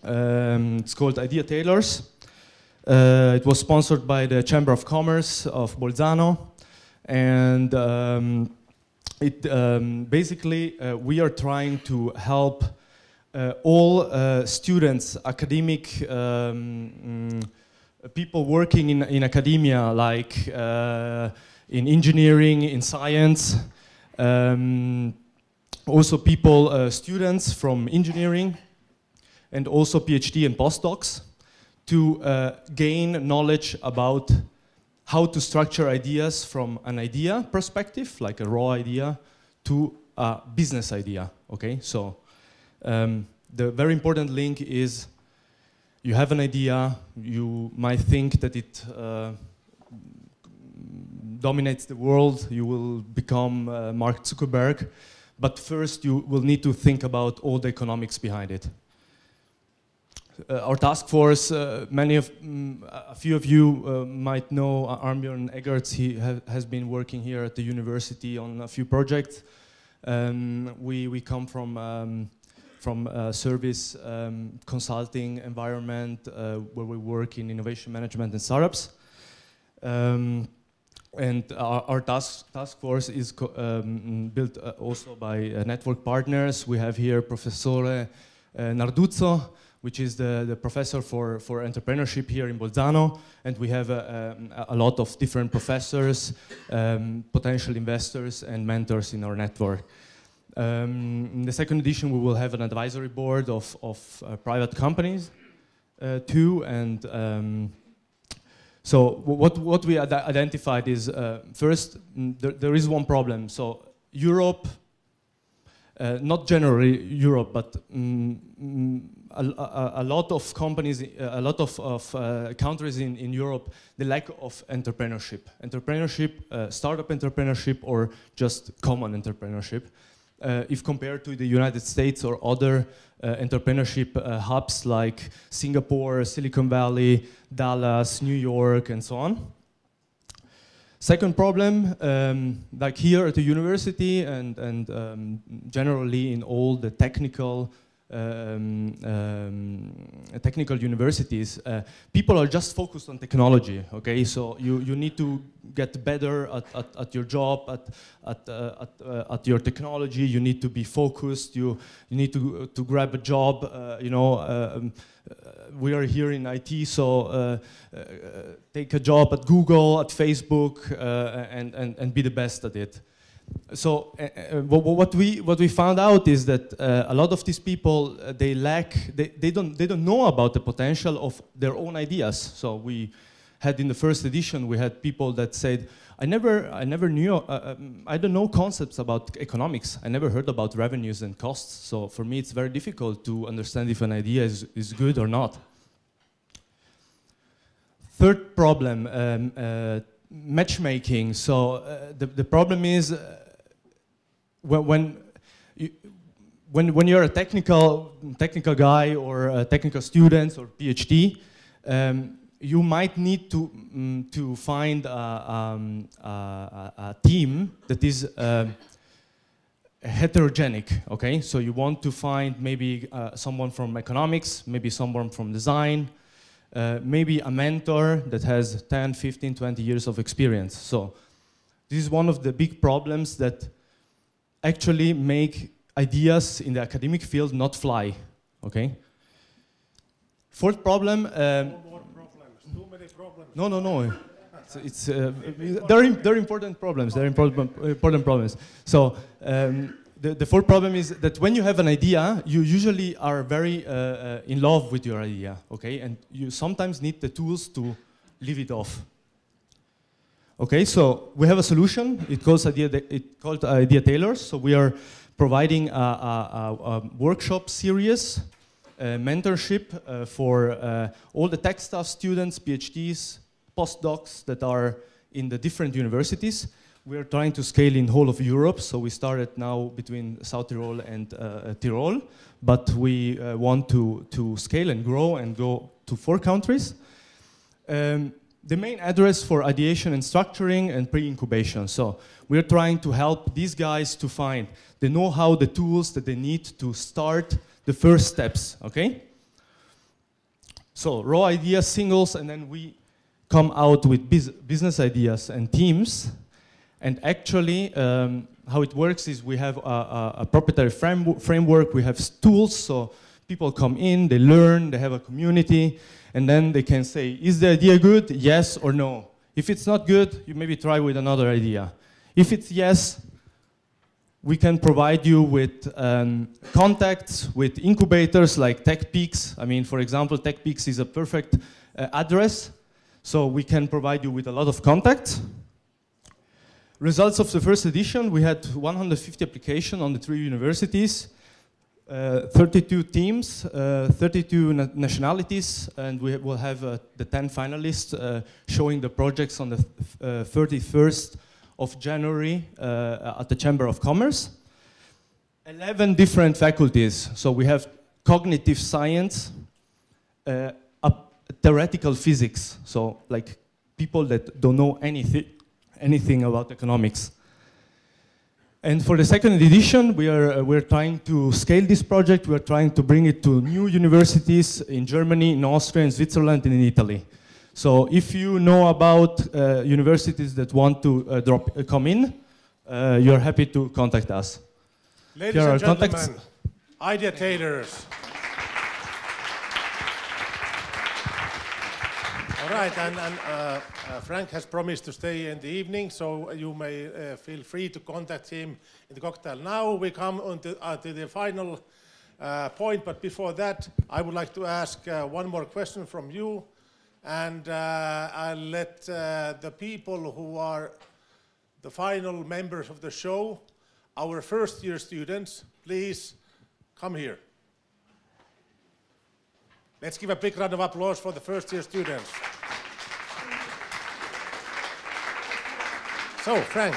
It's called IdeaTailors. It was sponsored by the Chamber of Commerce of Bolzano, and basically we are trying to help all students, academic people working in academia, like in engineering, in science, also people, students from engineering, and also PhD and postdocs, to gain knowledge about how to structure ideas from an idea perspective, like a raw idea, to a business idea, okay? So the very important link is you have an idea, you might think that it dominates the world, you will become Mark Zuckerberg, but first you will need to think about all the economics behind it. Our task force, a few of you might know Arnbjörn Eggerz. He has been working here at the university on a few projects. We come from service consulting environment where we work in innovation management and startups. And our task force is built also by network partners. We have here Professore Narduzzo, which is the professor for entrepreneurship here in Bolzano, and we have a lot of different professors, potential investors, and mentors in our network. In the second edition, we will have an advisory board of private companies too, and so what we identified is first there is one problem. So Europe, not generally Europe, but a lot of companies, a lot of countries in Europe, the lack of entrepreneurship. Startup entrepreneurship, or just common entrepreneurship. If compared to the United States or other entrepreneurship hubs like Singapore, Silicon Valley, Dallas, New York, and so on. Second problem, like here at the university and generally in all the technical universities, people are just focused on technology. Okay, so you need to get better at your job, at your technology. You need to be focused. You need to grab a job. We are here in IT, so take a job at Google, at Facebook, and be the best at it. So what we found out is that a lot of these people they don't know about the potential of their own ideas. So we had in the first edition we had people that said, I never knew, I don't know concepts about economics. I never heard about revenues and costs. So for me it's very difficult to understand if an idea is good or not. Third problem, matchmaking. So the problem is when you're a technical guy or a technical student or PhD, you might need to find a team that is heterogenic. Okay, so you want to find maybe someone from economics, maybe someone from design. Maybe a mentor that has 10, 15, 20 years of experience. So this is one of the big problems that actually make ideas in the academic field not fly. Okay. Fourth problem. Too many problems. No. They're important problems. They're important problems. So the fourth problem is that when you have an idea, you usually are very in love with your idea, okay? And you sometimes need the tools to leave it off. Okay, so we have a solution. It's called IdeaTailors. So we are providing a workshop series, mentorship for all the tech staff students, PhDs, postdocs that are in the different universities. We are trying to scale in whole of Europe, so we started now between South Tyrol and Tyrol, but we want to scale and grow and go to 4 countries. The main address for ideation and structuring and pre-incubation. So we're trying to help these guys to find the know-how, the tools that they need to start the first steps, okay? So raw ideas, singles, and then we come out with business ideas and teams. And actually, how it works is we have a proprietary framework, we have tools, so people come in, they learn, they have a community, and then they can say, is the idea good? Yes or no. If it's not good, you maybe try with another idea. If it's yes, we can provide you with contacts, with incubators like TechPeaks. I mean, for example, TechPeaks is a perfect address, so we can provide you with a lot of contacts. Results of the first edition, we had 150 applications on the 3 universities, 32 teams, 32 nationalities, and we will have the 10 finalists showing the projects on the 31st of January at the Chamber of Commerce. 11 different faculties, so we have cognitive science, theoretical physics, so like people that don't know anything about economics. And for the second edition, we're trying to scale this project. We're trying to bring it to new universities in Germany, in Austria, in Switzerland, and in Italy. So if you know about universities that want to come in, you're happy to contact us. Ladies and gentlemen, IdeaTailors. All right, and Frank has promised to stay in the evening, so you may feel free to contact him in the cocktail. Now we come on to the final point, but before that, I would like to ask one more question from you, and I'll let the people who are the final members of the show, our first-year students, please come here. Let's give a big round of applause for the first-year students. So, Frank,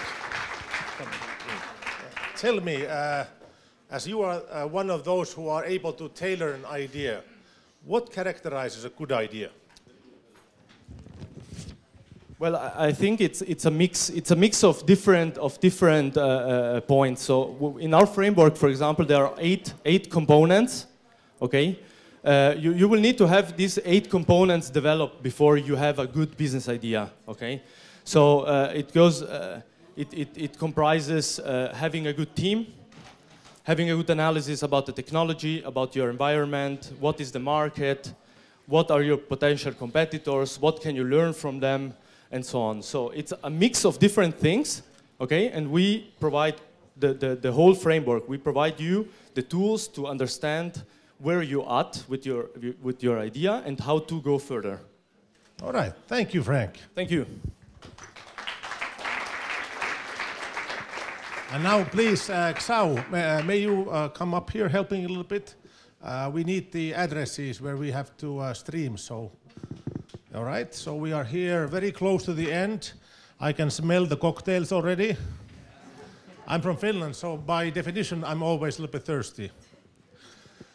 tell me, as you are one of those who are able to tailor an idea, what characterizes a good idea? Well, I think it's a mix. It's a mix of different points. So, in our framework, for example, there are eight components. Okay, you will need to have these 8 components developed before you have a good business idea. Okay. So it comprises having a good team, having a good analysis about the technology, about your environment, what is the market, what are your potential competitors, what can you learn from them, and so on. So it's a mix of different things, okay? And we provide the whole framework. We provide you the tools to understand where you're at with your idea and how to go further. All right. Thank you, Frank. Thank you. And now, please, Xau, may you come up here helping a little bit? We need the addresses where we have to stream, so. All right, so we are here very close to the end. I can smell the cocktails already. I'm from Finland, so by definition, I'm always a little bit thirsty.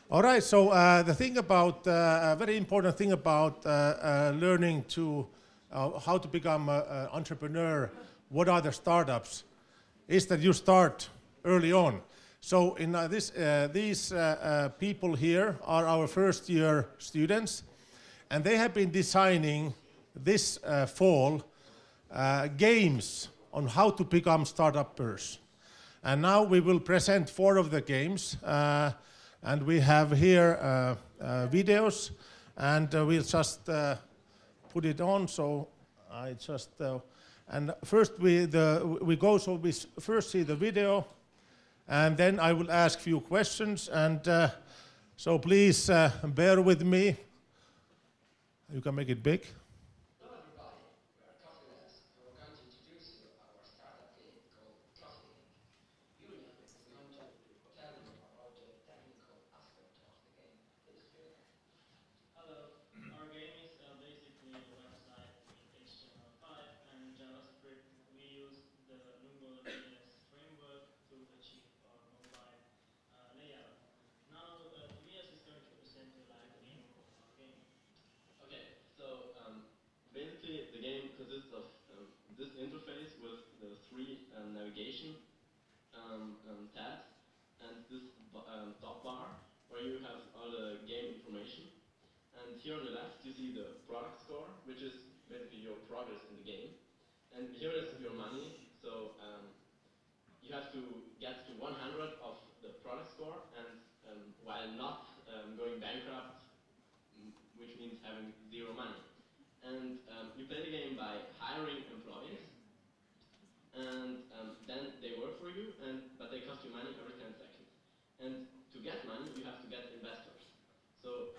All right, so the thing about, a very important thing about learning to how to become an entrepreneur, what are the startups, is that you start early on. So in these people here are our first-year students, and they have been designing this fall games on how to become startuppers. And now we will present 4 of the games, and we have here videos, and we'll just put it on. So I just and first we go. So we first see the video, and then I will ask few questions. And so please bear with me. You can make it big. Navigation tabs and this top bar where you have all the game information. And here on the left you see the product score, which is basically your progress in the game. And here is your money. So you have to get to 100 of the product score, and while not going bankrupt, which means having zero money. And you play the game by hiring employees. And then they work for you, but they cost you money every 10 seconds. And to get money, you have to get investors. So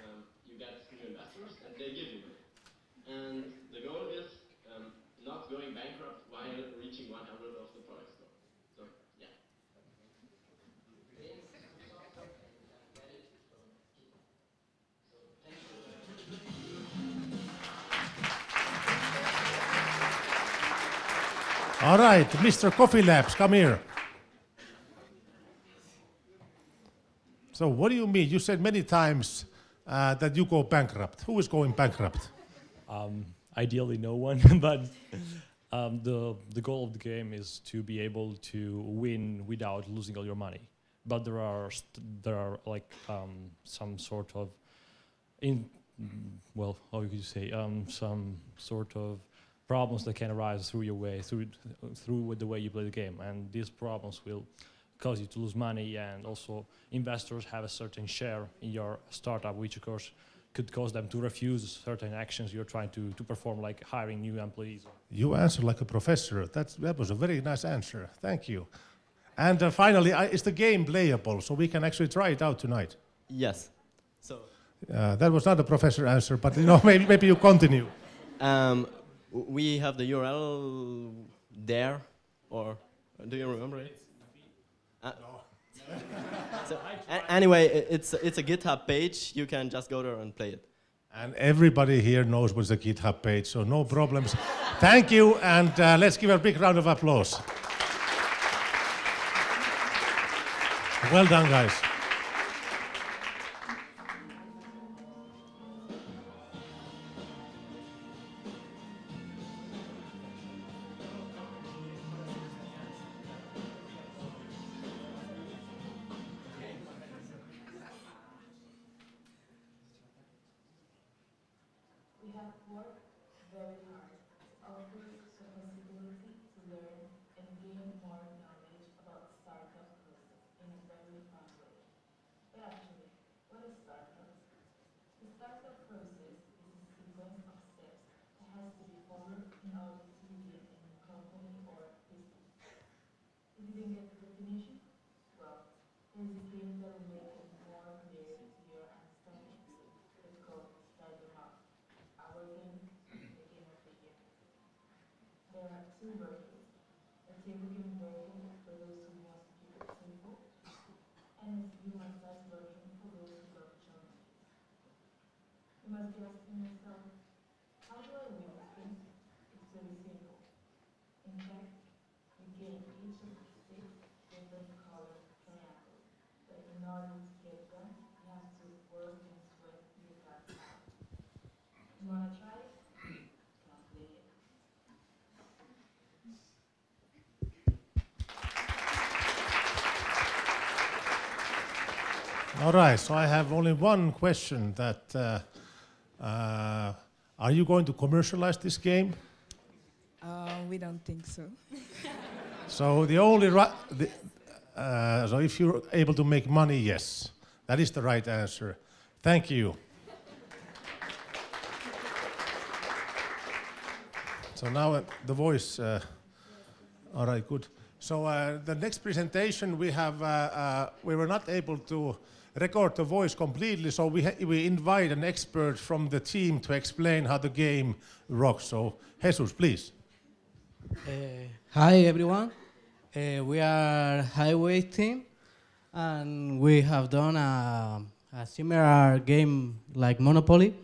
you get new investors, and they give you money. And the goal is not going bankrupt while reaching 100 of the product score. So, yeah. All right, Mr. Coffee Labs, come here. So what do you mean? You said many times that you go bankrupt. Who is going bankrupt? Ideally no one, but the goal of the game is to be able to win without losing all your money. But there are like some sort of, how could you say, some sort of problems that can arise through the way you play the game, and these problems will cause you to lose money, and also investors have a certain share in your startup, which of course could cause them to refuse certain actions you're trying to perform, like hiring new employees. You answered like a professor. That was a very nice answer. Thank you. And finally, is the game playable, so we can actually try it out tonight? Yes. So that was not a professor answer, but maybe you continue. We have the URL there, or do you remember it? No. So, anyway, it's a GitHub page. You can just go there and play it. And everybody here knows what's a GitHub page, so no problems. Thank you, and let's give a big round of applause. Well done, guys. All right, so I have only one question that, are you going to commercialize this game? We don't think so. So so if you're able to make money, yes. That is the right answer. Thank you. So now the voice, all right, good. So the next presentation we have, we were not able to record the voice completely, so we invite an expert from the team to explain how the game rocks. So Jesus, please. Hi everyone, we are Highway team, and we have done a similar game like Monopoly.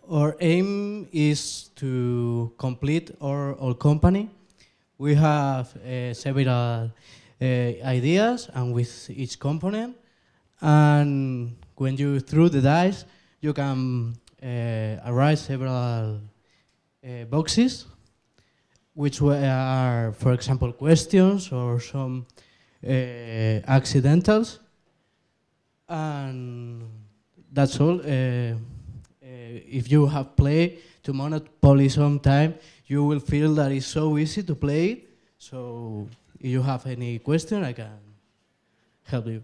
Our aim is to complete our company. We have several ideas and with each component, and when you throw the dice, you can arrange several boxes, which are, for example, questions or some accidentals, and that's all. If you have played to Monopoly sometime, you will feel that it's so easy to play it. So if you have any question, I can help you.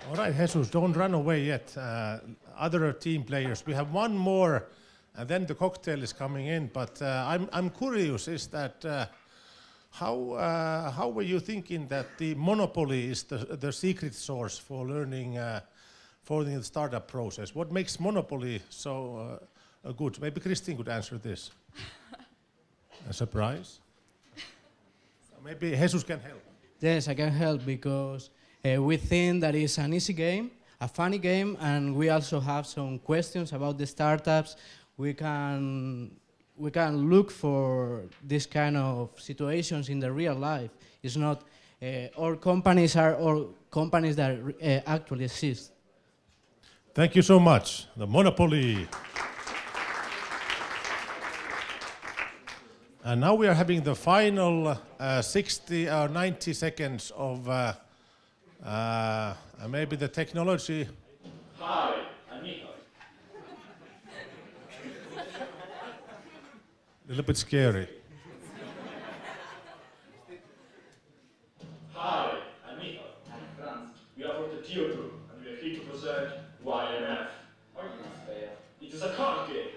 All right, Jesus, don't run away yet. Other team players, we have one more, and then the cocktail is coming in. But I'm curious, is that how were you thinking that the Monopoly is the secret source for learning for the startup process? What makes Monopoly so good? Maybe Christine could answer this. A surprise? So maybe Jesus can help. Yes, I can help because we think that it's an easy game, a funny game, and we also have some questions about the startups. We can look for this kind of situations in the real life. It's not all companies are all companies that actually exist. Thank you so much. The Monopoly. And now we are having the final 60 or 90 seconds of maybe the technology. Hi, I'm Nico. A little bit scary. Hi, I'm Nico. I'm Franz. We are from the Theo Group, and we are here to present YMF. It is a card game.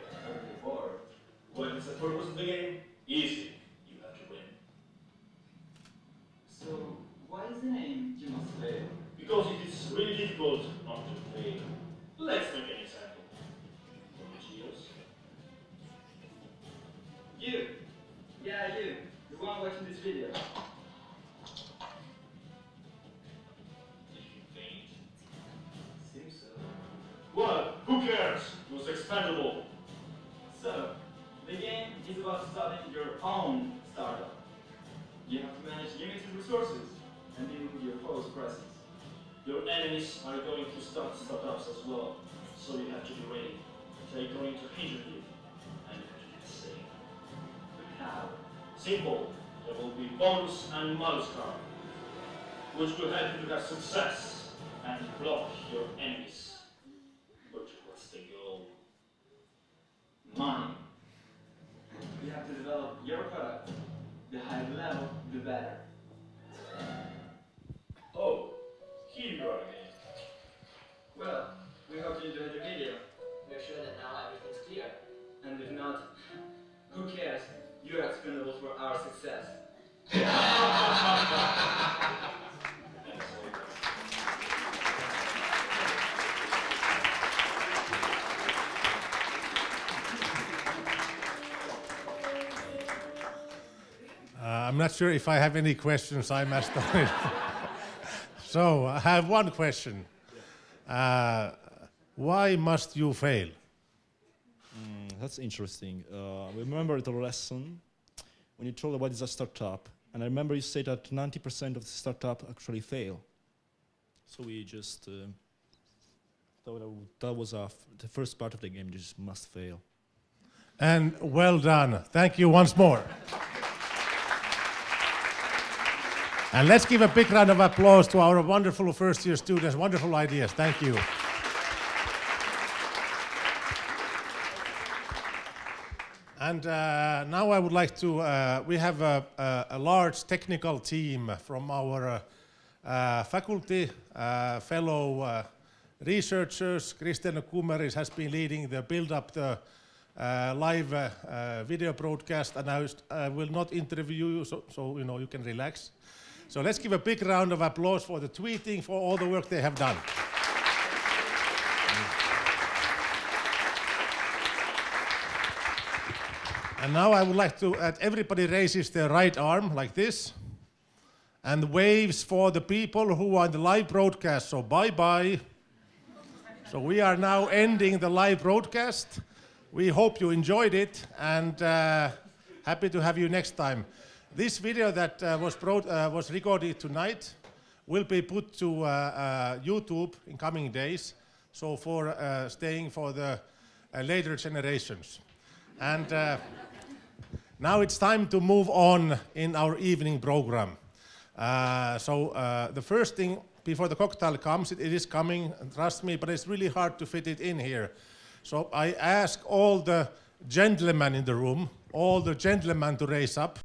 What is the purpose of the game? Easy. You have to win. So, why is the name You Must Fail? Because it is really difficult not to fail. Let's make an example. You! Yeah, you! The one watching this video. Did you faint? Seems so. Well, who cares? It was expendable. So, the game is about starting your own startup. You have to manage limited resources and deal with your foes' presence. Your enemies are going to start startups as well, so you have to be ready. They are going to hinder you, and you have to do the same. How? Simple. There will be bonus and malus card, which will help you to have success and block your enemies. But what's the goal? Money. You have to develop your product. The higher the level, the better. Oh, here you are again. Well, we hope you enjoyed the video. We're sure that now everything's clear. And if not, who cares? You're expendable for our success. I'm not sure if I have any questions. I must admit. So I have one question. Why must you fail? That's interesting. I remember the lesson when you told about it's a startup, and I remember you said that 90% of the startup actually fail. So we just thought that was the first part of the game. You just must fail. And well done. Thank you once more. And let's give a big round of applause to our wonderful first-year students. Wonderful ideas. Thank you. And now I would like to, we have a large technical team from our faculty, fellow researchers. Christian Kummeris has been leading the build up the live video broadcast, and I will not interview you, so you know you can relax. So let's give a big round of applause for the tweeting, for all the work they have done. And now I would like to that everybody raises their right arm like this and waves for the people who are in the live broadcast. So bye-bye. So we are now ending the live broadcast. We hope you enjoyed it, and happy to have you next time. This video that was recorded tonight will be put to YouTube in coming days, so for staying for the later generations. And now it's time to move on in our evening program. The first thing before the cocktail comes, it is coming, trust me, but it's really hard to fit it in here. So I ask all the gentlemen in the room, all the gentlemen to raise up.